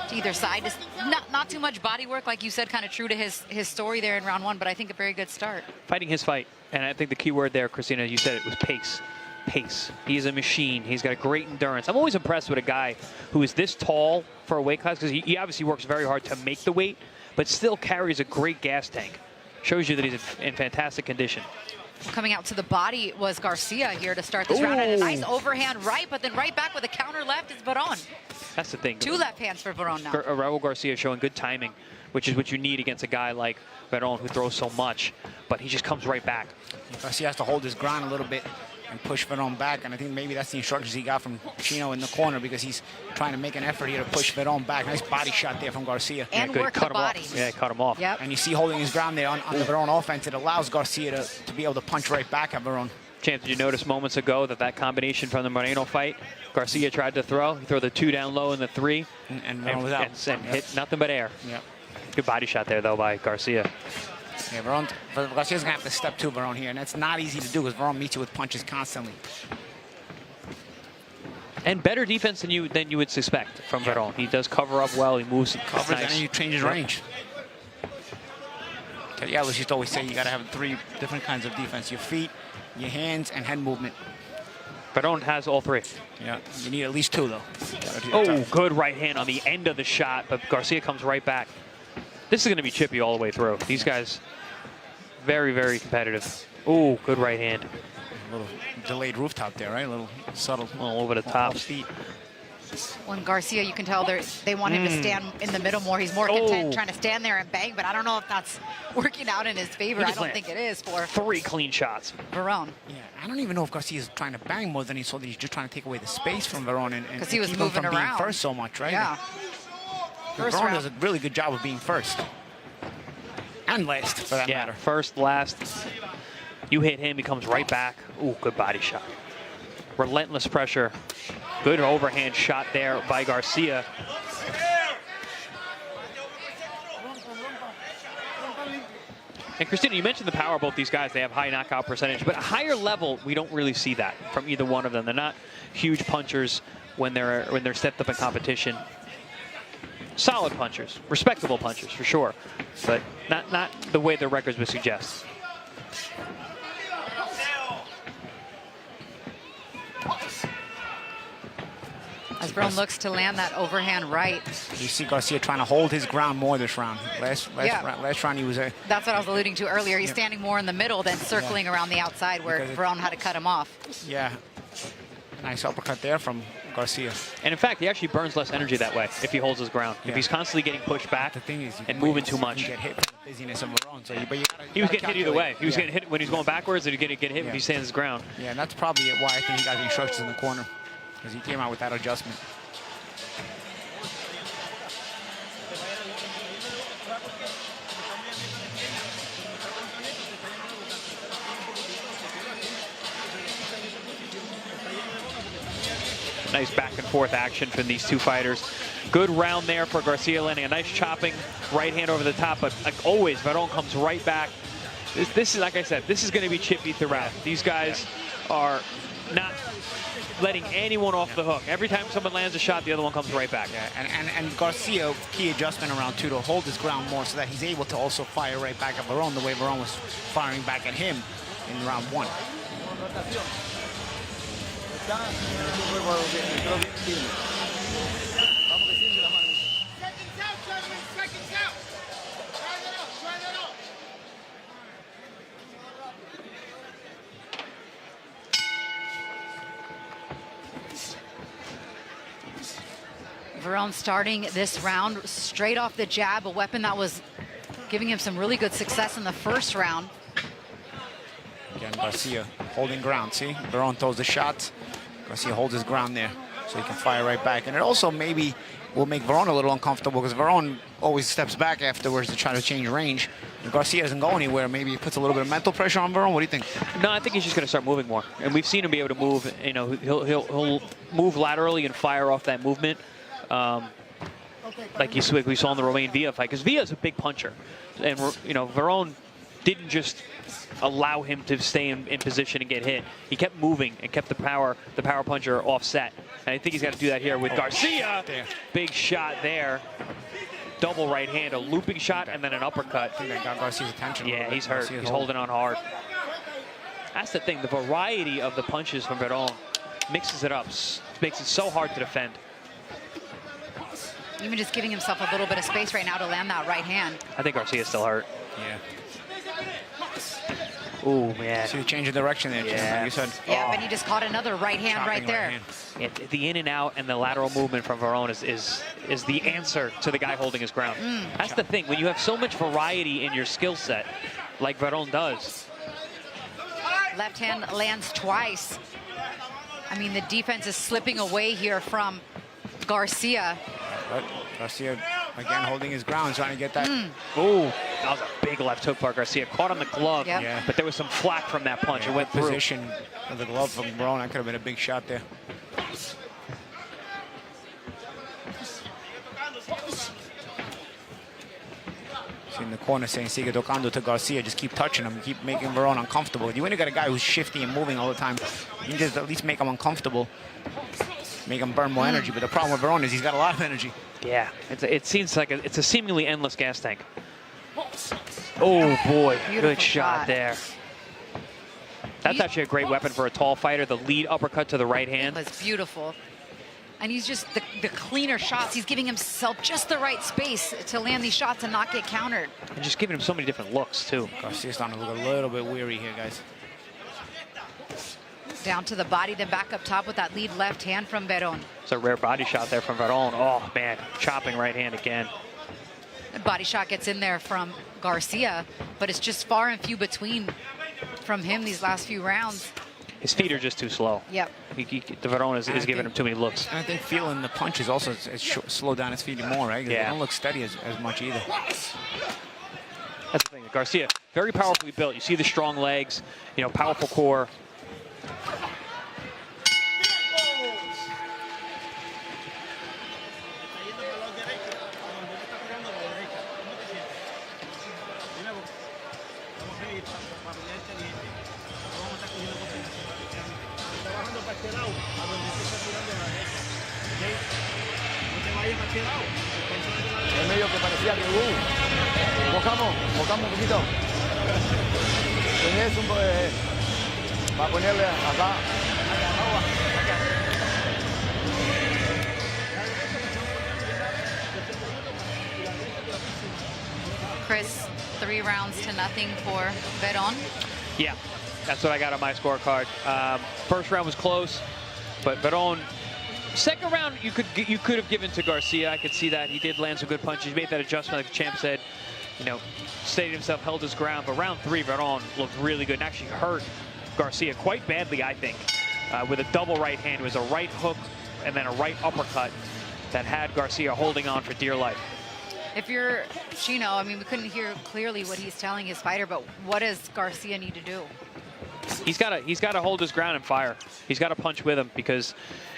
to either side. Just not too much body work, like you said, kind of true to his story there in round 1, but I think a very good start. Fighting his fight, and I think the key word there, Christina, you said it, was pace. Pace. He's a machine. He's got a great endurance. I'm always impressed with a guy who is this tall for a weight class, because he obviously works very hard to make the weight, but still carries a great gas tank. Shows you that he's in fantastic condition. Coming out to the body was Garcia here to start this round. And a nice overhand right, but then right back with a counter left is Veron. That's the thing. 2 left hands for Veron now. Raul Garcia showing good timing, which is what you need against a guy like Veron who throws so much, but he just comes right back. Garcia has to hold his ground a little bit and push Veron back, and I think maybe that's the instructions he got from Chino in the corner, because he's trying to make an effort here to push Veron back. Nice body shot there from Garcia. And work the body. Yeah, cut him off. Yep. And you see holding his ground there on the Veron offense, it allows Garcia to be able to punch right back at Veron. Chance, did you notice moments ago that combination from the Moreno fight, Garcia tried to throw, he threw the 2 down low and the 3, and Veron was out. And hit nothing but air. Yep. Good body shot there, though, by Garcia. Yeah, Garcia's going to have to step to Veron here, and that's not easy to do because Veron meets you with punches constantly. And better defense than you would suspect from Veron. He does cover up well. He moves. Covers and he changes range. Teddy Atlas used to always say you got to have 3 different kinds of defense: your feet, your hands, and head movement. Veron has all 3. Yeah, you need at least 2 though. Oh, good right hand on the end of the shot, but Garcia comes right back. This is going to be chippy all the way through. These guys, very, very competitive. Oh, good right hand. A little delayed rooftop there, right? A little subtle. A little over the top. Feet. When Garcia, you can tell they want him to stand in the middle more. He's more content trying to stand there and bang, but I don't know if that's working out in his favor. I don't think it is for 3 clean shots. Veron. Yeah, I don't even know if Garcia's trying to bang more than he saw that he's just trying to take away the space from Veron and he was keep moving him from around. being first so much, right? Yeah. Veron does a really good job of being first. And last, for that matter. First, last. You hit him, he comes right back. Ooh, good body shot. Relentless pressure. Good overhand shot there by Garcia. And Christina, you mentioned the power of both these guys. They have high knockout percentage, but a higher level, we don't really see that from either one of them. They're not huge punchers when they're stepped up in competition. Solid punchers, respectable punchers for sure, but not the way their records would suggest. As Veron looks to land that overhand right. You see Garcia trying to hold his ground more this round. Last round he was a... That's what I was alluding to earlier. He's standing more in the middle than circling around the outside where Veron had to cut him off. Yeah. Nice uppercut there from Garcia. And in fact, he actually burns less energy that way if he holds his ground. If he's constantly getting pushed back and moving too much. You get hit from the busyness of Veron. So he was getting hit either way. He was getting hit when he's going backwards, and he get hit when he stands his ground. Yeah, and that's probably why I think he got the instructions in the corner, because he came out with that adjustment. Nice back and forth action from these two fighters. Good round there for Garcia, landing a nice chopping right hand over the top, but like always, Veron comes right back. This is, like I said, this is going to be chippy throughout. These guys are not letting anyone off the hook. Every time someone lands a shot, the other one comes right back. Yeah, and Garcia, key adjustment around 2 to hold his ground more so that he's able to also fire right back at Veron the way Veron was firing back at him in round 1. Veron starting this round straight off the jab, a weapon that was giving him some really good success in the first round. Again, Garcia holding ground. See, Veron throws the shot. Garcia holds his ground there, so he can fire right back. And it also maybe will make Veron a little uncomfortable because Veron always steps back afterwards to try to change range. And Garcia doesn't go anywhere. Maybe it puts a little bit of mental pressure on Veron. What do you think? No, I think he's just going to start moving more. And we've seen him be able to move. You know, he'll move laterally and fire off that movement. Like we saw in the Romain Villa fight, because Villa is a big puncher, and you know Veron didn't just allow him to stay in position and get hit. He kept moving and kept the power puncher offset. And I think he's got to do that here with Garcia. Big shot there, double right hand, a looping shot, and then an uppercut. I think that got Garcia's attention. Yeah, he's hurt. He's holding on hard. That's the thing. The variety of the punches from Veron mixes it up, makes it so hard to defend. Even just giving himself a little bit of space right now to land that right hand. I think Garcia's still hurt. Yeah. Oh, man. See the change of direction there, yeah. like you said. Yeah, but he just caught another right hand right there. Yeah, the in and out and the lateral movement from Veron is the answer to the guy holding his ground. That's the thing. When you have so much variety in your skill set, like Veron does. Left hand lands twice. I mean, the defense is slipping away here from Garcia. But Garcia, again, holding his ground, trying to get that. Oh, that was a big left hook by Garcia. Caught on the glove, Yeah. but there was some flack from that punch. Yeah, it went through. Position of the glove from Veron, that could have been a big shot there. See in the corner saying, sigue tocando to Garcia, just keep touching him, keep making Veron uncomfortable. You only got a guy who's shifty and moving all the time. You can just at least make him uncomfortable. Make him burn more energy, but the problem with Veron is he's got a lot of energy. Yeah, it seems like it's a seemingly endless gas tank. Oh boy, good shot there. That's actually a great weapon for a tall fighter. The lead uppercut to the right hand. That's beautiful. And he's just the cleaner shots. He's giving himself just the right space to land these shots and not get countered. And just giving him so many different looks too. Garcia's starting to look a little bit weary here, guys. Down to the body, then back up top with that lead left hand from Veron. It's a rare body shot there from Veron. Oh man, chopping right hand again. The body shot gets in there from Garcia, but it's just far and few between from him these last few rounds. His feet are just too slow. Yep. The Veron is giving him too many looks. And I think feeling the punches also slow down his feet more, right? Yeah. They don't look steady as much either. That's the thing. Garcia, very powerfully built. You see the strong legs, you know, powerful core. Es medio que parecía que mojamos un poquito. Tenés un para ponerle acá. Chris, 3 rounds to nothing for Veron. Yeah, that's what I got on my scorecard. First round was close, but Veron. Second round, you could have given to Garcia. I could see that. He did land some good punches. He made that adjustment, like the champ said. You know, stayed himself, held his ground. But round 3, Veron looked really good and actually hurt Garcia quite badly, I think, with a double right hand. It was a right hook and then a right uppercut that had Garcia holding on for dear life. If you're Chino, I mean, we couldn't hear clearly what he's telling his fighter, but what does Garcia need to do? He's got to hold his ground and fire. He's got to punch with him because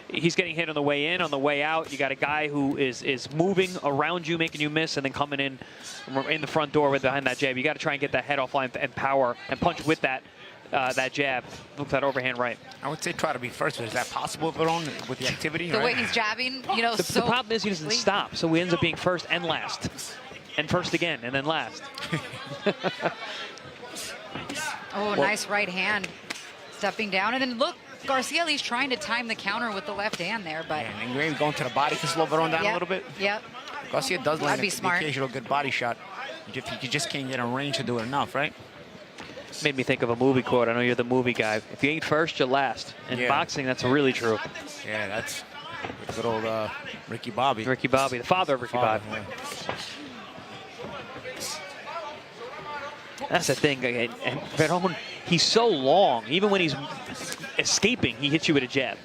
he's getting hit on the way in, on the way out. You got a guy who is moving around you, making you miss, and then coming in the front door with behind that jab. You got to try and get that head offline and power and punch with that that jab. Look, that overhand right. I would say try to be first, but is that possible, Veron, with the activity? The way he's jabbing, you know, The problem is he doesn't stop, so he ends up being first and last. And first again, and then last. Oh, nice right hand. Stepping down, and then look, Garcia at least trying to time the counter with the left hand there, but... Yeah, and maybe going to the body to slow Veron down a little bit. Yep. Garcia does land be the smart. occasional good body shot. You just can't get in range to do it enough, right? Made me think of a movie quote. I know you're the movie guy. If you ain't first, you're last. In boxing, that's really true. Yeah, that's good old Ricky Bobby. Ricky Bobby, the father of Ricky Bobby. Yeah. That's the thing. And Veron, he's so long. Even when he's escaping, he hits you with a jab.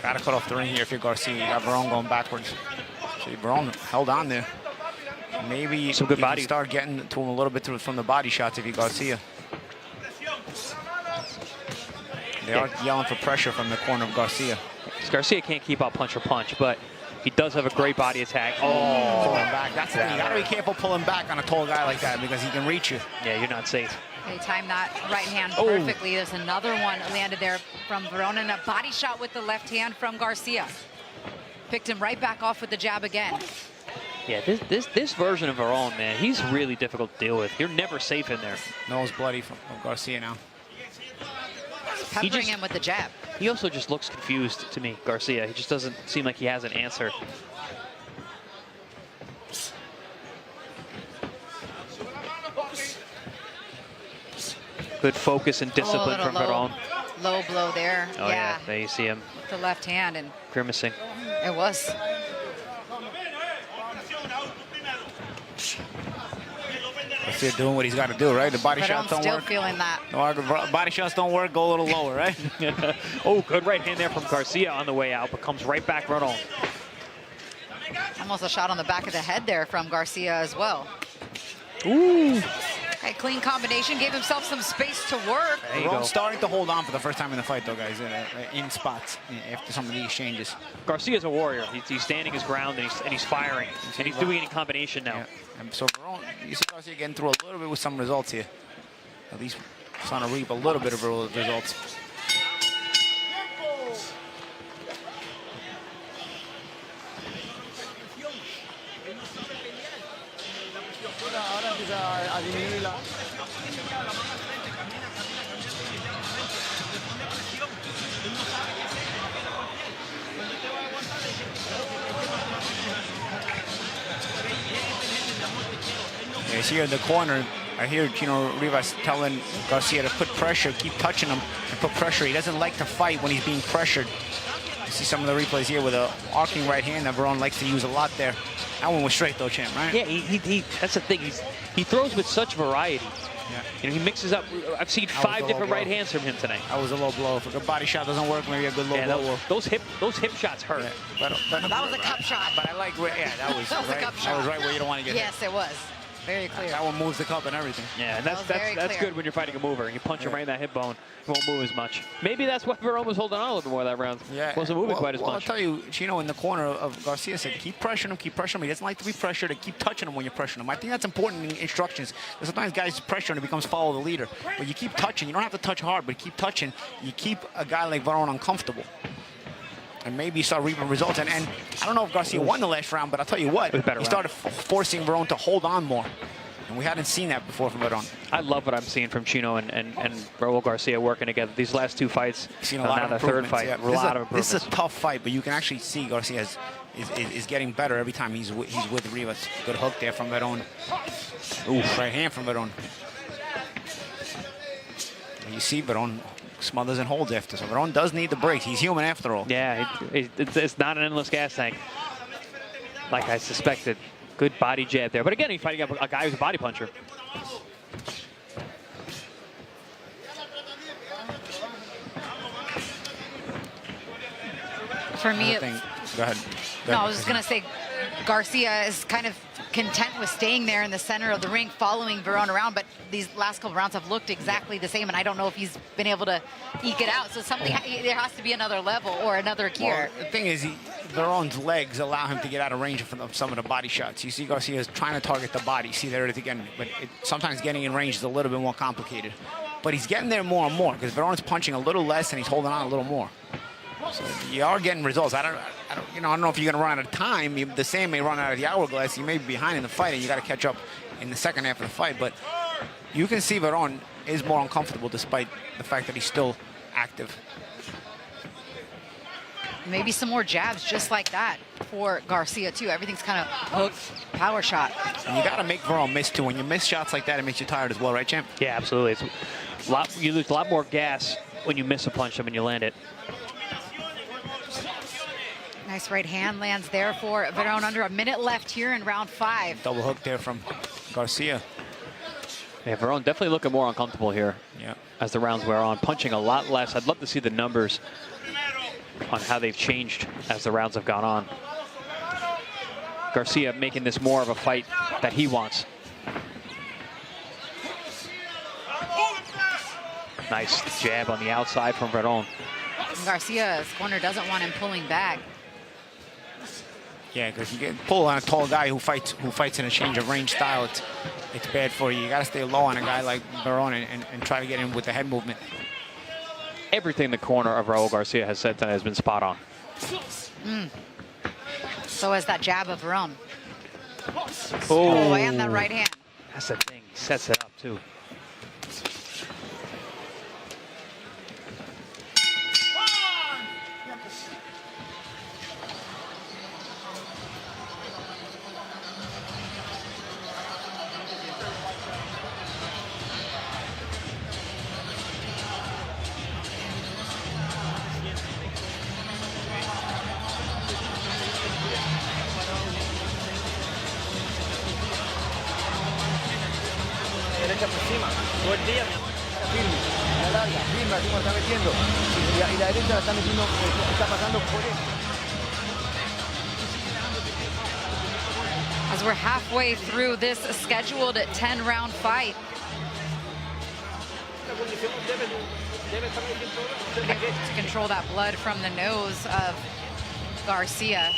Gotta cut off the ring here if you're Garcia. You got Veron going backwards. See, Veron held on there. Maybe some good body. Start getting to him a little bit from the body shots if you're Garcia. They are yelling for pressure from the corner of Garcia. Garcia can't keep up punch for punch, but he does have a great body attack. Oh, pulling back. That's the thing. You gotta be careful pulling back on a tall guy like that because he can reach you. Yeah, you're not safe. They timed that right hand perfectly. There's another one landed there from Veron, and a body shot with the left hand from Garcia. Picked him right back off with the jab again. Yeah, this version of Veron, man, he's really difficult to deal with. You're never safe in there. Nose bloody from Garcia now. Peppering him with the jab. He also just looks confused to me, Garcia. He just doesn't seem like he has an answer. Good focus and discipline from Veron. Low blow there. Oh yeah, there you see him. With the left hand and grimacing. It was. Garcia doing what he's got to do, right? The body shots don't still work. Feeling that. No, body shots don't work. Go a little lower, right? Oh, good right hand there from Garcia on the way out, but comes right back Veron. Almost a shot on the back of the head there from Garcia as well. Ooh. Okay, clean combination, gave himself some space to work. Veron's starting to hold on for the first time in the fight, though, guys, in spots after some of these exchanges. Garcia's a warrior. He's standing his ground and he's firing, and he's doing it in combination now. Yeah. And so Veron, you see Garcia getting through a little bit with some results here. At least trying to reap a little bit of results. He's here in the corner. I hear Chino Rivas telling Garcia to put pressure, keep touching him, and put pressure. He doesn't like to fight when he's being pressured. You see some of the replays here with an arcing right hand that Veron likes to use a lot there. That one was straight though, champ, right? Yeah, he that's the thing. He throws with such variety. Yeah. You know, he mixes up. I've seen 5 different right hands from him tonight. That was a low blow. If a good body shot doesn't work, maybe a good low blow. Those hip shots hurt. Yeah. But that was a cup shot. But I like, yeah, that was that was right. a cup shot. That was right where you don't want to get Yes, hit. it was. Very clear. That one moves the cup and everything. Yeah, and that's good when you're fighting a mover. You punch him right in that hip bone, he won't move as much. Maybe that's why Veron was holding on a little bit more that round. Yeah. Wasn't moving quite as much. I'll tell you, Chino in the corner of Garcia said, keep pressuring him, keep pressuring him. He doesn't like to be pressured, to keep touching him when you're pressuring him. I think that's important in instructions. Because sometimes guys pressure and it becomes follow the leader. But you keep touching. You don't have to touch hard, but keep touching. You keep a guy like Veron uncomfortable. And maybe you start reaping results. And I don't know if Garcia won the last round, but I'll tell you what, he started forcing Veron to hold on more. And we hadn't seen that before from Veron. I love what I'm seeing from Chino and Raul Garcia working together. These last 2 fights, seen a lot of the third fight, yeah. a lot of improvements. This is a tough fight, but you can actually see Garcia is getting better every time he's with Rivas. Good hook there from Veron. Ooh, right hand from Veron. And you see Veron smothers and holds after. So Veron does need the breaks. He's human after all. Yeah, it's not an endless gas tank, like I suspected. Good body jab there. But again, he's fighting a guy who's a body puncher. For me, go ahead. No, I was just going to say Garcia is kind of content with staying there in the center of the ring, following Veron around, but these last couple rounds have looked exactly the same, and I don't know if he's been able to eke it out. So something, there has to be another level or another gear. Well, the thing is, Veron's legs allow him to get out of range of some of the body shots. You see Garcia's trying to target the body. See, there it is again. But sometimes getting in range is a little bit more complicated. But he's getting there more and more because Veron's punching a little less and he's holding on a little more. So you are getting results. I don't know if you're going to run out of time. The same may run out of the hourglass. You may be behind in the fight, and you got to catch up in the second half of the fight. But you can see Veron is more uncomfortable despite the fact that he's still active. Maybe some more jabs just like that for Garcia, too. Everything's kind of hook, power shot. And you got to make Veron miss, too. When you miss shots like that, it makes you tired as well, right, champ? Yeah, absolutely. You lose a lot more gas when you miss a punch than when you land it. Nice right hand lands there for Veron. Under a minute left here in round 5. Double hook there from Garcia. Yeah, Veron definitely looking more uncomfortable here. Yeah. As the rounds wear on, punching a lot less. I'd love to see the numbers on how they've changed as the rounds have gone on. Garcia making this more of a fight that he wants. Nice jab on the outside from Veron. Garcia's corner doesn't want him pulling back. Yeah, because you get pull on a tall guy who fights in a change of range style. It's bad for you. You got to stay low on a guy like Veron and try to get him with the head movement. Everything the corner of Raul Garcia has said tonight has been spot on. So is that jab of Veron. Oh, and that right hand. That's the thing. He sets it up, too. Derecha por encima, todo el día, firme, la larga, firme, así como está metiendo, y la derecha la está metiendo, está pasando por él. As we're halfway through this scheduled 10-round fight. To control that blood from the nose of Garcia.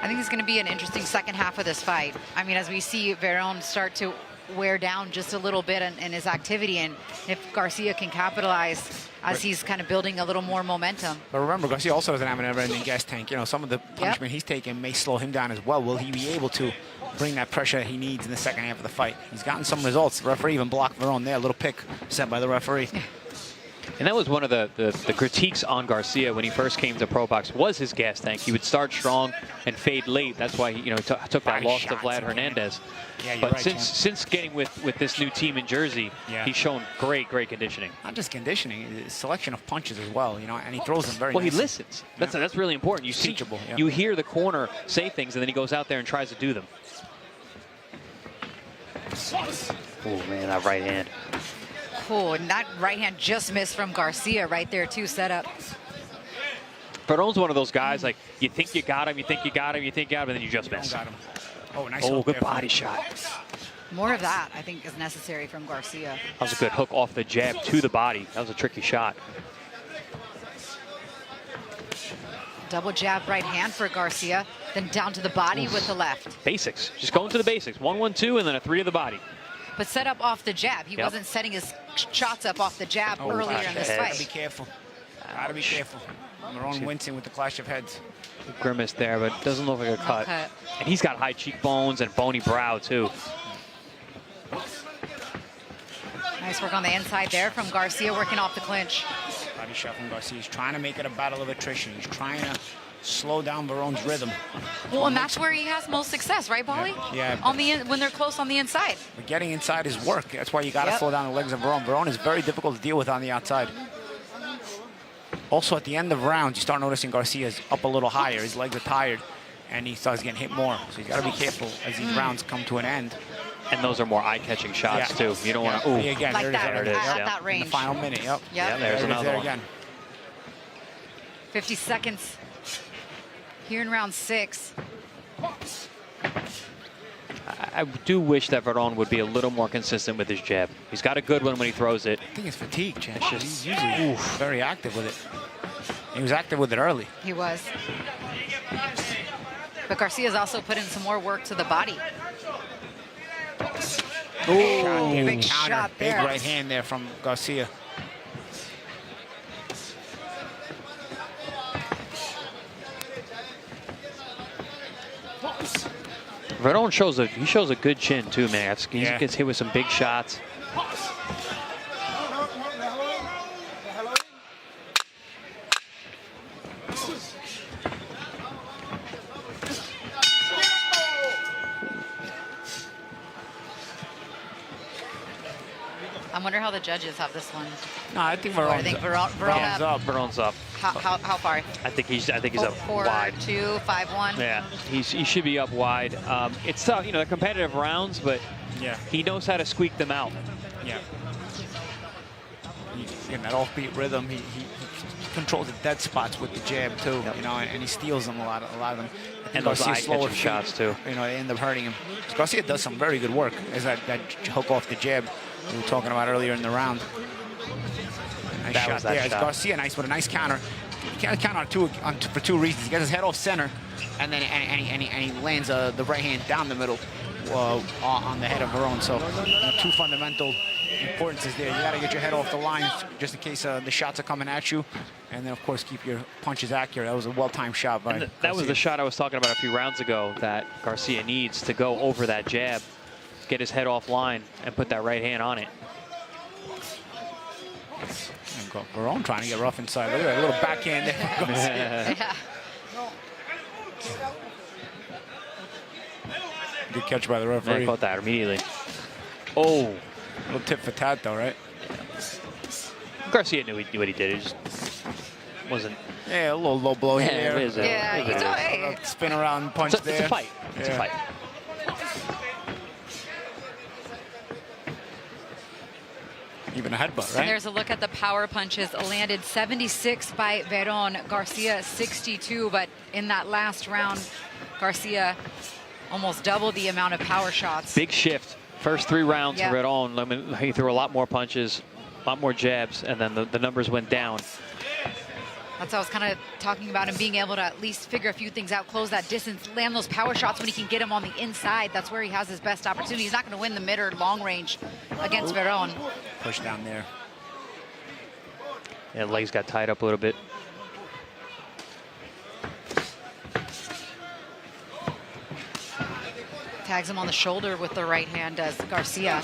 I think it's going to be an interesting second half of this fight. I mean, as we see Veron start to wear down just a little bit in his activity, and if Garcia can capitalize as he's kind of building a little more momentum. But remember, Garcia also doesn't have an never-ending gas tank. You know, some of the punishment he's taking may slow him down as well. Will he be able to bring that pressure he needs in the second half of the fight? He's gotten some results. The referee even blocked Veron there. A little pick set by the referee. And that was one of the critiques on Garcia when he first came to ProBox, was his gas tank. He would start strong and fade late. That's why he took that loss to Vlad Hernandez. Yeah, but right, since getting with this new team in Jersey, he's shown great conditioning. Not just conditioning, his selection of punches as well, you know, and he throws them very well, nicely. he listens. That's really important. You see, teachable, you hear the corner say things, and then he goes out there and tries to do them. Oh, man, that right hand. Oh, and that right hand just missed from Garcia right there, too, set up. Veron's one of those guys, like, you think you got him, you think you got him, you think you got him, and then you just miss. Got him. Oh, nice. Oh, good body shot. More of that, I think, is necessary from Garcia. That was a good hook off the jab to the body. That was a tricky shot. Double jab right hand for Garcia, then down to the body with the left. Basics. Just going to the basics. 1-1-2, and then a 3 to the body. But set up off the jab. He wasn't setting his shots up off the jab earlier in this fight. Gotta be careful. Gotta be careful. Veron wincing with the clash of heads. Grimace there, but doesn't look like a cut. And he's got high cheekbones and bony brow, too. Nice work on the inside there from Garcia, working off the clinch. Body shot from Garcia. He's trying to make it a battle of attrition. He's trying to slow down Veron's rhythm. Well, and that's where he has most success, right, Paulie? Yeah. On the when they're close on the inside. But getting inside is work. That's why you got to slow down the legs of Veron. Veron is very difficult to deal with on the outside. Also, at the end of rounds, you start noticing Garcia's up a little higher. His legs are tired, and he starts getting hit more. So he's got to be careful as these rounds come to an end. And those are more eye-catching shots, too. You don't want to, ooh. Again, Like that, there it is. at yeah. that range. In the final minute, yep. Yep. There's another one. Again. 50 seconds here in round 6. I do wish that Veron would be a little more consistent with his jab. He's got a good one when he throws it. I think it's fatigue, Chance. He's usually very active with it. He was active with it early. He was. But Garcia's also put in some more work to the body. Big shot counter. Big there. right hand there from Garcia. Veron shows a good chin too, man. He gets hit with some big shots. I wonder how the judges have this one. No, I think Or I Veron's think Veron's up. Veron's up. How far? I think he's up 4, wide. 2, 5, 1. Yeah, he should be up wide. It's tough, you know, they're competitive rounds, but he knows how to squeak them out. Yeah. He's getting that offbeat rhythm. He controls the dead spots with the jab too. You know, and he steals them a lot of them. And those eye-catching shots too. You know, they end up hurting him. Garcia does some very good work. As that hook off the jab we were talking about earlier in the round. Nice shot there. It's Garcia nice with a nice counter. He can't count for 2 reasons. He gets his head off center, and then he lands the right hand down the middle on the head of Veron. So 2 fundamental importance is there. You got to get your head off the line just in case the shots are coming at you, and then of course keep your punches accurate. That was a well-timed shot by Garcia. That was the shot I was talking about a few rounds ago that Garcia needs to go over that jab, get his head off line, and put that right hand on it. Veron trying to get rough inside. Look at that little backhand there. Yeah. Good catch by the referee. I caught that immediately. Oh. A little tip for tat though, right? Garcia knew what he did. He just wasn't. Yeah, a little low blow here. It is A spin around punch there. It's a fight. It's a fight. Even a headbutt, right? And there's a look at the power punches. Landed 76 by Veron, Garcia 62. But in that last round, Garcia almost doubled the amount of power shots. Big shift. First 3 rounds for Veron. He threw a lot more punches, a lot more jabs, and then the numbers went down. That's what I was kind of talking about, him being able to at least figure a few things out, close that distance, land those power shots when he can get him on the inside. That's where he has his best opportunity. He's not going to win the mid or long range against Veron. Push down there. Yeah, legs got tied up a little bit. Tags him on the shoulder with the right hand, does Garcia.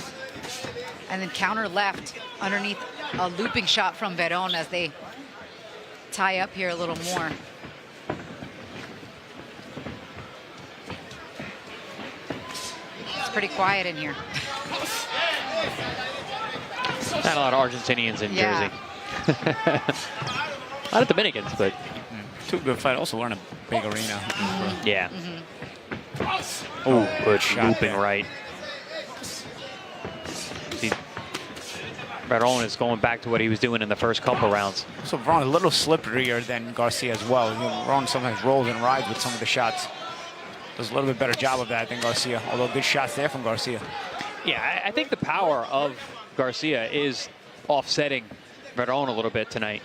And then counter left underneath a looping shot from Veron as they tie up here a little more. It's pretty quiet in here. Not a lot of Argentinians in Jersey. A lot of Dominicans, but 2 good fight. Also, we're in a big arena. Yeah. Oh, good shot. Looping right. Veron is going back to what he was doing in the first couple rounds. So Veron a little slipperier than Garcia as well. You know, Veron sometimes rolls and rides with some of the shots. Does a little bit better job of that than Garcia, although good shots there from Garcia. Yeah, I think the power of Garcia is offsetting Veron a little bit tonight.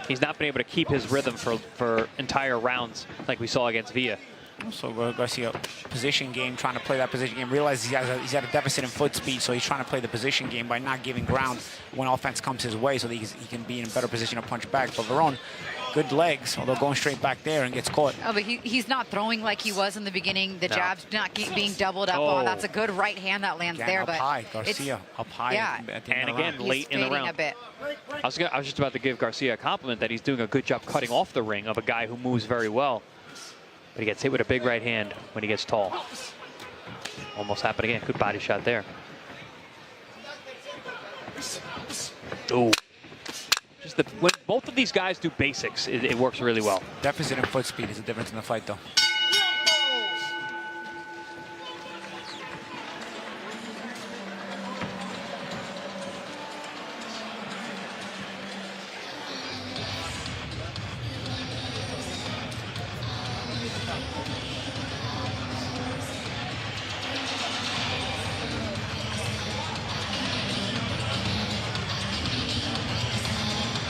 He's not been able to keep his rhythm for entire rounds like we saw against Villa. Also, Garcia, position game, trying to play that position game. Realizes he's at a deficit in foot speed, so he's trying to play the position game by not giving ground when offense comes his way so that he can be in a better position to punch back. But Veron, good legs, although going straight back there and gets caught. Oh, but he's not throwing like he was in the beginning. The jab's not being doubled up on. That's a good right hand that lands there. Up high, Garcia, up high. Yeah. At the And end of the again, round. late in the round. A bit. I was just about to give Garcia a compliment that he's doing a good job cutting off the ring of a guy who moves very well. But he gets hit with a big right hand when he gets tall. Almost happened again. Good body shot there. Ooh. When both of these guys do basics, it works really well. Deficit in foot speed is the difference in the fight, though.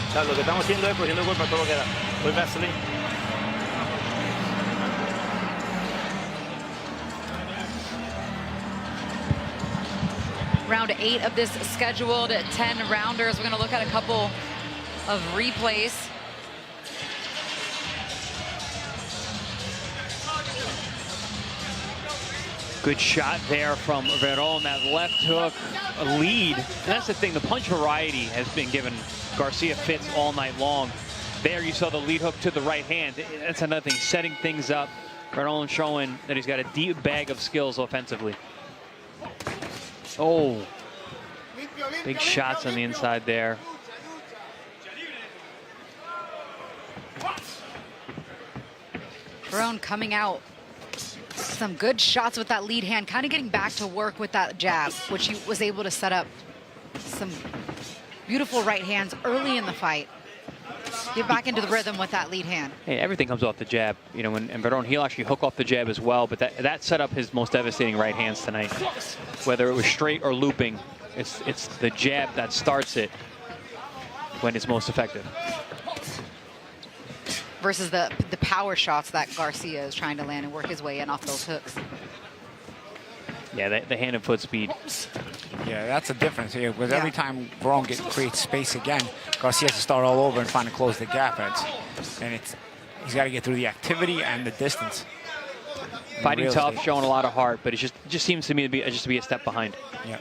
O sea, lo que estamos haciendo es cogiendo el cuerpo a todo lo que da. Voy Vaseline. Round 8 of this scheduled 10 rounders. We're going to look at a couple of replays. Good shot there from Veron. That left hook, a lead. And that's the thing, the punch variety has been given Garcia fits all night long. There you saw the lead hook to the right hand. That's another thing, setting things up. Veron showing that he's got a deep bag of skills offensively. Oh, big shots on the inside there. Veron coming out. Some good shots with that lead hand, kind of getting back to work with that jab, which he was able to set up some beautiful right hands early in the fight. Get back into the rhythm with that lead hand. Hey, everything comes off the jab. You know, and Veron, he'll actually hook off the jab as well, but that set up his most devastating right hands tonight. Whether it was straight or looping, it's the jab that starts it when it's most effective. Versus the power shots that Garcia is trying to land and work his way in off those hooks. Yeah, the hand and foot speed. Yeah, that's the difference here. Because every time Veron creates space again, Garcia has to start all over and find to close the gap. He's got to get through the activity and the distance. Fighting tough, showing a lot of heart, but it just seems to me to be a step behind. Yeah.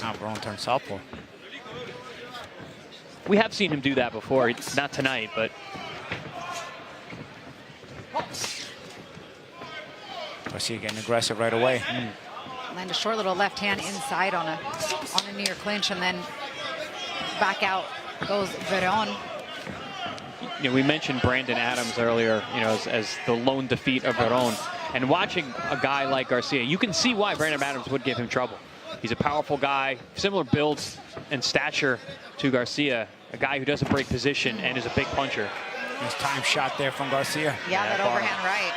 Now Veron turns southpaw. We have seen him do that before. Not tonight, but. Garcia getting aggressive right away. Land a short little left hand inside on a near clinch, and then back out goes Veron. You know, we mentioned Brandon Adams earlier, you know, as the lone defeat of Veron. And watching a guy like Garcia, you can see why Brandon Adams would give him trouble. He's a powerful guy, similar builds and stature to Garcia, a guy who doesn't break position and is a big puncher. Nice time shot there from Garcia. Yeah, that overhand right.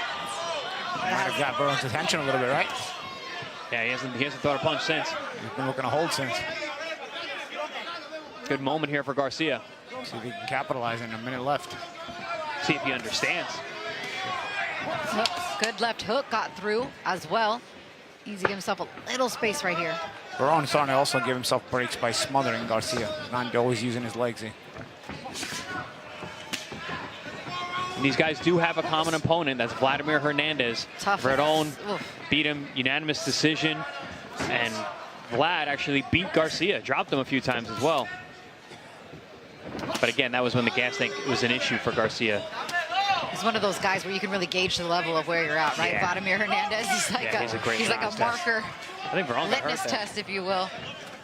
Might have got Veron's attention a little bit, right? Yeah, he hasn't thrown a punch since. He's been looking to hold since. Good moment here for Garcia. See if he can capitalize in a minute left. See if he understands. Good left hook got through as well. Easy to give himself a little space right here. Veron is starting to also give himself breaks by smothering Garcia. Not always using his legs. And these guys do have a common opponent. That's Vladimir Hernandez. Tough. Veron beat him unanimous decision. And Vlad actually beat Garcia. Dropped him a few times as well. But again, that was when the gas tank was an issue for Garcia. He's one of those guys where you can really gauge the level of where you're at, right? Yeah. Vladimir Hernandez, he's like he's like a marker. I think Veron got hurt Litmus test, if you will.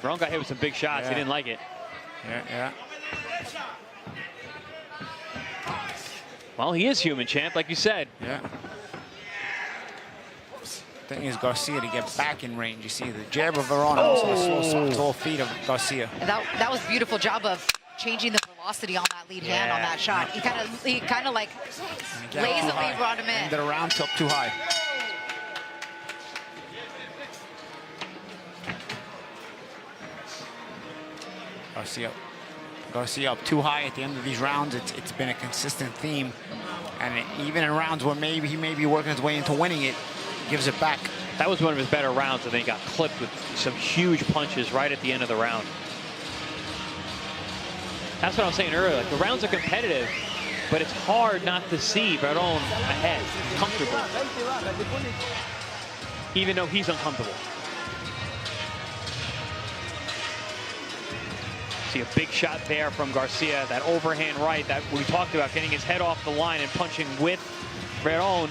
Veron got hit with some big shots. Yeah. He didn't like it. Yeah. Well, he is human, champ, like you said. Yeah. Thing is Garcia to get back in range. You see the jab of Veron, also the slow feet of Garcia. That was a beautiful job of changing the velocity on that lead hand on that shot. He kind of like lazily brought him in. Ended around up too high. Garcia up too high at the end of these rounds. It's been a consistent theme, and even in rounds where maybe he may be working his way into winning it, gives it back. That was one of his better rounds, and then he got clipped with some huge punches right at the end of the round. That's what I was saying earlier. Like, the rounds are competitive, but it's hard not to see Veron ahead, comfortable, even though he's uncomfortable. See a big shot there from Garcia, that overhand right that we talked about, getting his head off the line and punching with Veron.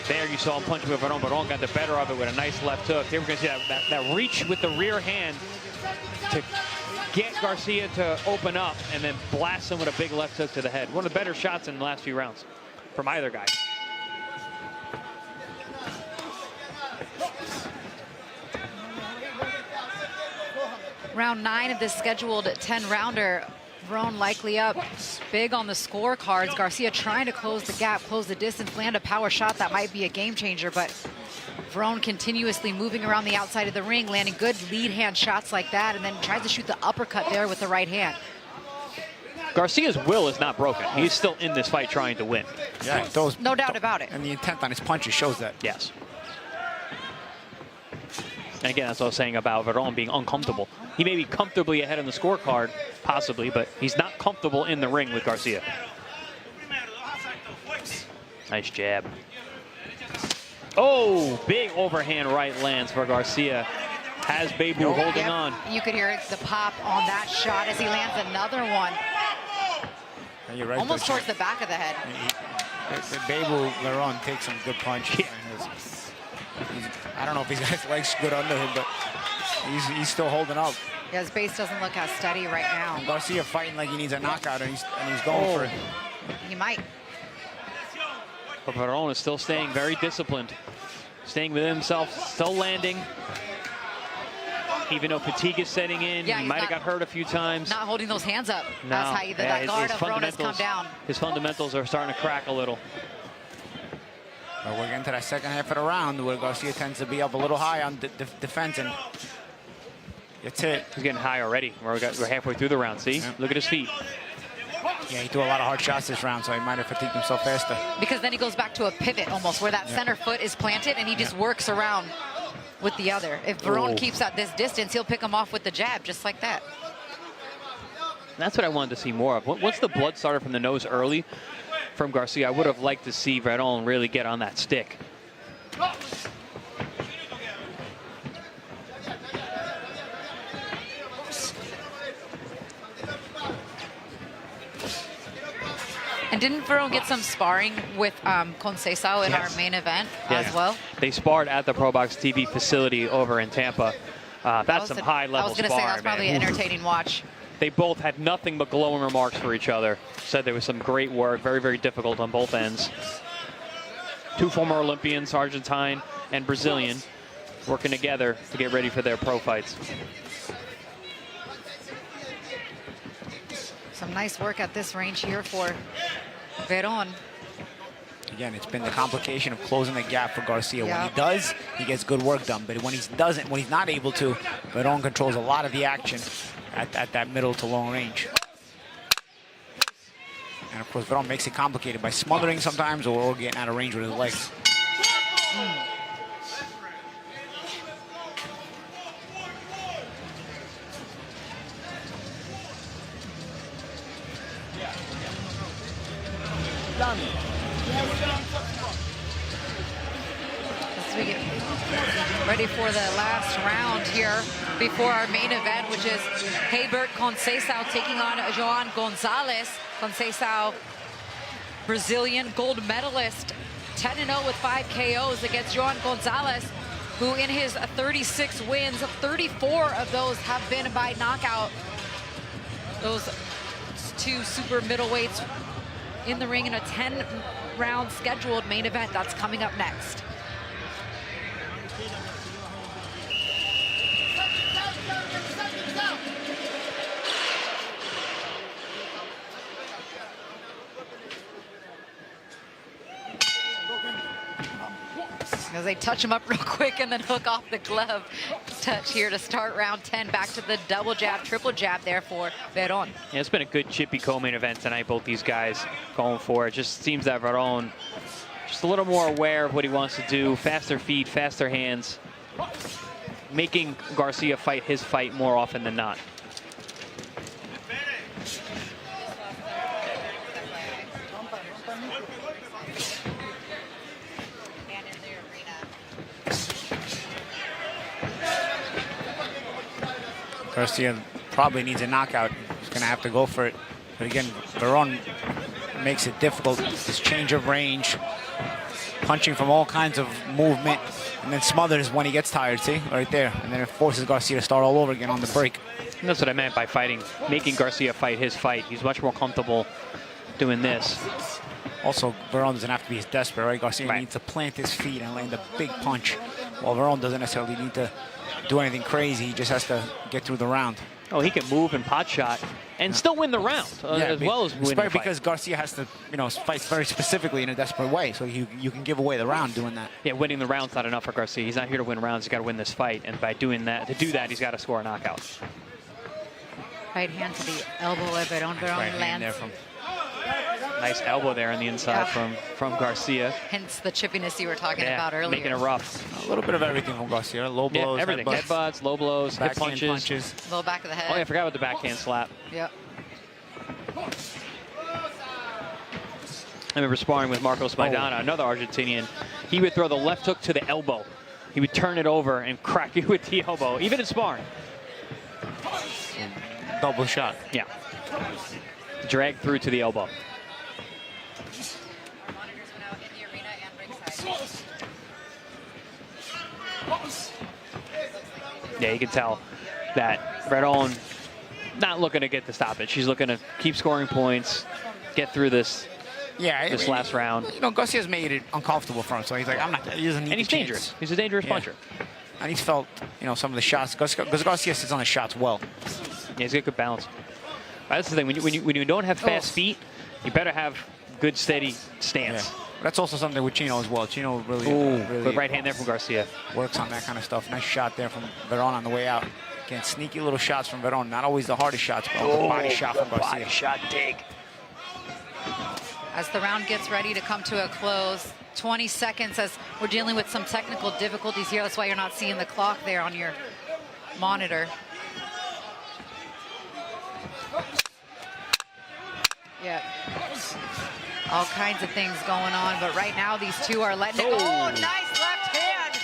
There you saw him punching with Veron. Veron got the better of it with a nice left hook. Here we're going to see that reach with the rear hand to get Garcia to open up and then blast him with a big left hook to the head. One of the better shots in the last few rounds from either guy. Round 9 of this scheduled 10-rounder. Veron likely up big on the scorecards. Garcia trying to close the gap, close the distance, land a power shot that might be a game changer, but Veron continuously moving around the outside of the ring, landing good lead hand shots like that, and then tries to shoot the uppercut there with the right hand. Garcia's will is not broken. He's still in this fight trying to win. Yeah, no doubt about it. And the intent on his punches shows that. Yes. And again, that's what I was saying about Veron being uncomfortable. He may be comfortably ahead on the scorecard, possibly, but he's not comfortable in the ring with Garcia. Nice jab. Oh, big overhand right lands for Garcia. Has Bebu holding on. You could hear the pop on that shot as he lands another one. You're right, almost towards the back of the head. Bebu Veron takes some good punches. Yeah. I don't know if he's got his legs good under him, but he's still holding up. Yeah, his base doesn't look as steady right now. And Garcia fighting like he needs a knockout, and he's going for it. He might. But Veron is still staying very disciplined, staying within himself, still landing. Even though fatigue is setting in, yeah, he might have got hurt a few times. Not holding those hands up. No. That's how that guard of Veron has come down. His fundamentals are starting to crack a little. But we're getting to that second half of the round where Garcia tends to be up a little high on defense, and that's it. He's getting high already. We're halfway through the round. See? Yeah. Look at his feet. Yeah, he threw a lot of hard shots this round, so he might have fatigued himself faster. Because then he goes back to a pivot almost, where that center foot is planted, and he just works around with the other. If Veron keeps at this distance, he'll pick him off with the jab, just like that. That's what I wanted to see more of. Once the blood started from the nose early from Garcia, I would have liked to see Veron really get on that stick. And didn't Veron get some sparring with Conceicao in our main event as well? They sparred at the ProBox TV facility over in Tampa. That's some high-level sparring. I was going to say, that's probably an entertaining watch. They both had nothing but glowing remarks for each other. Said there was some great work, very, very difficult on both ends. Two former Olympians, Argentine and Brazilian, working together to get ready for their pro fights. Some nice work at this range here for Veron. Again, it's been the complication of closing the gap for Garcia. When he does, he gets good work done. But when he doesn't, when he's not able to, Veron controls a lot of the action at that middle to long range. And of course, Veron makes it complicated by smothering sometimes or getting out of range with his legs. As we get ready for the last round here before our main event, which is Hebert Conceicao taking on Johan Gonzalez. Conceicao, Brazilian gold medalist, 10-0 with 5 KOs against Johan Gonzalez, who in his 36 wins, 34 of those have been by knockout. Those two super middleweights in the ring in a 10-round scheduled main event that's coming up next. As they touch him up real quick and then hook off the glove touch here to start round 10. Back to the double jab, triple jab there for Veron. Yeah, it's been a good chippy co-main event tonight. Both these guys going for it. Just seems that Veron just a little more aware of what he wants to do. Faster feet, faster hands. Making Garcia fight his fight more often than not. Garcia probably needs a knockout. He's going to have to go for it. But again, Veron makes it difficult. This change of range, punching from all kinds of movement, and then smothers when he gets tired, see? Right there. And then it forces Garcia to start all over again on the break. And that's what I meant by fighting, making Garcia fight his fight. He's much more comfortable doing this. Also, Veron doesn't have to be as desperate, right? Garcia needs to plant his feet and land a big punch. While Veron doesn't necessarily need to do anything crazy. He just has to get through the round. Oh, he can move and pot shot and still win the round, as well as win the fight. Because Garcia has to, fight very specifically in a desperate way. So you can give away the round doing that. Yeah, winning the round's not enough for Garcia. He's not here to win rounds. He's got to win this fight. And by doing that, he's got to score a knockout. Right hand to the elbow of Veron. Veron lands. Nice elbow there on the inside from Garcia. Hence the chippiness you were talking about earlier. Making it rough. A little bit of everything from Garcia. Low blows, everything. Headbutts, low blows, hip punches. Low back of the head. Oh, yeah, I forgot about the backhand slap. Yep. I remember sparring with Marcos Maidana, another Argentinian. He would throw the left hook to the elbow. He would turn it over and crack you with the elbow, even in sparring. Double shot. Yeah. Drag through to the elbow. Yeah, you can tell that Veron not looking to get the stoppage. She's looking to keep scoring points, get through this. Yeah, this last round. Garcia's made it uncomfortable for him, so he's like, I'm not. He doesn't need. And he's dangerous. He's a dangerous puncher. And he's felt, some of the shots. Because Garcia sits on the shots well. Yeah, he's got good balance. That's the thing. When you don't have fast feet, you better have good, steady stance. Yeah. That's also something with Chino as well. Chino really good right hand there from Garcia. Works on that kind of stuff. Nice shot there from Veron on the way out. Again, sneaky little shots from Veron. Not always the hardest shots, but the body shot from Garcia. Body shot dig. As the round gets ready to come to a close, 20 seconds as we're dealing with some technical difficulties here. That's why you're not seeing the clock there on your monitor. Yeah. All kinds of things going on, but right now these two are letting it go. Oh, nice left hand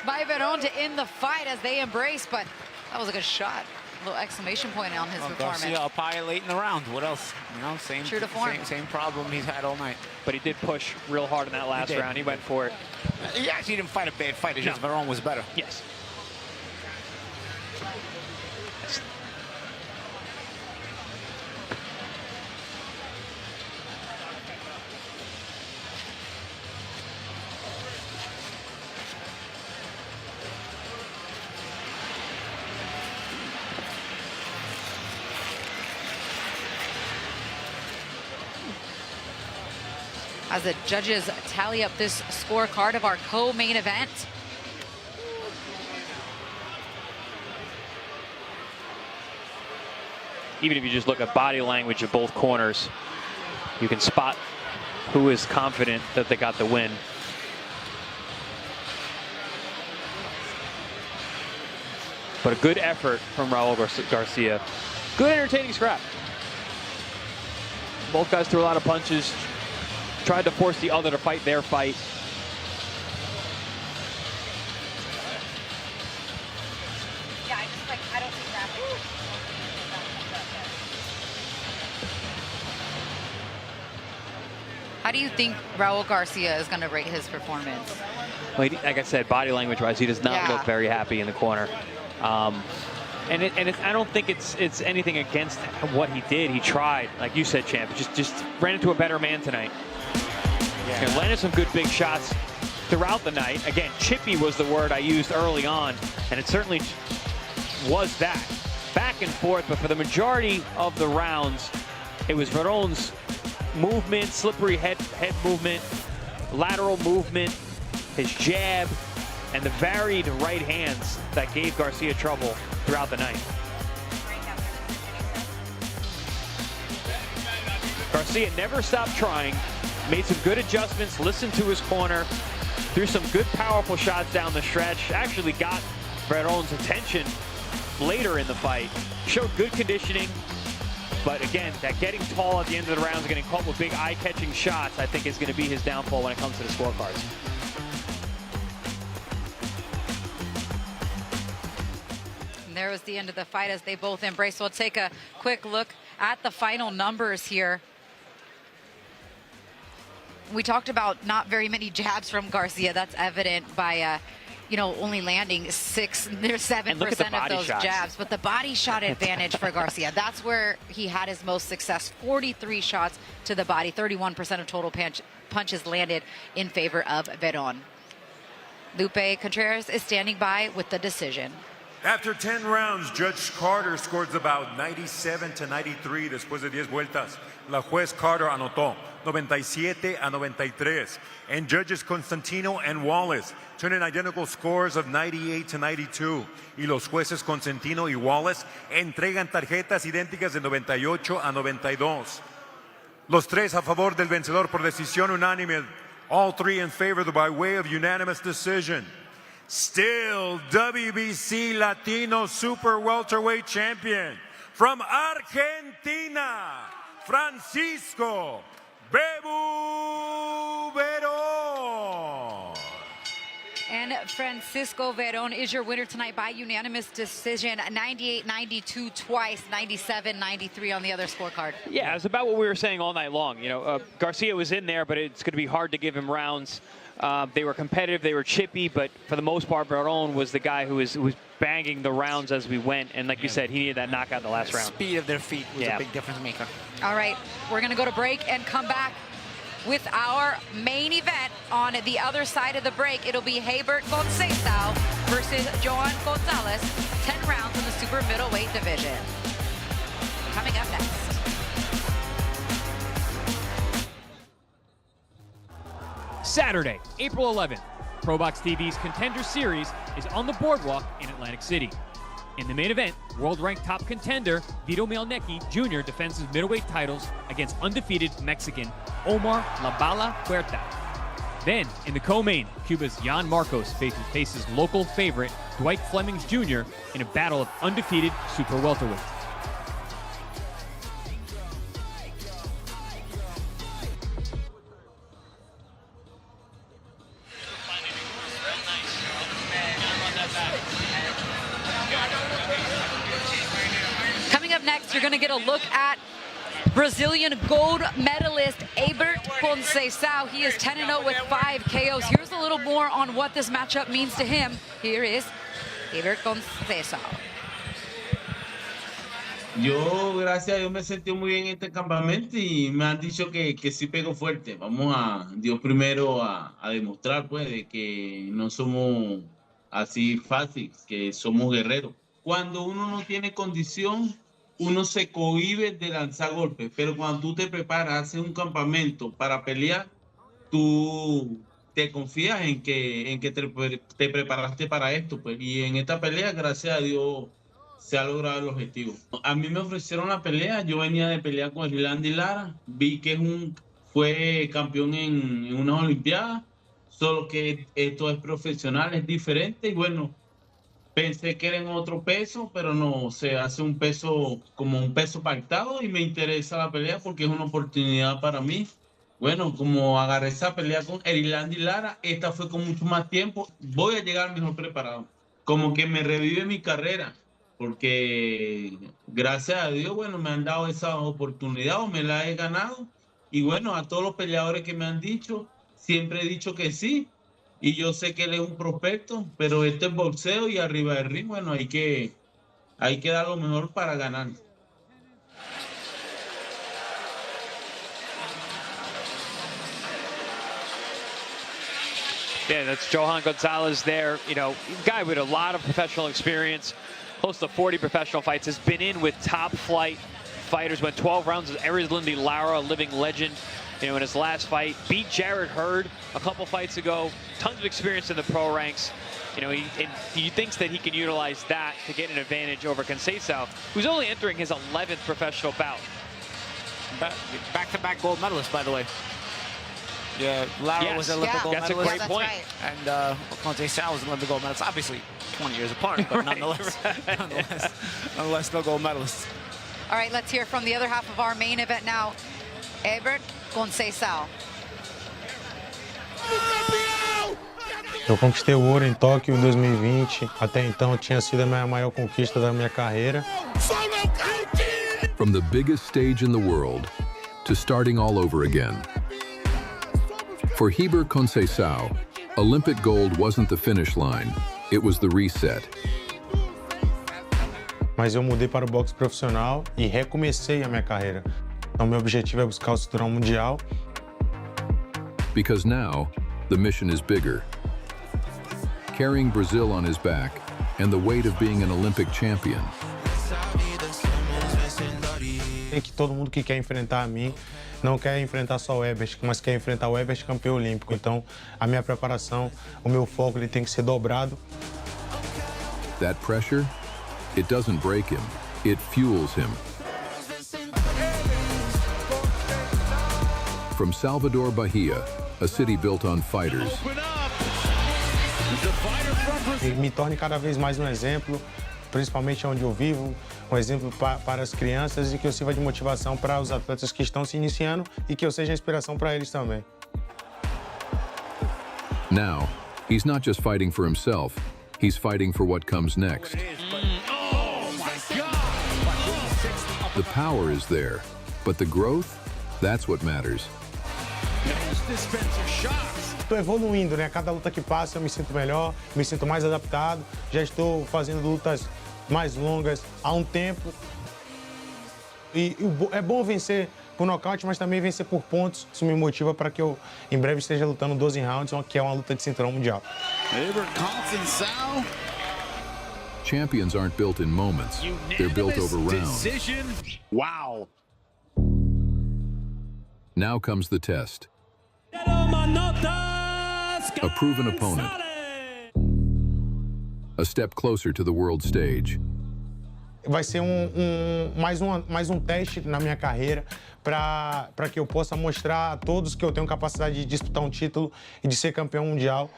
by Veron to end the fight as they embrace, but that was a good shot. A little exclamation point on his performance. Garcia up high late in the round. What else? Same true to form. Same problem he's had all night. But he did push real hard in that last round. He went for it. He actually didn't fight a bad fight. It's just Veron was better. Yes. As the judges tally up this scorecard of our co-main event. Even if you just look at body language of both corners, you can spot who is confident that they got the win. But a good effort from Raul Garcia. Good entertaining scrap. Both guys threw a lot of punches. Tried to force the other to fight their fight. Yeah, I don't see graphics. How do you think Raul Garcia is going to rate his performance? Well, like I said, body language-wise, he does not look very happy in the corner. And I don't think it's anything against what he did. He tried, like you said, Champ, just ran into a better man tonight. And landed some good big shots throughout the night. Again, chippy was the word I used early on, and it certainly was that. Back and forth, but for the majority of the rounds, it was Veron's movement, slippery head movement, lateral movement, his jab, and the varied right hands that gave Garcia trouble throughout the night. Garcia never stopped trying. Made some good adjustments, listened to his corner, threw some good powerful shots down the stretch, actually got Veron's attention later in the fight, showed good conditioning, but again, that getting tall at the end of the rounds, getting caught with big eye-catching shots, I think is going to be his downfall when it comes to the scorecards. And there was the end of the fight as they both embraced. We'll take a quick look at the final numbers here. We talked about not very many jabs from Garcia. That's evident by you know, only landing 7% of those jabs. But the body shot advantage for Garcia, that's where he had his most success. 43 shots to the body, 31% of total punches landed in favor of Veron. Lupe Contreras is standing by with the decision. After 10 rounds, Judge Carter scores about 97-93 después de 10 vueltas. La juez Carter anotó 97-93. And judges Constantino and Wallace turn in identical scores of 98-92. Y los jueces Constantino y Wallace entregan tarjetas idénticas de 98-92. Los tres a favor del vencedor por decisión unánime. All three in favor by way of unanimous decision. Still WBC Latino Super Welterweight Champion from Argentina, Francisco Bebu Veron. And Francisco Veron is your winner tonight by unanimous decision, 98-92 twice, 97-93 on the other scorecard. Yeah, it's about what we were saying all night long. You know, Garcia was in there, but it's going to be hard to give him rounds. They were competitive, they were chippy, but for the most part, Veron was the guy who was banging the rounds as we went. And like you said, he needed that knockout in the last round. Speed of their feet was a big difference maker. All right, we're going to go to break and come back with our main event. On the other side of the break, it'll be Hebert Conceicao versus Johan Gonzalez, 10 rounds in the super middleweight division. Coming up next. Saturday, April 11th, ProBox TV's Contender Series is on the boardwalk in Atlantic City. In the main event, world-ranked top contender Vito Mielnicki Jr. defends his middleweight titles against undefeated Mexican Omar La Bala Huerta. Then, in the co-main, Cuba's Jan Marcos faces local favorite Dwight Flemings Jr. in a battle of undefeated super welterweights. Coming up next, you're going to get a look at Brazilian gold medalist Hebert Conceicao. He is 10-0 with 5 KOs. Here's a little more on what this matchup means to him. Here is Hebert Conceicao. Yo, gracias a Dios, me sentí muy bien en este campamento y me han dicho que sí pego fuerte. Vamos a, Dios primero, a demostrar, pues, de que no somos así fáciles, que somos guerreros. Cuando uno no tiene condición, uno se cohíbe de lanzar golpes, pero cuando tú te preparas, haces un campamento para pelear, tú te confías en que te preparaste para esto, pues, y en esta pelea, gracias a Dios, se ha logrado el objetivo. A mí me ofrecieron la pelea, yo venía de pelear con Irlanda Lara, vi que fue campeón en unas Olimpiadas, solo que esto es profesional, es diferente, y bueno, pensé que era en otro peso, pero no, se hace un peso como un peso pactado y me interesa la pelea porque es una oportunidad para mí. Bueno, como agarré esa pelea con Irlanda Lara, esta fue con mucho más tiempo, voy a llegar mejor preparado. Como que me revive mi carrera, porque gracias a Dios, bueno, me han dado esa oportunidad o me la he ganado. Y bueno, a todos los peleadores que me han dicho, siempre he dicho que sí. Y yo sé que él es un prospecto, pero este es boxeo y arriba del ring, bueno, hay que dar lo mejor para ganar. Yeah, that's Johan Gonzalez there. You know, guy with a lot of professional experience, close to 40 professional fights, has been in with top flight fighters, went 12 rounds with Irlanda Lara, a living legend. You know, in his last fight, beat Jarrett Hurd a couple fights ago. Tons of experience in the pro ranks. You know, he thinks that he can utilize that to get an advantage over Conceicao, who's only entering his 11th professional bout. Back-to-back gold medalist, by the way. Yeah, Lara was an Olympic gold medalist. That's a great point. Right. And Conceicao was an Olympic gold medalist. Obviously, 20 years apart, but nonetheless, nonetheless, still gold medalists. All right, let's hear from the other half of our main event now. Hebert Conceicao. Eu conquistei o ouro em Tóquio em 2020. Até então tinha sido a minha maior conquista da minha carreira. From the biggest stage in the world to starting all over again. For Hebert Conceicao, Olympic gold wasn't the finish line, it was the reset. Mas eu mudei para o boxe profissional e recomecei a minha carreira. Então meu objetivo é buscar o cinturão mundial. Because now, the mission is bigger. Carrying Brazil on his back and the weight of being an Olympic champion. Sei que todo mundo que quer enfrentar a mim não quer enfrentar só o Hebert, mas quer enfrentar o Hebert campeão olímpico. Então, a minha preparação, o meu foco, ele tem que ser dobrado. That pressure, it doesn't break him, it fuels him. From Salvador, Bahia, a city built on fighters. Me torne cada vez mais um exemplo, principalmente onde eu vivo, um exemplo para as crianças e que eu sirva de motivação para os atletas que estão se iniciando e que eu seja inspiração para eles também. Now, he's not just fighting for himself, he's fighting for what comes next. The power is there, but the growth, that's what matters. Estou evoluindo, né? Cada luta que passa eu me sinto melhor, me sinto mais adaptado, já estou fazendo lutas mais longas há um tempo. E é bom vencer por nocaute, mas também vencer por pontos. Isso me motiva para que eu, em breve, esteja lutando 12 rounds, que é uma luta de cinturão mundial. Hebert Conceicao. Champions aren't built in moments, they're built over rounds. Wow. Now comes the test. A proven opponent. A step closer to the world stage. Vai ser mais um teste na minha carreira para que eu possa mostrar a todos que eu tenho capacidade de disputar um título e de ser campeão mundial.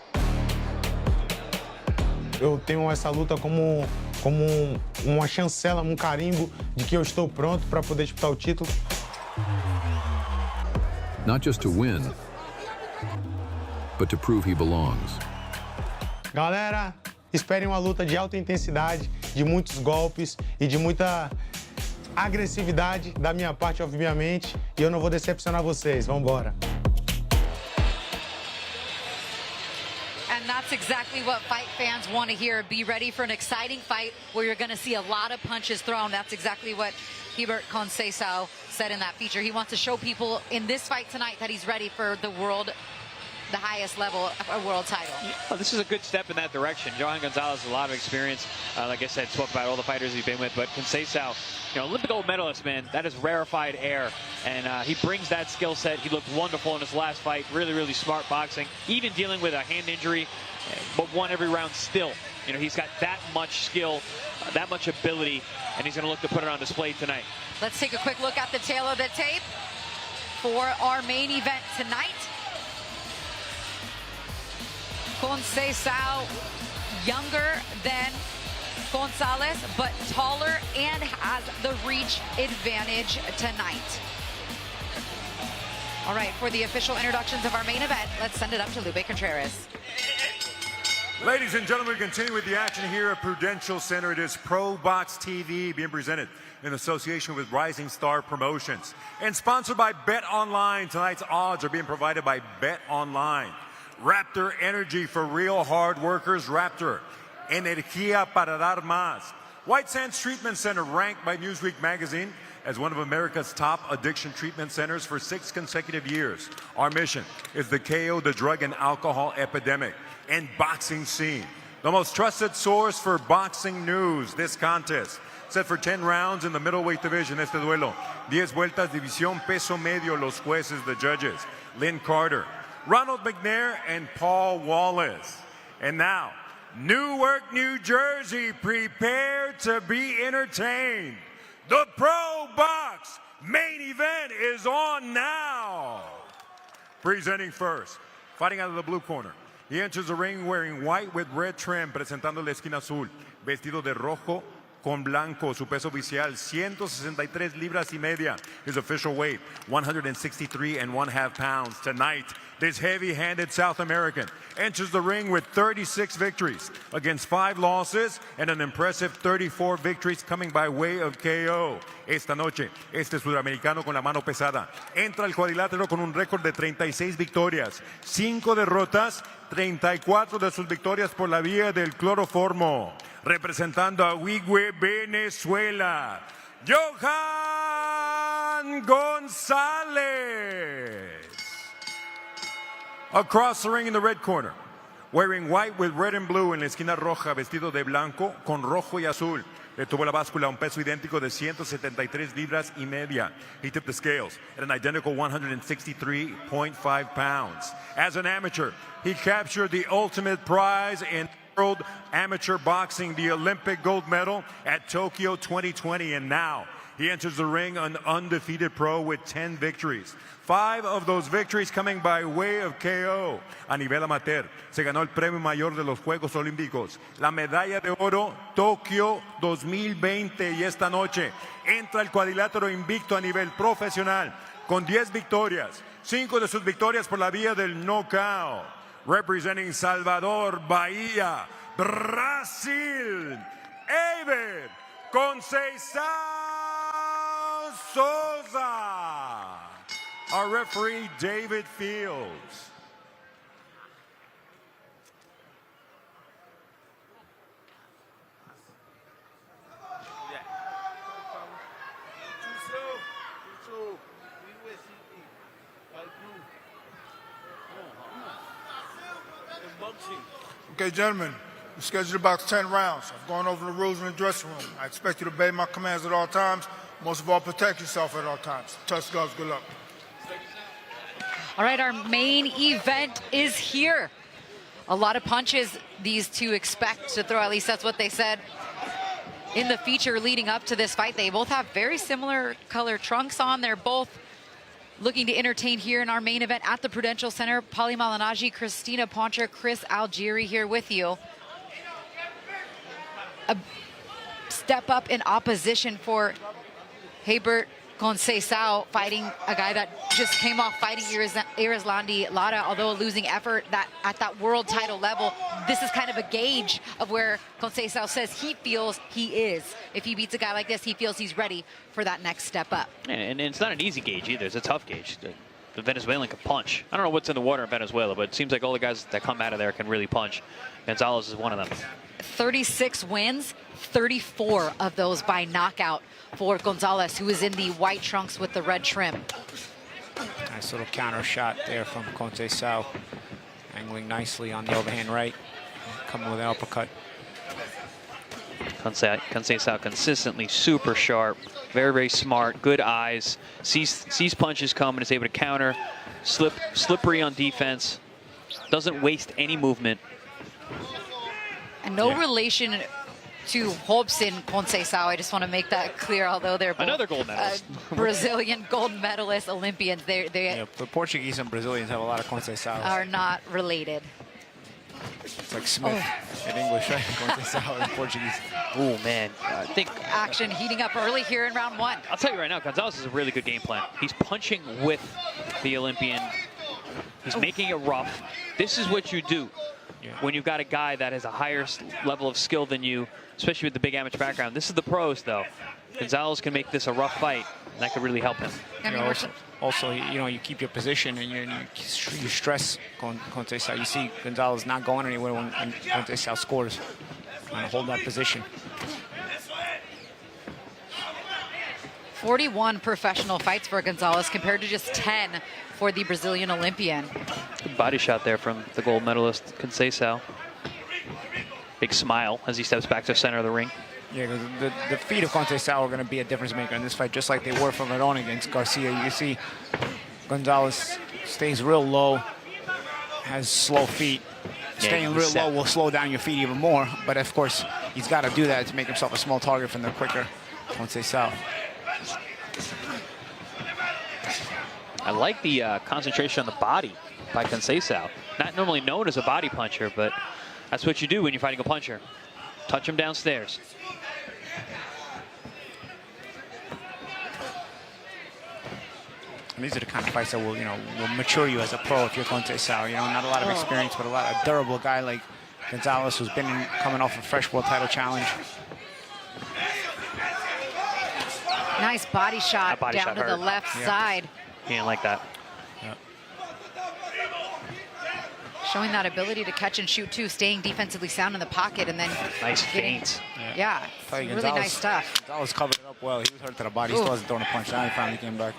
Eu tenho essa luta como uma chancela, um carimbo de que eu estou pronto para poder disputar o título. Not just to win, but to prove he belongs. Galera, esperem uma luta de alta intensidade, de muitos golpes e de muita agressividade da minha parte, obviamente, e eu não vou decepcionar vocês. Vamos embora. And that's exactly what fight fans want to hear. Be ready for an exciting fight where you're going to see a lot of punches thrown. That's exactly what Hebert Conceicao said in that feature. He wants to show people in this fight tonight that he's ready for the highest level of a world title. Well, this is a good step in that direction. Johan Gonzalez has a lot of experience. Like I said, spoke about all the fighters he's been with, but Conceicao, Olympic gold medalist, man, that is rarefied air. And he brings that skill set. He looked wonderful in his last fight. Really, really smart boxing. Even dealing with a hand injury, but won every round still. He's got that much skill, that much ability, and he's going to look to put it on display tonight. Let's take a quick look at the tail of the tape for our main event tonight. Conceicao, younger than Gonzalez, but taller and has the reach advantage tonight. All right, for the official introductions of our main event, let's send it up to Lupe Contreras. Ladies and gentlemen, we continue with the action here at Prudential Center. It is ProBox TV being presented in association with Rising Star Promotions and sponsored by Bet Online. Tonight's odds are being provided by Bet Online. Raptor Energy for real hard workers. Raptor, energía para dar más. White Sands Treatment Center ranked by Newsweek magazine as one of America's top addiction treatment centers for 6 consecutive years. Our mission is to KO the drug and alcohol epidemic and boxing scene. The most trusted source for boxing news. This contest set for 10 rounds in the middleweight division. Este duelo, 10 vueltas, división peso medio. Los jueces, the judges, Lynn Carter, Ronald McNair, and Paul Wallace. And now, Newark, New Jersey, prepare to be entertained. The ProBox main event is on now. Presenting first, fighting out of the blue corner. He enters the ring wearing white with red trim, presentando la esquina azul, vestido de rojo con Blanco. Su peso oficial, 163 libras y media. His official weight, 163.5 pounds. Tonight, this heavy-handed South American enters the ring with 36 victories against 5 losses and an impressive 34 victories coming by way of KO. Esta noche, este sudamericano con la mano pesada entra al cuadrilátero con un récord de 36 victorias, 5 derrotas, 34 de sus victorias por la vía del cloroformo. Representando a Huigüe, Venezuela, Johan Gonzalez. Across the ring in the red corner, wearing white with red and blue en la esquina roja, vestido de blanco con rojo y azul. Le tuvo la báscula a un peso idéntico de 173 libras y media. He tipped the scales at an identical 163.5 pounds. As an amateur, he captured the ultimate prize in World Amateur Boxing, the Olympic gold medal at Tokyo 2020, and now he enters the ring an undefeated pro with 10 victories. 5 of those victories coming by way of KO. A nivel amateur, se ganó el premio mayor de los Juegos Olímpicos, la medalla de oro Tokio 2020, y esta noche entra el cuadrilátero invicto a nivel profesional con 10 victorias, 5 de sus victorias por la vía del knockout. Representing Salvador Bahía, Brasil, Hebert Conceicao Sousa. Our referee, David Fields. Okay, gentlemen, we're scheduled to box 10 rounds. I've gone over the rules in the dressing room. I expect you to obey my commands at all times. Most of all, protect yourself at all times. Touch gloves, good luck. All right, our main event is here. A lot of punches these two expect to throw, at least that's what they said in the feature leading up to this fight. They both have very similar color trunks on. They're both looking to entertain here in our main event at the Prudential Center. Paulie Malignaggi, Christina Poncher, Chris Algieri here with you. A step up in opposition for Hebert Conceicao, fighting a guy that just came off fighting Erislandy Lara, although a losing effort that at that world title level. This is kind of a gauge of where Conceicao says he feels he is. If he beats a guy like this, he feels he's ready for that next step up. And it's not an easy gauge either. It's a tough gauge. The Venezuelan can punch. I don't know what's in the water in Venezuela, but it seems like all the guys that come out of there can really punch. Gonzalez is one of them. 36 wins, 34 of those by knockout for Gonzalez, who is in the white trunks with the red trim. Nice little counter shot there from Conceicao, angling nicely on the overhand right, coming with an uppercut. Conceicao consistently super sharp, very, very smart, good eyes, sees punches coming, is able to counter, slippery on defense, doesn't waste any movement. And no relation to Robson Conceicao. I just want to make that clear, although they're both another gold medalist. Brazilian gold medalist Olympians. They the Portuguese and Brazilians have a lot of Conceicao. Are not related. It's like Smith in English, right? Conceicao in Portuguese. Oh, man. I think action heating up early here in round 1. I'll tell you right now, Gonzalez is a really good game plan. He's punching with the Olympian. He's making it rough. This is what you do when you've got a guy that has a higher level of skill than you, especially with the big amateur background. This is the pros, though. Gonzalez can make this a rough fight, and that could really help him. Also, you keep your position and you stress Conceicao. You see Gonzalez not going anywhere when Conceicao scores. Trying to hold that position. 41 professional fights for Gonzalez compared to just 10 for the Brazilian Olympian. Good body shot there from the gold medalist Conceicao. Big smile as he steps back to the center of the ring. Yeah, the feet of Conceicao are going to be a difference maker in this fight, just like they were for Veron against Garcia. You see Gonzalez stays real low, has slow feet. Staying real low will slow down your feet even more, but of course, he's got to do that to make himself a small target from the quicker Conceicao. I like the concentration on the body by Conceicao. Not normally known as a body puncher, but that's what you do when you're fighting a puncher. Touch him downstairs. And these are the kind of fights that will, will mature you as a pro if you're Conceicao. Not a lot of experience, but a durable guy like Gonzalez, who's been coming off a fresh world title challenge. Nice body shot down to the left side. He didn't like that. Showing that ability to catch and shoot too, staying defensively sound in the pocket, and then nice feint. Yeah, really nice stuff. Gonzalez covered it up well. He was hurt to the body. He still hasn't thrown a punch. Now he finally came back.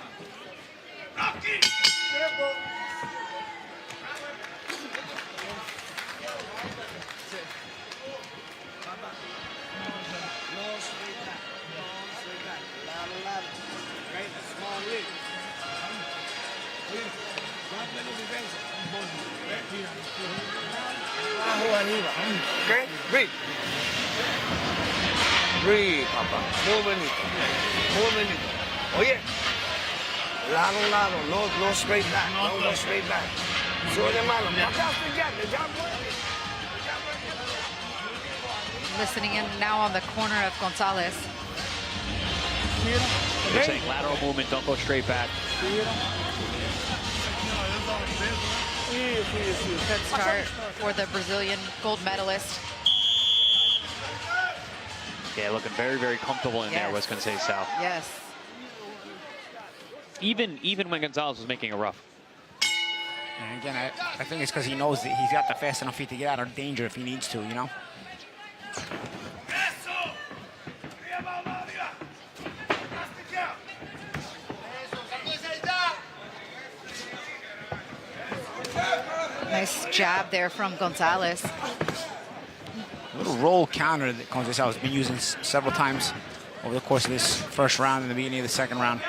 Okay, breathe. Breathe, papá. Muy bonito. Muy bonito. Oye, lado, no straight back. No, go straight back. Sube de mano. Listening in now on the corner of Gonzalez. They're saying lateral movement, don't go straight back. Good start for the Brazilian gold medalist. Yeah, looking very, very comfortable in there was Conceicao. Yes. Even when Gonzalez was making a rough. And again, I think it's because he knows that he's got the fast enough feet to get out of danger if he needs to, Nice jab there from Gonzalez. A little roll counter that Conceicao has been using several times over the course of this first round and the beginning of the second round.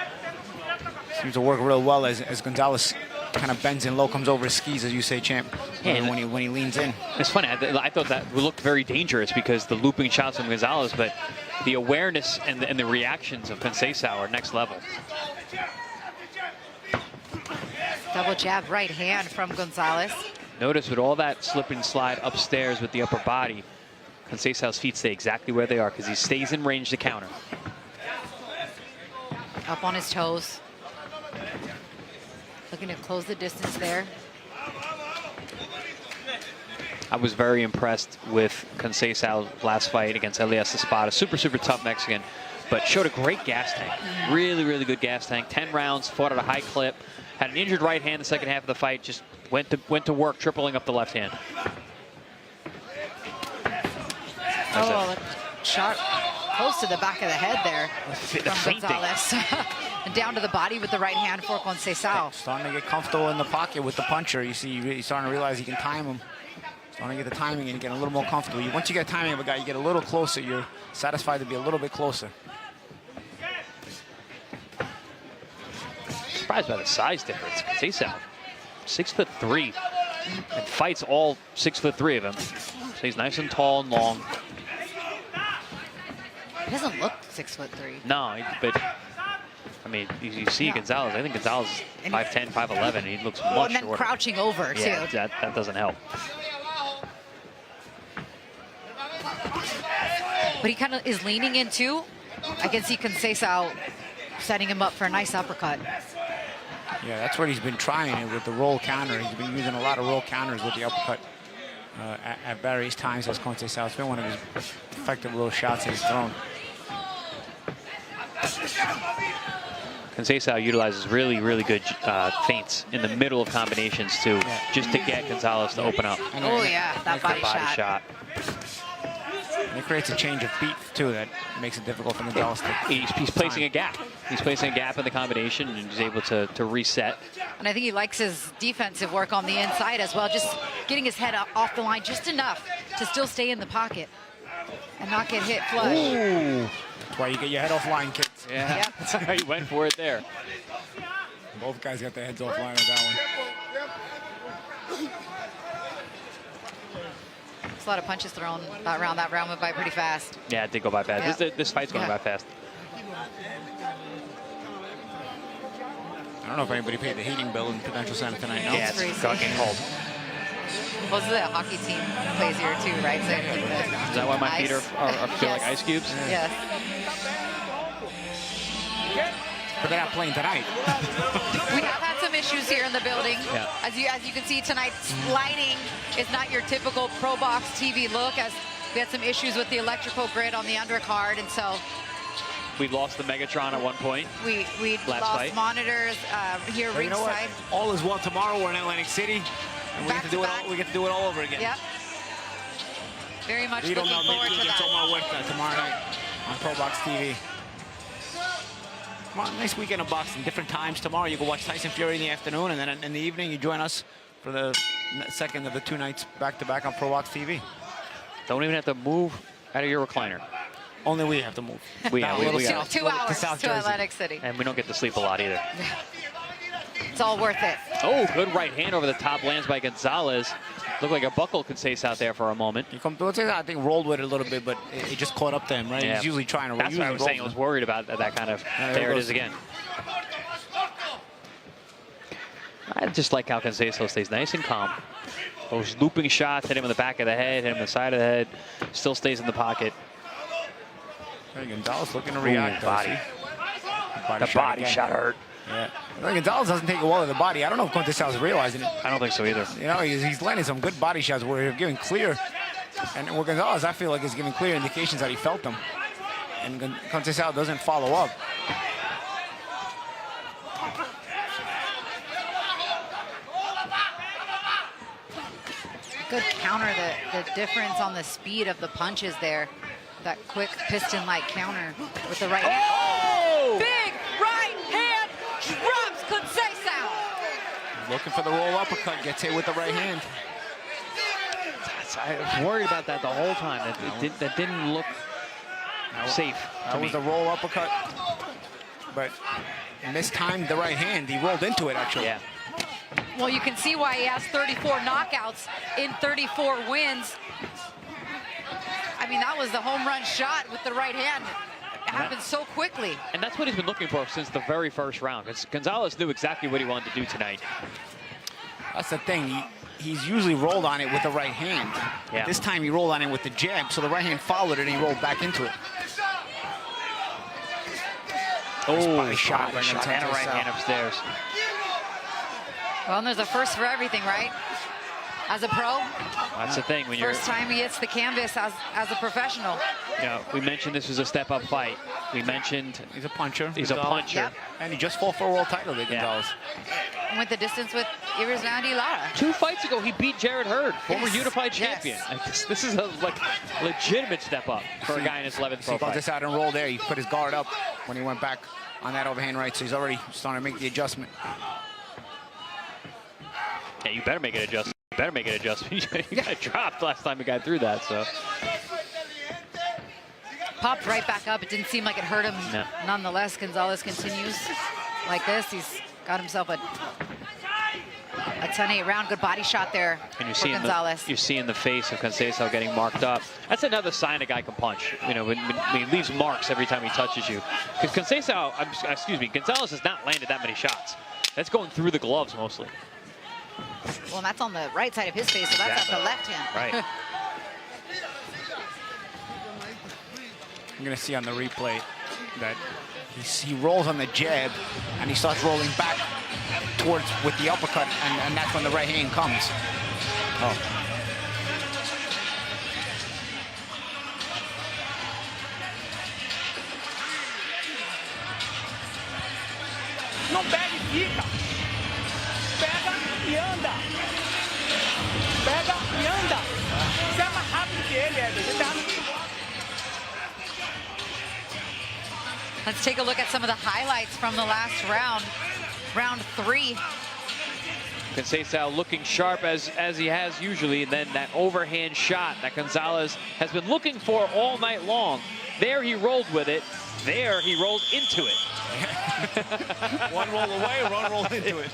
Seems to work real well as Gonzalez kind of bends in low, comes over his skis, as you say, champ, when he leans in. It's funny, I thought that looked very dangerous because the looping shots from Gonzalez, but the awareness and the reactions of Conceicao are next level. Double jab right hand from Gonzalez. Notice with all that slip and slide upstairs with the upper body, Conceicao's feet stay exactly where they are because he stays in range to counter. Up on his toes. Looking to close the distance there. I was very impressed with Conceicao's last fight against Elias Espada. Super, super tough Mexican, but showed a great gas tank. Really, really good gas tank. 10 rounds, fought at a high clip. Had an injured right hand the second half of the fight. Just went to work, tripling up the left hand. Oh, shot close to the back of the head there from Gonzalez. And down to the body with the right hand for Conceicao. Starting to get comfortable in the pocket with the puncher. You see, he's starting to realize he can time him. Starting to get the timing and get a little more comfortable. Once you get timing of a guy, you get a little closer. You're satisfied to be a little bit closer. Surprised by the size difference. Conceicao, 6'3", and fights all 6'3" of him. So he's nice and tall and long. He doesn't look 6'3". No, but I mean, you see Gonzalez. I think Gonzalez is 5'10", 5'11". He looks much shorter. And then crouching over too. Yeah, that doesn't help. But he kind of is leaning in too. I can see Conceicao setting him up for a nice uppercut. Yeah, that's what he's been trying with the roll counter. He's been using a lot of roll counters with the uppercut at various times as Conceicao. It's been one of his effective little shots that he's thrown. Conceicao utilizes really, really good feints in the middle of combinations too, just to get Gonzalez to open up. Oh yeah, that body shot. And it creates a change of feet too that makes it difficult for Gonzalez to... He's placing a gap. He's placing a gap in the combination and he's able to reset. And I think he likes his defensive work on the inside as well, just getting his head off the line just enough to still stay in the pocket and not get hit flush. Ooh. That's why you get your head off line, kids. Yeah, that's how you went for it there. Both guys got their heads off line with that one. There's a lot of punches thrown that round. That round went by pretty fast. Yeah, it did go by fast. Yeah. This fight's going by fast. I don't know if anybody paid the heating bill in Prudential Center tonight. No? Yeah, it's fucking cold. Most of the hockey team plays here too, right? So is that why my feet are feel like ice cubes? Yes. But they're not playing tonight. We have had some issues here in the building. Yeah. As you can see tonight, lighting is not your typical ProBox TV look, as we had some issues with the electrical grid on the undercard, and so We lost the Megatron at one point. we Last lost fight. monitors here But you know what? ringside. All is well tomorrow. We're in Atlantic City, and we get to do it all. We get to do it all over again. Yep. Very much Lito looking forward to that. Tomorrow night on ProBox TV. Well, nice weekend of boxing. Different times tomorrow. You can watch Tyson Fury in the afternoon, and then in the evening you join us for the second of the 2 nights back-to-back on ProBox TV. Don't even have to move out of your recliner. Only we have to move. We Down a got little it. south- 2 hours South to Jersey. Atlantic City. And we don't get to sleep a lot either. It's all worth it. Oh, good right hand over the top, lands by Gonzalez. Looked like a buckle Conceicao out there for a moment. I think rolled with it a little bit, but it just caught up to him, right? Yeah. He's usually trying to That's what I was saying. I roll. was worried about that kind of. There it is again. I just like how Conceicao stays nice and calm. Those looping shots hit him in the back of the head, hit him in the side of the head. Still stays in the pocket. Gonzalez looking to react. Ooh, body. The body again. shot hurt. Yeah. Gonzalez doesn't take it well to the body. I don't know if Conceicao is realizing it. I don't think so either. You know, he's landing some good body shots where he's giving clear. And where Gonzalez, I feel like, is giving clear indications that he felt them. And Conceicao doesn't follow up. Good counter, the difference on the speed of the punches there. That quick piston-like counter with the right hand. Oh! Big right hand drops Conceicao. Looking for the roll uppercut, gets hit with the right hand. I was worried about that the whole time. That didn't look safe. That was the roll uppercut. But mistimed the right hand. He rolled into it, actually. Yeah. Well, you can see why he has 34 knockouts in 34 wins. I mean, that was the home run shot with the right hand. It happened so quickly. And that's what he's been looking for since the very first round. Because Gonzalez knew exactly what he wanted to do tonight. That's the thing. He's usually rolled on it with the right hand. Yeah. This time he rolled on it with the jab, so the right hand followed it and he rolled back into it. Oh, shot and a right hand upstairs. Well, and there's a first for everything, right? As a pro, That's the thing. When you're, first time he hits the canvas as a professional. you know, we mentioned this was a step-up fight. We mentioned he's a puncher. He's a puncher. Yep. And he just fought for a world title, Gonzalez. Went the distance with Lara. 2 fights ago, he beat Jared Hurd, former Yes, unified yes. champion. Like, this is a legitimate step up for a guy in his 11th pro He got fight. this out and rolled there. He put his guard up when he went back on that overhand right, so he's already starting to make the adjustment. Yeah, you better make it adjustment. You better make it adjustment. You got dropped last time he got through that, so. Popped right back up. It didn't seem like it hurt him. No. Nonetheless, Gonzalez continues like this. He's got himself a 10-8 round. Good body shot there And for Gonzalez. you see in the face of Conceicao getting marked up. That's another sign a guy can punch. You know, when he leaves marks every time he touches you. Because Gonzalez has not landed that many shots. That's going through the gloves mostly. Well, and that's on the right side of his face, so that's at the left hand. Right. I'm going to see on the replay that he rolls on the jab and he starts rolling back towards with the uppercut, and that's when the right hand comes. Oh. Não pega e fica. Pega e anda. Pega e anda. Você é mais rápido que ele, Eder. Let's take a look at some of the highlights from the last round. Round 3. Conceicao looking sharp as he has usually, and then that overhand shot that Gonzalez has been looking for all night long. There he rolled with it. There he rolled into it. One roll away, one roll into it.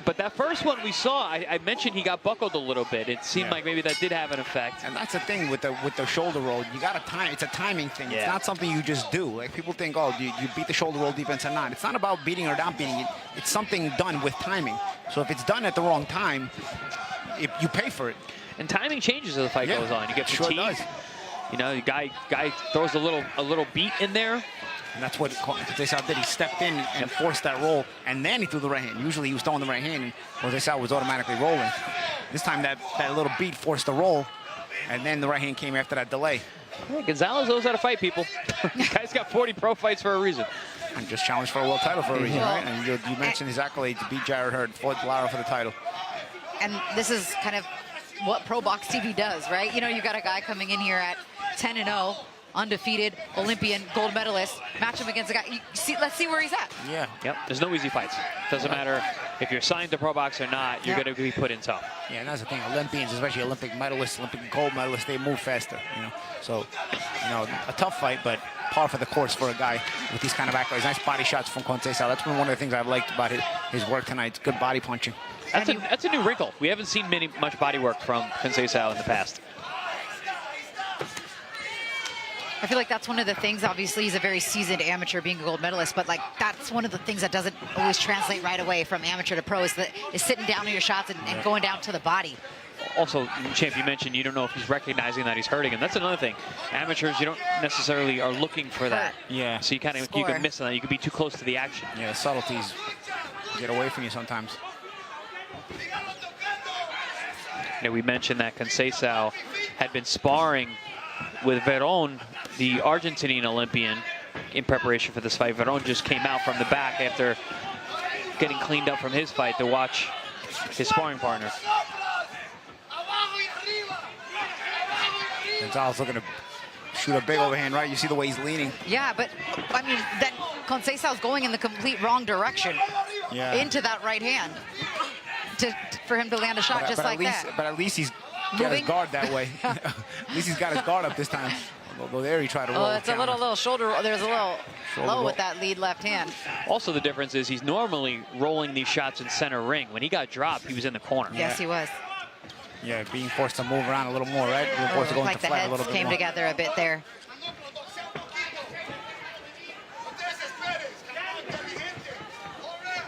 But that first one we saw, I mentioned he got buckled a little bit. It seemed like maybe that did have an effect. And that's the thing with the shoulder roll. You got to time. It's a timing thing. Yeah. It's not something you just do. Like people think, oh, you beat the shoulder roll defense or not. It's not about beating or not beating it. It's something done with timing. So if it's done at the wrong time, you pay for it. And timing changes as the fight goes on. You get Sure fatigued. does. You know, the guy throws a little beat in there. And that's what Conceicao did. He stepped in and forced that roll, and then he threw the right hand. Usually he was throwing the right hand, and Conceicao was automatically rolling. This time that little beat forced the roll, and then the right hand came after that delay. Hey, Gonzalez knows how to fight, people. Guy's got 40 pro fights for a reason. And just challenged for a world title for a reason, right? And you mentioned his accolades to beat Jared Hurd, fought Lara for the title. And this is kind of what ProBox TV does, right? You know, you got a guy coming in here at 10-0, undefeated, Olympian, gold medalist. Match him against a guy. Let's see where he's at. Yeah. Yep. There's no easy fights. Doesn't matter if you're signed to ProBox or not. You're going to be put in tough. Yeah, and that's the thing. Olympians, especially Olympic medalists, Olympic gold medalists, they move faster. You know, so a tough fight, but par for the course for a guy with these kind of accolades. Nice body shots from Conceicao. That's been one of the things I've liked about his work tonight. It's good body punching. That's a new wrinkle. We haven't seen much body work from Conceicao in the past. I feel like that's one of the things. Obviously, he's a very seasoned amateur, being a gold medalist, but like that's one of the things that doesn't always translate right away from amateur to pro is sitting down on your shots and going down to the body. Also, Champ, you mentioned you don't know if he's recognizing that he's hurting him. That's another thing. Amateurs, you don't necessarily are looking for that. Yeah. So you can miss on that. You can be too close to the action. Yeah, the subtleties get away from you sometimes. We mentioned that Conceicao had been sparring with Veron, the Argentinian Olympian, in preparation for this fight. Veron just came out from the back after getting cleaned up from his fight to watch his sparring partner. Gonzalez looking to shoot a big overhand, right? You see the way he's leaning. Yeah, but I mean, then Conceicao's going in the complete wrong direction into that right hand for him to land a shot just like that. But at least he's got his guard that way. At least he's got his guard up this time. Although there he tried to roll. Oh, it's a little shoulder. There's a little low with that lead left hand. Also, the difference is he's normally rolling these shots in center ring. When he got dropped, he was in the corner. Yes, he was. Yeah, being forced to move around a little more, right? Being forced to go into the flat a little heads bit came more. together a bit there.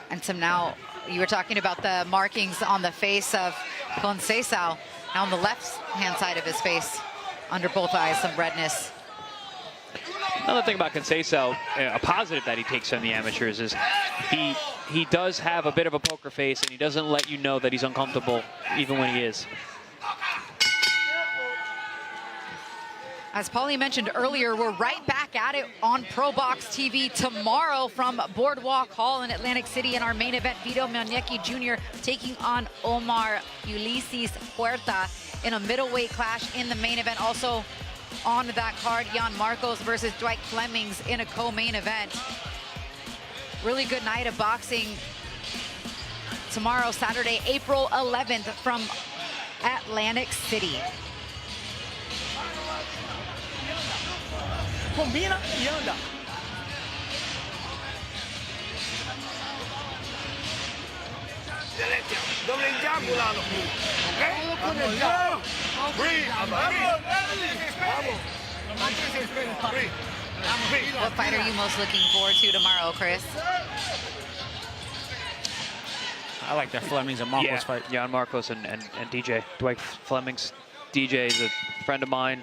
And some now, you were talking about the markings on the face of Conceicao. Now on the left-hand side of his face, under both eyes, some redness. Another thing about Conceicao, a positive that he takes on the amateurs, is he does have a bit of a poker face, and he doesn't let you know that he's uncomfortable, even when he is. As Paulie mentioned earlier, we're right back at it on ProBox TV tomorrow from Boardwalk Hall in Atlantic City. In our main event, Vito Maniecki Jr. taking on Omar Ulises Puerta in a middleweight clash in the main event. Also on that card, Jan Marcos versus Dwight Flemings in a co-main event. Really good night of boxing tomorrow, Saturday, April 11th from Atlantic City. Combina y anda. Doble eyaculado. ¿Ok? Con el jab. Breathe. What fight are you most looking forward to tomorrow, Chris? I like that Flemings and Marcos fight. Jan Marcos and DJ. Dwight Flemings. DJ is a friend of mine,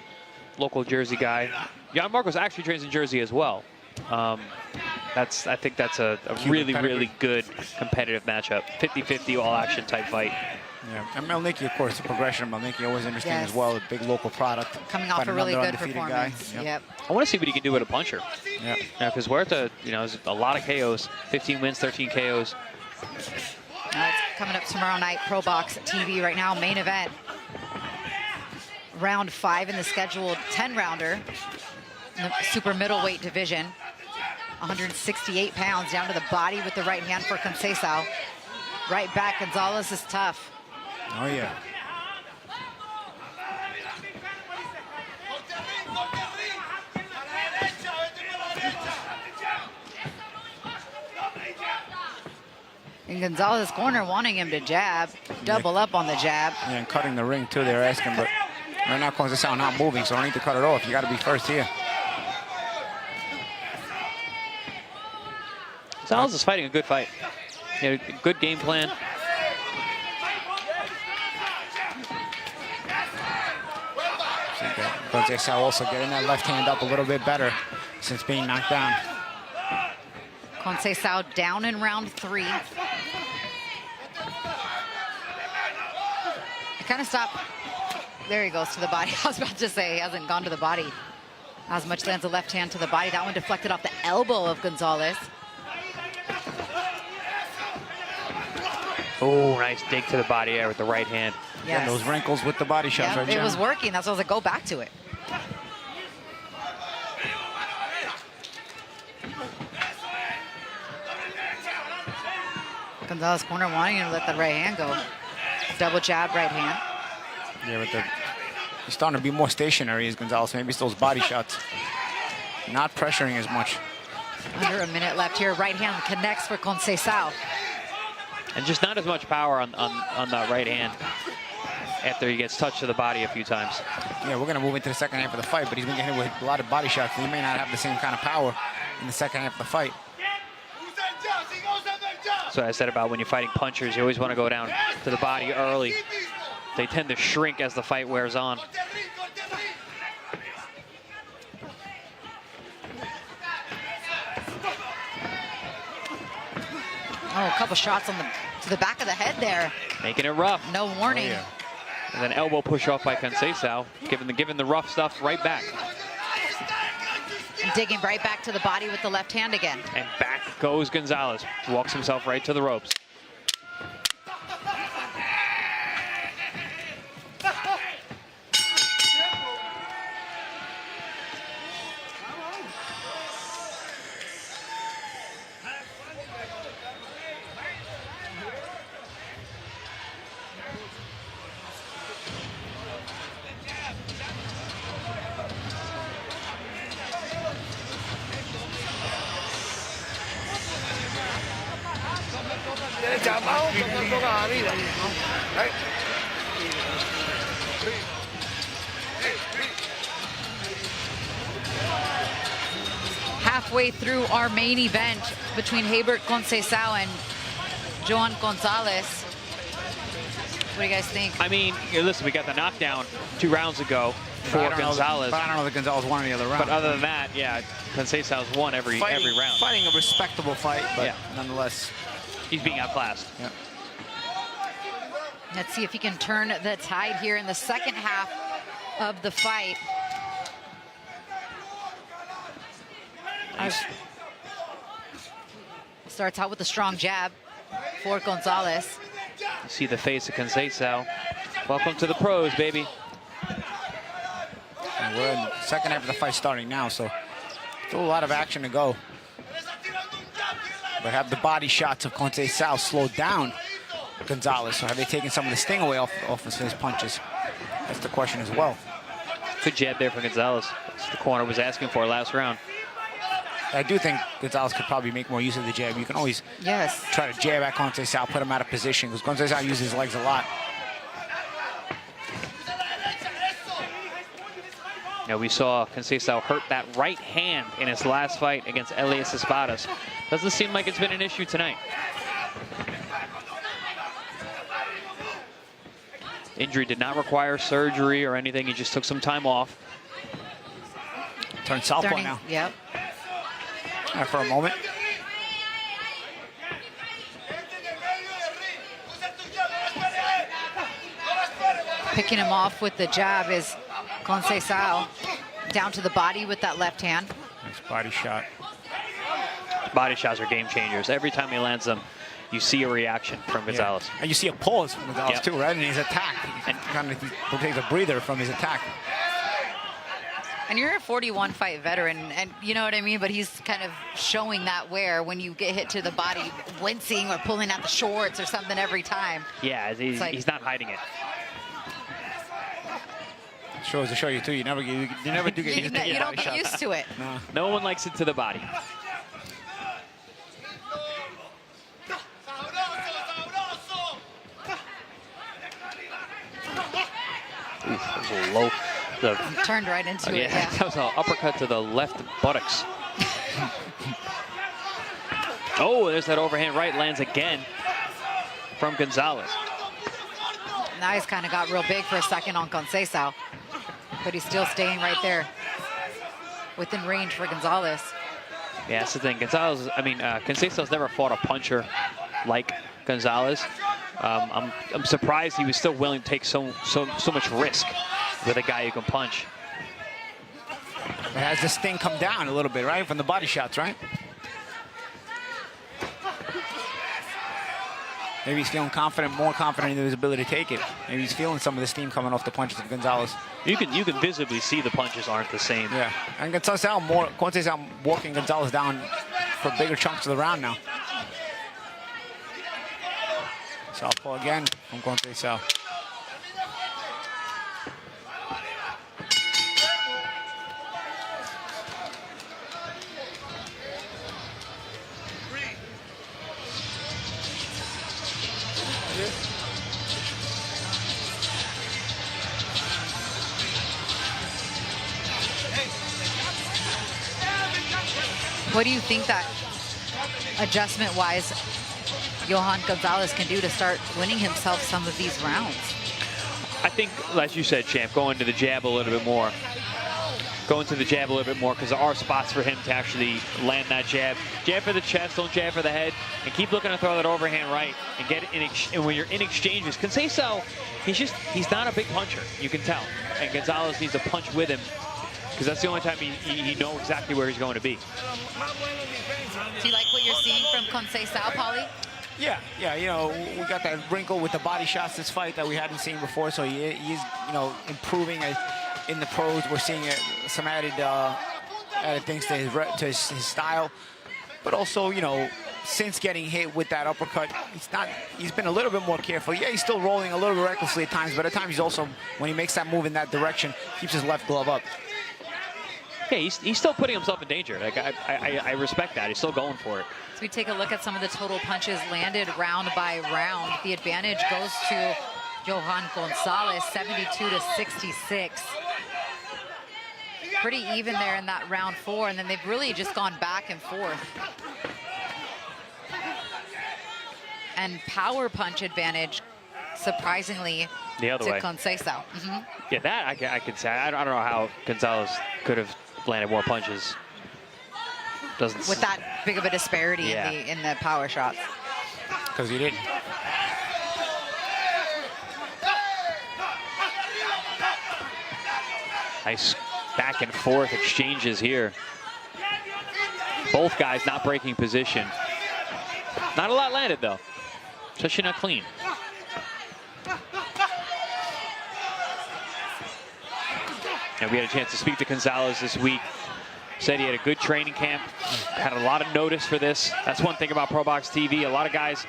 local Jersey guy. Jan Marcos actually trains in Jersey as well. I think that's a really good competitive matchup. 50-50 all-action type fight. Yeah, and Melnicki, of course, the progression of Melnicki always interesting as well. A big local product. Coming off a really good performance. Yep. I want to see what he can do with a puncher. Yeah. Because Huerta, has a lot of KOs, 15 wins, 13 KOs. It's coming up tomorrow night, ProBox TV right now, main event. Round 5 in the scheduled 10-rounder in the super middleweight division. 168 pounds down to the body with the right hand for Conceicao. Right back, Gonzalez is tough. Oh, yeah. In Gonzalez's corner, wanting him to jab, double up on the jab. Yeah, and cutting the ring, too, they're asking, but right now Conceicao not moving, so I don't need to cut it off. You got to be first here. Gonzalez is fighting a good fight. Good game plan. Conceicao also getting that left hand up a little bit better since being knocked down. Conceicao down in round 3. It kind of stopped. There he goes to the body. I was about to say he hasn't gone to the body as much. Lands a left hand to the body. That one deflected off the elbow of Gonzalez. Oh, nice dig to the body there with the right hand. Yeah, Yes. those wrinkles with the body shots. Yeah, Right, it Jen? was working. That's why I was like, go back to it. Gonzalez corner wanting to let the right hand go. Double jab, right hand. Yeah, but he's starting to be more stationary as Gonzalez. Maybe it's those body shots. Not pressuring as much. Under a minute left here. Right hand connects for Conceicao. And just not as much power on that right hand after he gets touched to the body a few times. Yeah, we're going to move into the second half of the fight, but he's been getting hit with a lot of body shots. He may not have the same kind of power in the second half of the fight. So I said about when you're fighting punchers, you always want to go down to the body early. They tend to shrink as the fight wears on. Oh, a couple shots on to the back of the head there. Making it rough. No warning. Oh, yeah. And an elbow push off by Conceicao, giving the rough stuff right back. And digging right back to the body with the left hand again. And back goes Gonzalez. Walks himself right to the ropes. Derecha abajo, toca arriba. Right. Halfway through our main event between Hebert Conceicao and Johan Gonzalez. What do you guys think? I mean, listen, we got the knockdown 2 rounds ago for Gonzalez. But I don't know that Gonzalez won any other round. But other than that, yeah, Conceicao's won every round. Fighting a respectable fight, but yeah, nonetheless. He's being outclassed. Yeah. Let's see if he can turn the tide here in the second half of the fight. Starts out with a strong jab for Gonzalez. You see the face of Conceicao. Welcome to the pros, baby. And we're in the second half of the fight starting now, so still a lot of action to go. But have the body shots of Conceicao slowed down Gonzalez? So have they taken some of the sting away off of his punches? That's the question as well. Good jab there for Gonzalez. That's what the corner was asking for last round. I do think Gonzalez could probably make more use of the jab. You can always try to jab at Conceicao, put him out of position, because Conceicao uses his legs a lot. Now we saw Conceicao hurt that right hand in his last fight against Elias Espadas. Doesn't seem like it's been an issue tonight. Injury did not require surgery or anything. He just took some time off. Turn southpaw now. Yep. For a moment. Picking him off with the jab is Conceicao. Down to the body with that left hand. Nice body shot. Body shots are game changers. Every time he lands them, you see a reaction from Gonzalez. And you see a pause from Gonzalez too, right? And his attack. And kind of takes a breather from his attack. And you're a 41 fight veteran, and you know what I mean, but he's kind of showing that where when you get hit to the body, wincing or pulling out the shorts or something every time. Yeah, he's not hiding it. Shows to show you too. You never do get used to it. You don't get used to it. No one likes it to the body. Ooh, that was a low. Turned right into it. Yeah, that was an uppercut to the left buttocks. Oh, there's that overhand right, lands again from Gonzalez. Now he's kind of got real big for a second on Conceicao, but he's still staying right there within range for Gonzalez. Yeah, that's the thing. Gonzalez, I mean, Conceicao's never fought a puncher like Gonzalez. I'm surprised he was still willing to take so much risk with a guy who can punch. It has this thing come down a little bit, right, from the body shots, right? Maybe he's feeling confident, more confident in his ability to take it. Maybe he's feeling some of the steam coming off the punches of Gonzalez. You can visibly see the punches aren't the same. Yeah, and Conceicao walking Gonzalez down for bigger chunks of the round now. Southpaw again from Conceicao. What do you think that adjustment-wise Johan Gonzalez can do to start winning himself some of these rounds? I think, as you said, Champ, going to the jab a little bit more. Going to the jab a little bit more because there are spots for him to actually land that jab. Jab for the chest, don't jab for the head, and keep looking to throw that overhand right and get it in. And when you're in exchanges, Conceicao, he's not a big puncher, you can tell. And Gonzalez needs to punch with him because that's the only time he knows exactly where he's going to be. Do you like what you're seeing from Conceicao, Paulie? Yeah, you know, we got that wrinkle with the body shots this fight that we hadn't seen before, so he's, you know, improving in the pros. We're seeing some added things to his style, but also, you know, since getting hit with that uppercut, he's been a little bit more careful. Yeah, he's still rolling a little bit recklessly at times, but at times he's also, when he makes that move in that direction, keeps his left glove up. Yeah, he's still putting himself in danger. Like I respect that. He's still going for it. So we take a look at some of the total punches landed round by round. The advantage goes to Johan Gonzalez, 72-66. Pretty even there in that round 4, and then they've really just gone back and forth. And power punch advantage, surprisingly, the other way. Conceicao. Yeah, that I could say. I don't know how Gonzalez could have landed more punches. With that big of a disparity in the power shots. Because he didn't. Nice back and forth exchanges here. Both guys not breaking position. Not a lot landed though, especially not clean. And we had a chance to speak to Gonzalez this week. Said he had a good training camp, had a lot of notice for this. That's one thing about ProBox TV. A lot of guys,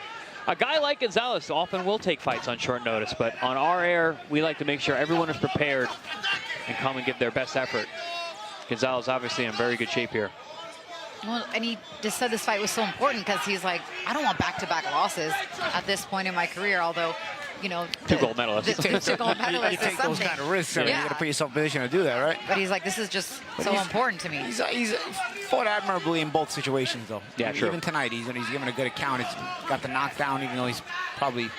a guy like Gonzalez often will take fights on short notice, but on our air, we like to make sure everyone is prepared and come and give their best effort. Gonzalez obviously in very good shape here. Well, and he just said this fight was so important because he's like, I don't want back-to-back losses at this point in my career, although, you know, two gold medalists. Two gold medalists. You take those kind of risks. I mean, you got to put yourself in a position to do that, right? But he's like, this is just so important to me. He's fought admirably in both situations, though. Yeah, true. Even tonight, he's given a good account. He's got the knockdown, even though he's probably,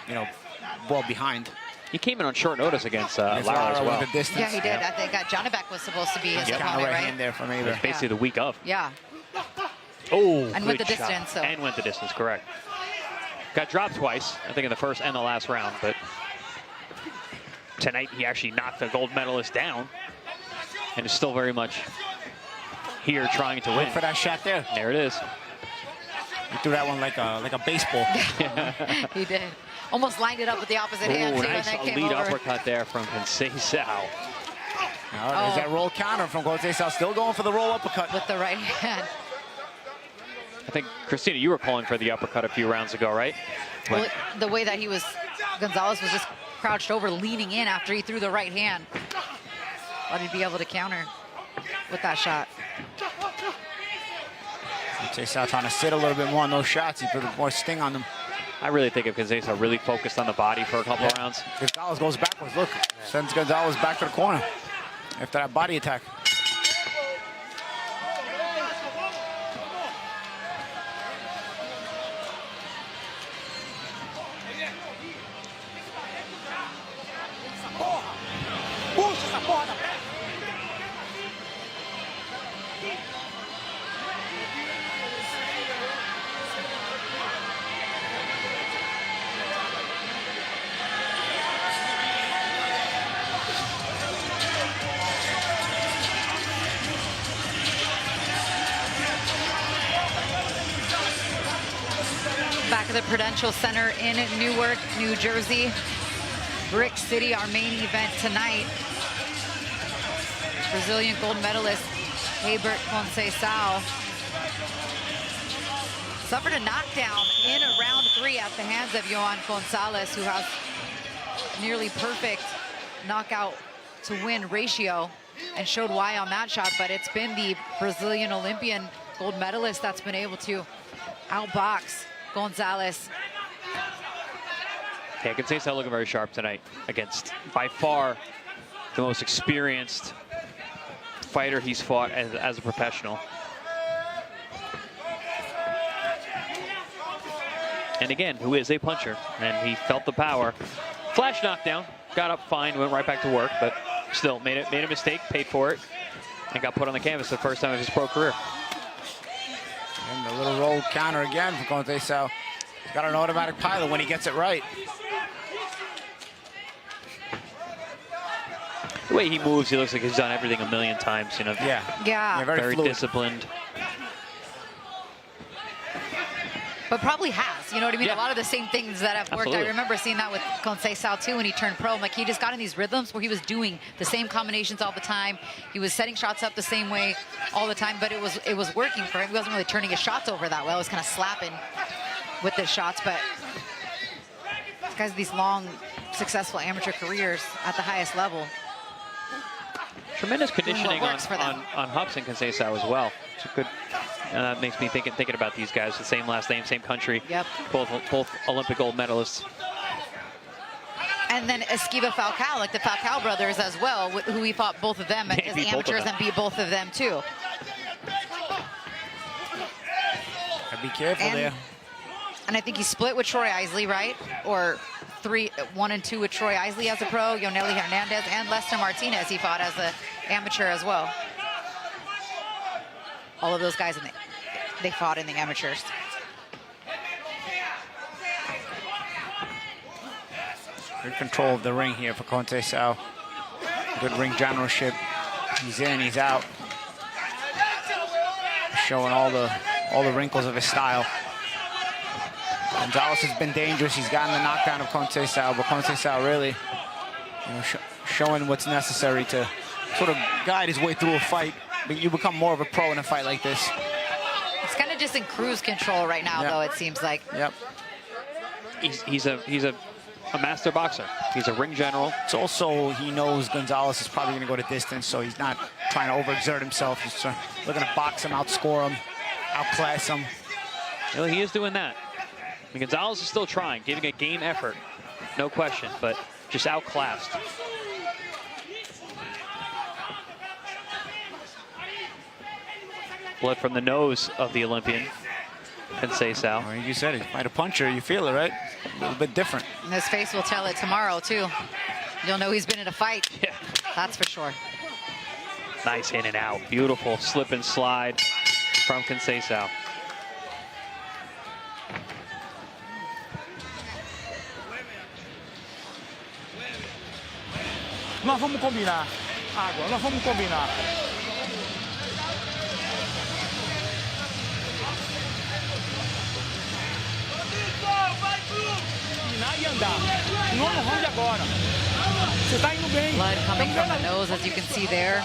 you know, well behind. He came in on short notice against Lara as well. With the distance. Yeah, he did. I think Janibek was supposed to be his opponent, right right? hand there from Hebert. Basically the week of. Yeah. Oh, and went the distance. So. And went the distance, correct. Got dropped twice, I think in the first and the last round, but tonight he actually knocked the gold medalist down and is still very much here trying to win. Look for that shot there. There it is. He threw that one like a baseball. He did. Almost lined it up with the opposite hand, too, nice and then came lead over. uppercut there from Conceicao. There's that roll counter from Conceicao, still going for the roll uppercut. With the right hand. I think, Christina, you were calling for the uppercut a few rounds ago, right? Well, the way that Gonzalez was just crouched over, leaning in after he threw the right hand. Thought he'd be able to counter with that shot. Conceicao trying to sit a little bit more on those shots. He put more sting on them. I really think if Conceicao really focused on the body for a couple of rounds. Gonzalez goes backwards. Look, sends Gonzalez back to the corner after that body attack. the Prudential Center in Newark, New Jersey. Brick City, our main event tonight. Brazilian gold medalist Hebert Conceicao suffered a knockdown in round 3 at the hands of Johan Gonzalez, who has nearly perfect knockout to win ratio, and showed why on that shot. But it's been the Brazilian Olympian gold medalist that's been able to outbox Gonzalez. Yeah, Conceicao looking very sharp tonight against, by far, the most experienced fighter he's fought as a professional. And again, who is a puncher, and he felt the power. Flash knockdown, got up fine, went right back to work, but still made a mistake, paid for it, and got put on the canvas the first time of his pro career. And the little roll counter again for Conceicao. He's got an automatic pilot when he gets it right. The way he moves, he looks like he's done everything a million times, you know. Yeah. Very disciplined. But probably has, you know what I mean? Yeah. A lot of the same things that have worked. Absolutely. I remember seeing that with Conceicao too when he turned pro. Like, he just got in these rhythms where he was doing the same combinations all the time. He was setting shots up the same way all the time, but it was working for him. He wasn't really turning his shots over that well. He was kind of slapping with his shots, but this guy's these long, successful amateur careers at the highest level. Tremendous conditioning on works for them. Hups and Conceicao as well. It's a good. That makes me thinking about these guys. The same last name, same country. Yep. Both Olympic gold medalists. And then Esquiva Falcao, like the Falcao brothers as well, who we fought both of them as amateurs and beat both of them too. Be careful there. And I think he split with Troy Isley, right? Or 1 and 2 with Troy Isley as a pro, Yoneli Hernandez, and Lester Martinez he fought as an amateur as well. All of those guys, they fought in the amateurs. Good control of the ring here for Conceicao. Good ring generalship. He's in, he's out. Showing all the wrinkles of his style. Gonzalez has been dangerous. He's gotten the knockdown of Conceicao, but Conceicao really, showing what's necessary to sort of guide his way through a fight. But you become more of a pro in a fight like this. It's kind of just in cruise control right now, though, it seems like. Yep. He's a master boxer. He's a ring general. It's also, he knows Gonzalez is probably going to go to distance, so he's not trying to overexert himself. He's looking to box him, outscore him, outclass him. Well, he is doing that. I mean, Gonzalez is still trying, giving a game effort, no question, but just outclassed. Blood from the nose of the Olympian, Conceicao. Well, you said it, fight a puncher, you feel it, right? A little bit different. And his face will tell it tomorrow, too. You'll know he's been in a fight. Yeah. That's for sure. Nice in and out. Beautiful slip and slide from Conceicao. Nós vamos combinar. Água, nós vamos combinar. Combinar e andar. Não no round agora. Você tá indo bem. Blood coming from the nose, as you can see there.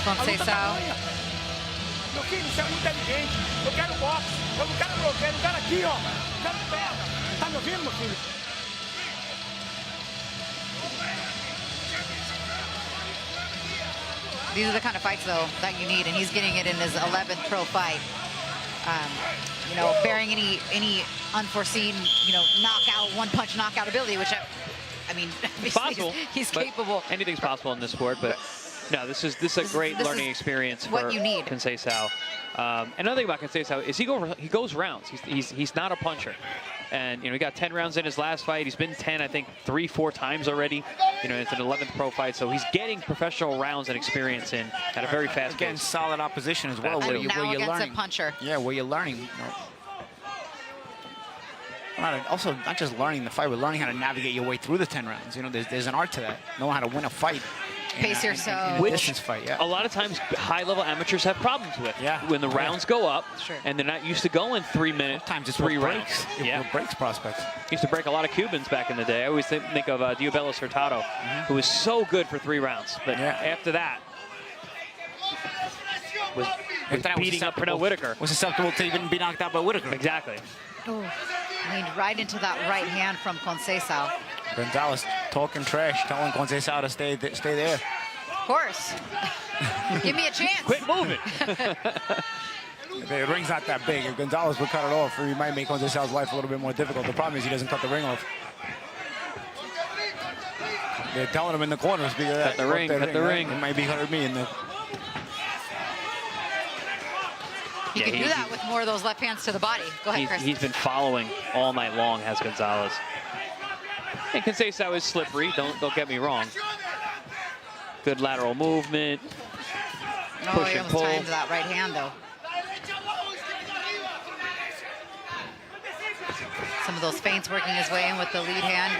Conceicao. Meu filho, você é muito inteligente. Eu quero boxe. Eu não quero bloqueio. Eu quero aqui, ó. Eu quero perna. Tá me ouvindo, meu filho? These are the kind of fights, though, that you need, and he's getting it in his 11th pro fight. You know, bearing any unforeseen, knockout, one-punch knockout ability, which I mean, it's possible. He's capable. Anything's possible in this sport, but no, this is a great learning experience for what you need. Conceicao. Another thing about Conceicao is he goes rounds. He's not a puncher. And, he got 10 rounds in his last fight. He's been 10, I think, 3-4 times already. It's an 11th pro fight, so he's getting professional rounds and experience in at a very fast pace. Getting solid opposition as well, where you're learning. A puncher. Yeah, where you're learning. Also, not just learning the fight, but learning how to navigate your way through the 10 rounds. There's an art to that. Knowing how to win a fight Pace yourself. Which distance fight, yeah. a lot of times high-level amateurs have problems with. Yeah. When the rounds go up, Sure. and they're not used to going 3 minutes, Sometimes it's three what rounds. breaks. Yeah. What breaks prospects. Used to break a lot of Cubans back in the day. I always think of Diabelos Hurtado, who was so good for 3 rounds. But after that, was beating up Pernell Whitaker. Was susceptible to even be knocked out by Whitaker. Exactly. Oh, leaned right into that right hand from Conceicao. Gonzalez talking trash, telling Conceicao to stay there. Of course. Give me a chance. Quit moving. The ring's not that big. If Gonzalez would cut it off, he might make Conceicao's life a little bit more difficult. The problem is he doesn't cut the ring off. They're telling him in the corners, cut the ring, cut the ring. It might be hurt me in the... You can do that with more of those left hands to the body. Go ahead, Chris. He's been following all night long, has Gonzalez. And Conceicao is slippery, don't get me wrong. Good lateral movement. Push he and almost pull. timed that right hand, though. Some of those feints working his way in with the lead hand.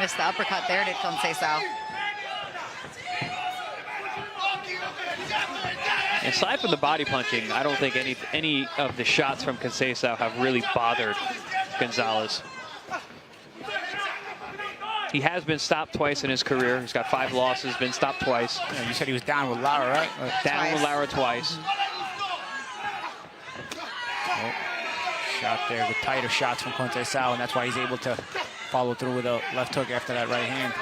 Missed the uppercut there, did Conceicao. Aside from the body punching, I don't think any of the shots from Conceicao have really bothered Gonzalez. He has been stopped twice in his career. He's got 5 losses, been stopped twice. Yeah, you said he was down with Lara, right? Down with Lara twice. Oh, shot there, the tighter shots from Conceicao, and that's why he's able to follow through with a left hook after that right hand.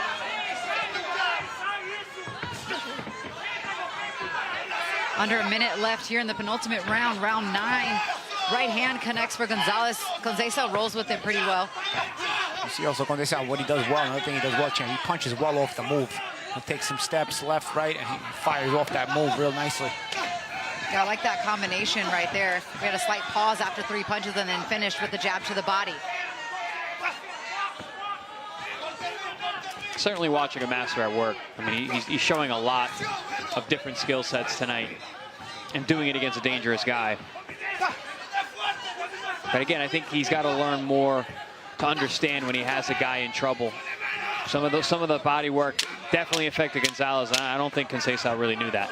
Under a minute left here in the penultimate round, round 9. Right hand connects for Gonzalez. Conceicao rolls with it pretty well. You see also Conceicao, what he does well, another thing he does well, Chan, he punches well off the move. He'll take some steps left, right, and he fires off that move real nicely. Yeah, I like that combination right there. We had a slight pause after 3 punches and then finished with the jab to the body. Certainly watching a master at work. I mean, he's showing a lot of different skill sets tonight and doing it against a dangerous guy. But again, I think he's got to learn more to understand when he has a guy in trouble. Some of the body work definitely affected Gonzalez. I don't think Conceicao really knew that.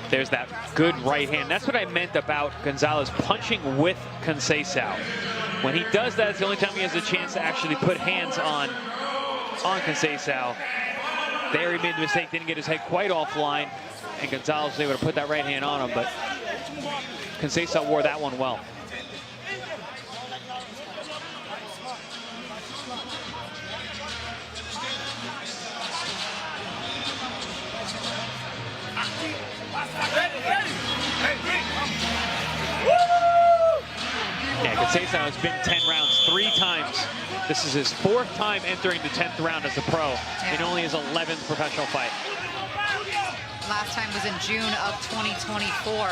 There's that good right hand. That's what I meant about Gonzalez punching with Conceicao. When he does that, it's the only time he has a chance to actually put hands on Conceicao. There he made the mistake, didn't get his head quite offline, and Gonzalez was able to put that right hand on him, but Conceicao wore that one well. Yeah, Conceicao has been 10 rounds 3 times. This is his 4th time entering the 10th round as a pro, and only his 11th professional fight. Last time was in June of 2024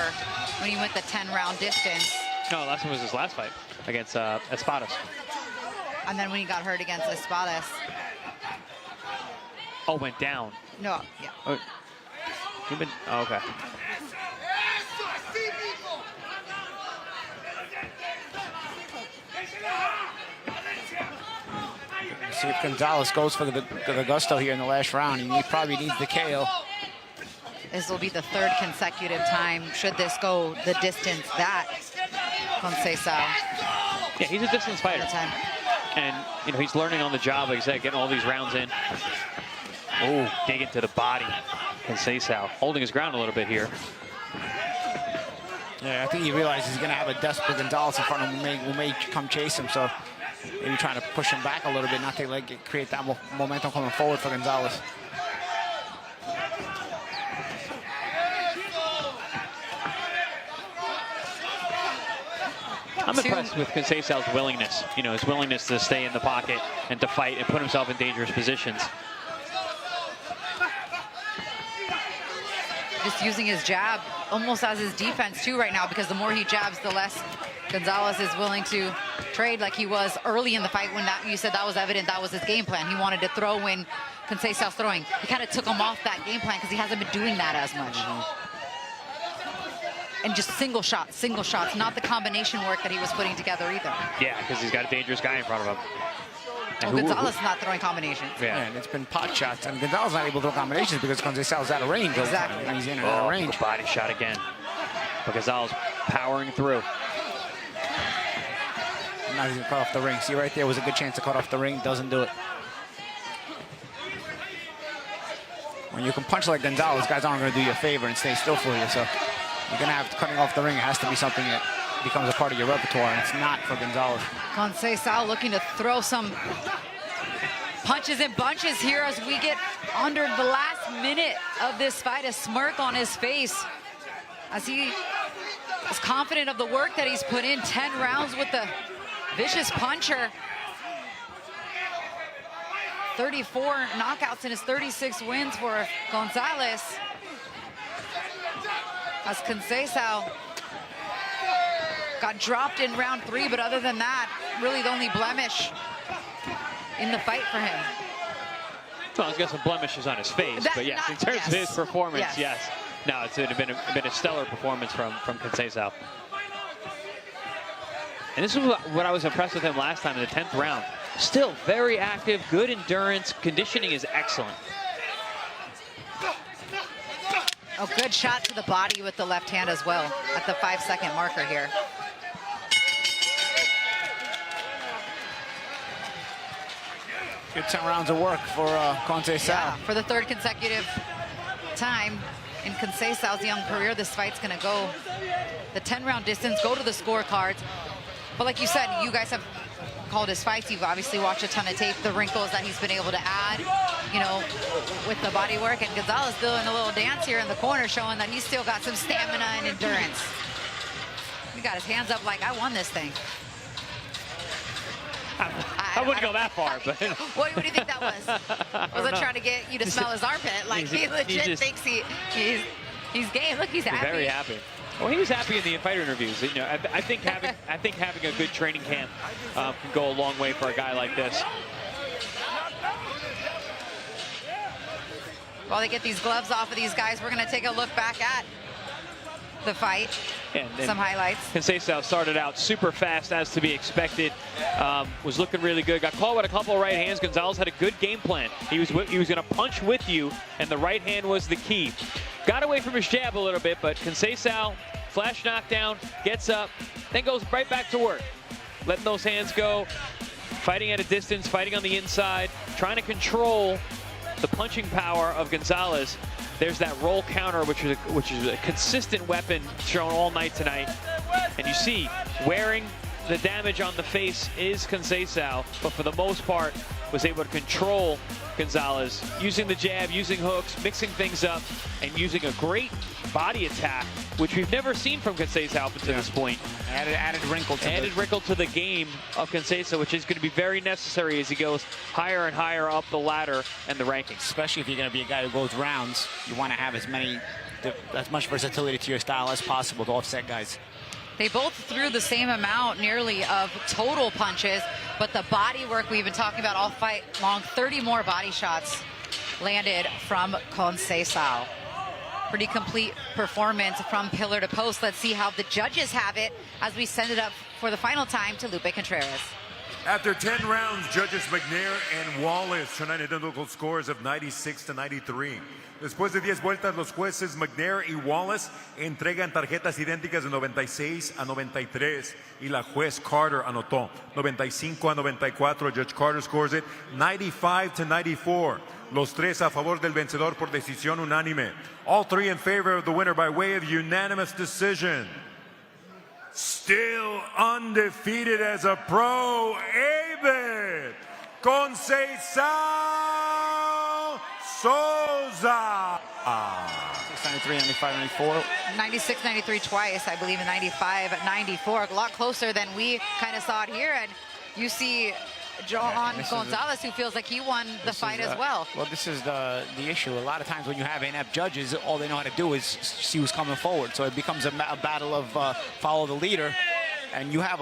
when he went the 10-round distance. No, last one was his last fight against Espadas. And then when he got hurt against Espadas. Oh, went down. No, yeah. Oh, okay. See if Gonzalez goes for the gusto here in the last round. He probably needs the KO. This will be the 3rd consecutive time, should this go the distance that Conceicao. Yeah, he's a distance fighter. And, you know, he's learning on the job, like I said, getting all these rounds in. Oh, dig into the body. Conceicao holding his ground a little bit here. Yeah, I think he realizes he's going to have a desperate Gonzalez in front of him who may come chase him. So maybe trying to push him back a little bit, not to like create that momentum coming forward for Gonzalez. I'm impressed with Conceicao's willingness, you know, his willingness to stay in the pocket and to fight and put himself in dangerous positions. Just using his jab almost as his defense too right now, because the more he jabs, the less Gonzalez is willing to trade, like he was early in the fight when you said that was evident. That was his game plan. He wanted to throw when Conceicao's throwing. He kind of took him off that game plan because he hasn't been doing that as much. And just single shots, not the combination work that he was putting together either. Yeah, because he's got a dangerous guy in front of him. Oh, Gonzalez not throwing combinations. Yeah, and it's been pot shots. And Gonzalez not able to throw combinations because Conceicao's out of range. Exactly. He's in and out of range. Body shot again. But Gonzalez powering through. Not even cut off the ring. See right there was a good chance to cut off the ring. Doesn't do it. When you can punch like Gonzalez, guys aren't going to do you a favor and stay still for you. So you're going to have cutting off the ring. It has to be something that becomes a part of your repertoire, and it's not for Gonzalez. Conceicao looking to throw some punches and bunches here as we get under the last minute of this fight. A smirk on his face as he is confident of the work that he's put in. 10 rounds with the vicious puncher. 34 knockouts in his 36 wins for Gonzalez. As Conceicao got dropped in round 3, but other than that, really the only blemish in the fight for him. Well, he's got some blemishes on his face, but yes, in terms of his performance, yes. No, it's been a stellar performance from Conceicao. And this is what I was impressed with him last time in the 10th round. Still very active, good endurance, conditioning is excellent. A good shot to the body with the left hand as well at the 5-second marker here. Good 10 rounds of work for Conceicao. Yeah, for the 3rd consecutive time in Conceicao's young career, this fight's gonna go the 10-round distance, go to the scorecards. But like you said, you guys have called his fights. You've obviously watched a ton of tape, the wrinkles that he's been able to add, you know, with the body work. And Gonzalez doing a little dance here in the corner, showing that he's still got some stamina and endurance. He got his hands up like, I won this thing. I wouldn't go that far, but... What do you think that was? Was it trying to get you to smell his armpit? Like, he legit thinks he's game. Look, he's happy. Very happy. Well, he was happy in the fighter interviews. You know, I think having a good training camp can go a long way for a guy like this. While they get these gloves off of these guys, we're going to take a look back at the fight. And some highlights. Conceicao started out super fast, as to be expected. Was looking really good. Got caught with a couple of right hands. Gonzalez had a good game plan. He was going to punch with you, and the right hand was the key. Got away from his jab a little bit, but Conceicao, flash knockdown, gets up, then goes right back to work. Letting those hands go, fighting at a distance, fighting on the inside, trying to control the punching power of Gonzalez. There's that roll counter, which is a consistent weapon shown all night tonight. And you see, wearing the damage on the face is Conceicao, but for the most part, was able to control Gonzalez, using the jab, using hooks, mixing things up, and using a great body attack, which we've never seen from Conceicao up until this point. Added wrinkle to the game of Conceicao, which is going to be very necessary as he goes higher and higher up the ladder and the rankings. Especially if you're going to be a guy who goes rounds, you want to have as much versatility to your style as possible to offset guys. They both threw the same amount, nearly, of total punches, but the body work we've been talking about all fight long, 30 more body shots landed from Conceicao. Pretty complete performance from pillar to post. Let's see how the judges have it as we send it up for the final time to Lupe Contreras. After 10 rounds, judges McNair and Wallace son identical scores of 96-93. Después de 10 vueltas, los jueces McNair y Wallace entregan tarjetas idénticas de 96-93 y la juez Carter anotó 95-94. Judge Carter scores it 95-94. Los tres a favor del vencedor por decisión unánime. All three in favor of the winner by way of unanimous decision. Still undefeated as a pro, Hebert Conceicao Sousa. 93, 95, 94. 96, 93 twice, I believe, in 95, 94. A lot closer than we kind of saw it here. And you see Johan Gonzalez, who feels like he won the fight as well. Well, this is the issue. A lot of times when you have inept judges, all they know how to do is see who's coming forward. So it becomes a battle of follow the leader. And you have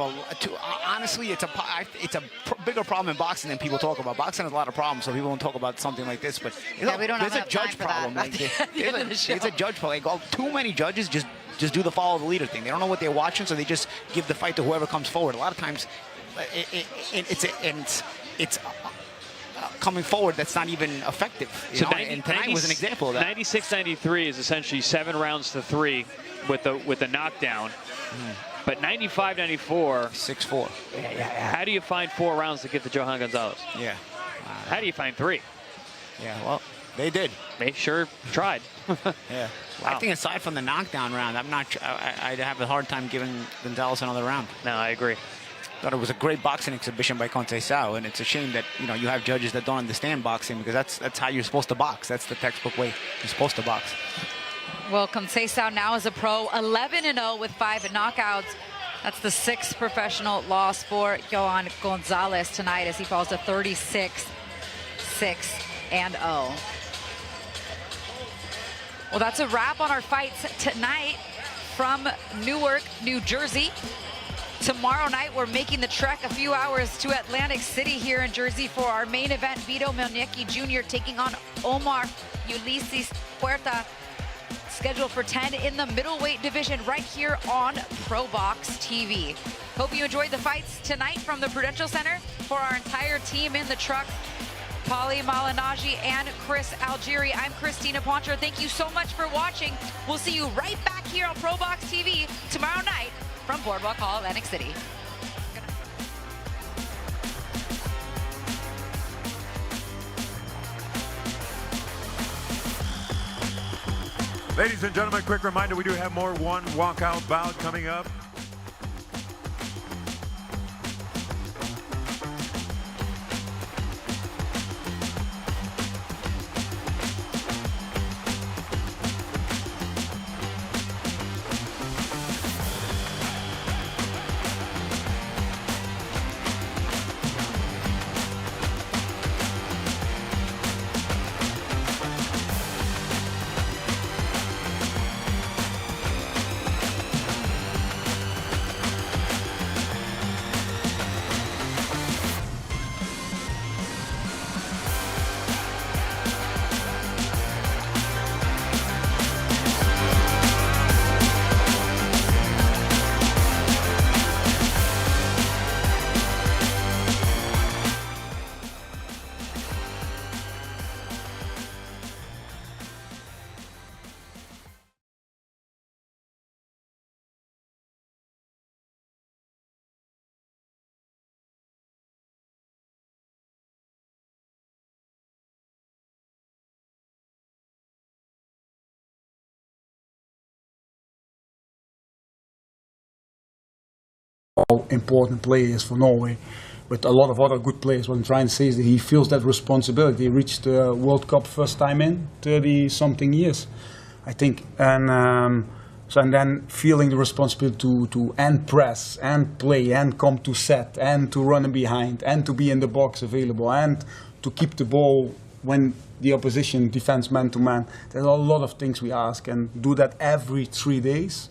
honestly, it's a bigger problem in boxing than people talk about. Boxing has a lot of problems, so people don't talk about something like this. But Yeah, we don't have there's a enough time judge for problem. that. It's a judge problem. Like, too many judges just do the follow the leader thing. They don't know what they're watching, so they just give the fight to whoever comes forward. A lot of times, it's coming forward that's not even effective. You know? And tonight was an example of that. 96-93 is essentially 7 rounds to 3 with the knockdown. But 95-94, 6-4. How do you find 4 rounds to get to Johan Gonzalez? Yeah. How do you find 3? Yeah, well, they did. They sure tried. Yeah. Wow. I think aside from the knockdown round, I'd have a hard time giving Gonzalez another round. No, I agree. Thought it was a great boxing exhibition by Conceicao, and it's a shame that you have judges that don't understand boxing, because that's how you're supposed to box. That's the textbook way you're supposed to box. Well, Conceicao now is a pro, 11-0 with 5 knockouts. That's the 6th professional loss for Johan Gonzalez tonight as he falls to 36-6-0. Well, that's a wrap on our fights tonight from Newark, New Jersey. Tomorrow night, we're making the trek a few hours to Atlantic City here in Jersey for our main event. Vito Mielnicki Jr. taking on Omar Ulises Puerta. Scheduled for 10 in the middleweight division right here on ProBox TV. Hope you enjoyed the fights tonight from the Prudential Center. For our entire team in the truck, Paulie Malignaggi and Chris Algieri, I'm Christina Poncher. Thank you so much for watching. We'll see you right back here on ProBox TV tomorrow night from Boardwalk Hall, Atlantic City. Ladies and gentlemen, quick reminder, we do have more one walkout bout coming up. Important players for Norway, but a lot of other good players. What I'm trying to say is that he feels that responsibility. He reached the World Cup first time in 30-something years, I think, and then feeling the responsibility to and press and play and come to set and to run behind and to be in the box available and to keep the ball when the opposition defends man to man. There's a lot of things we ask, and do that every 3 days.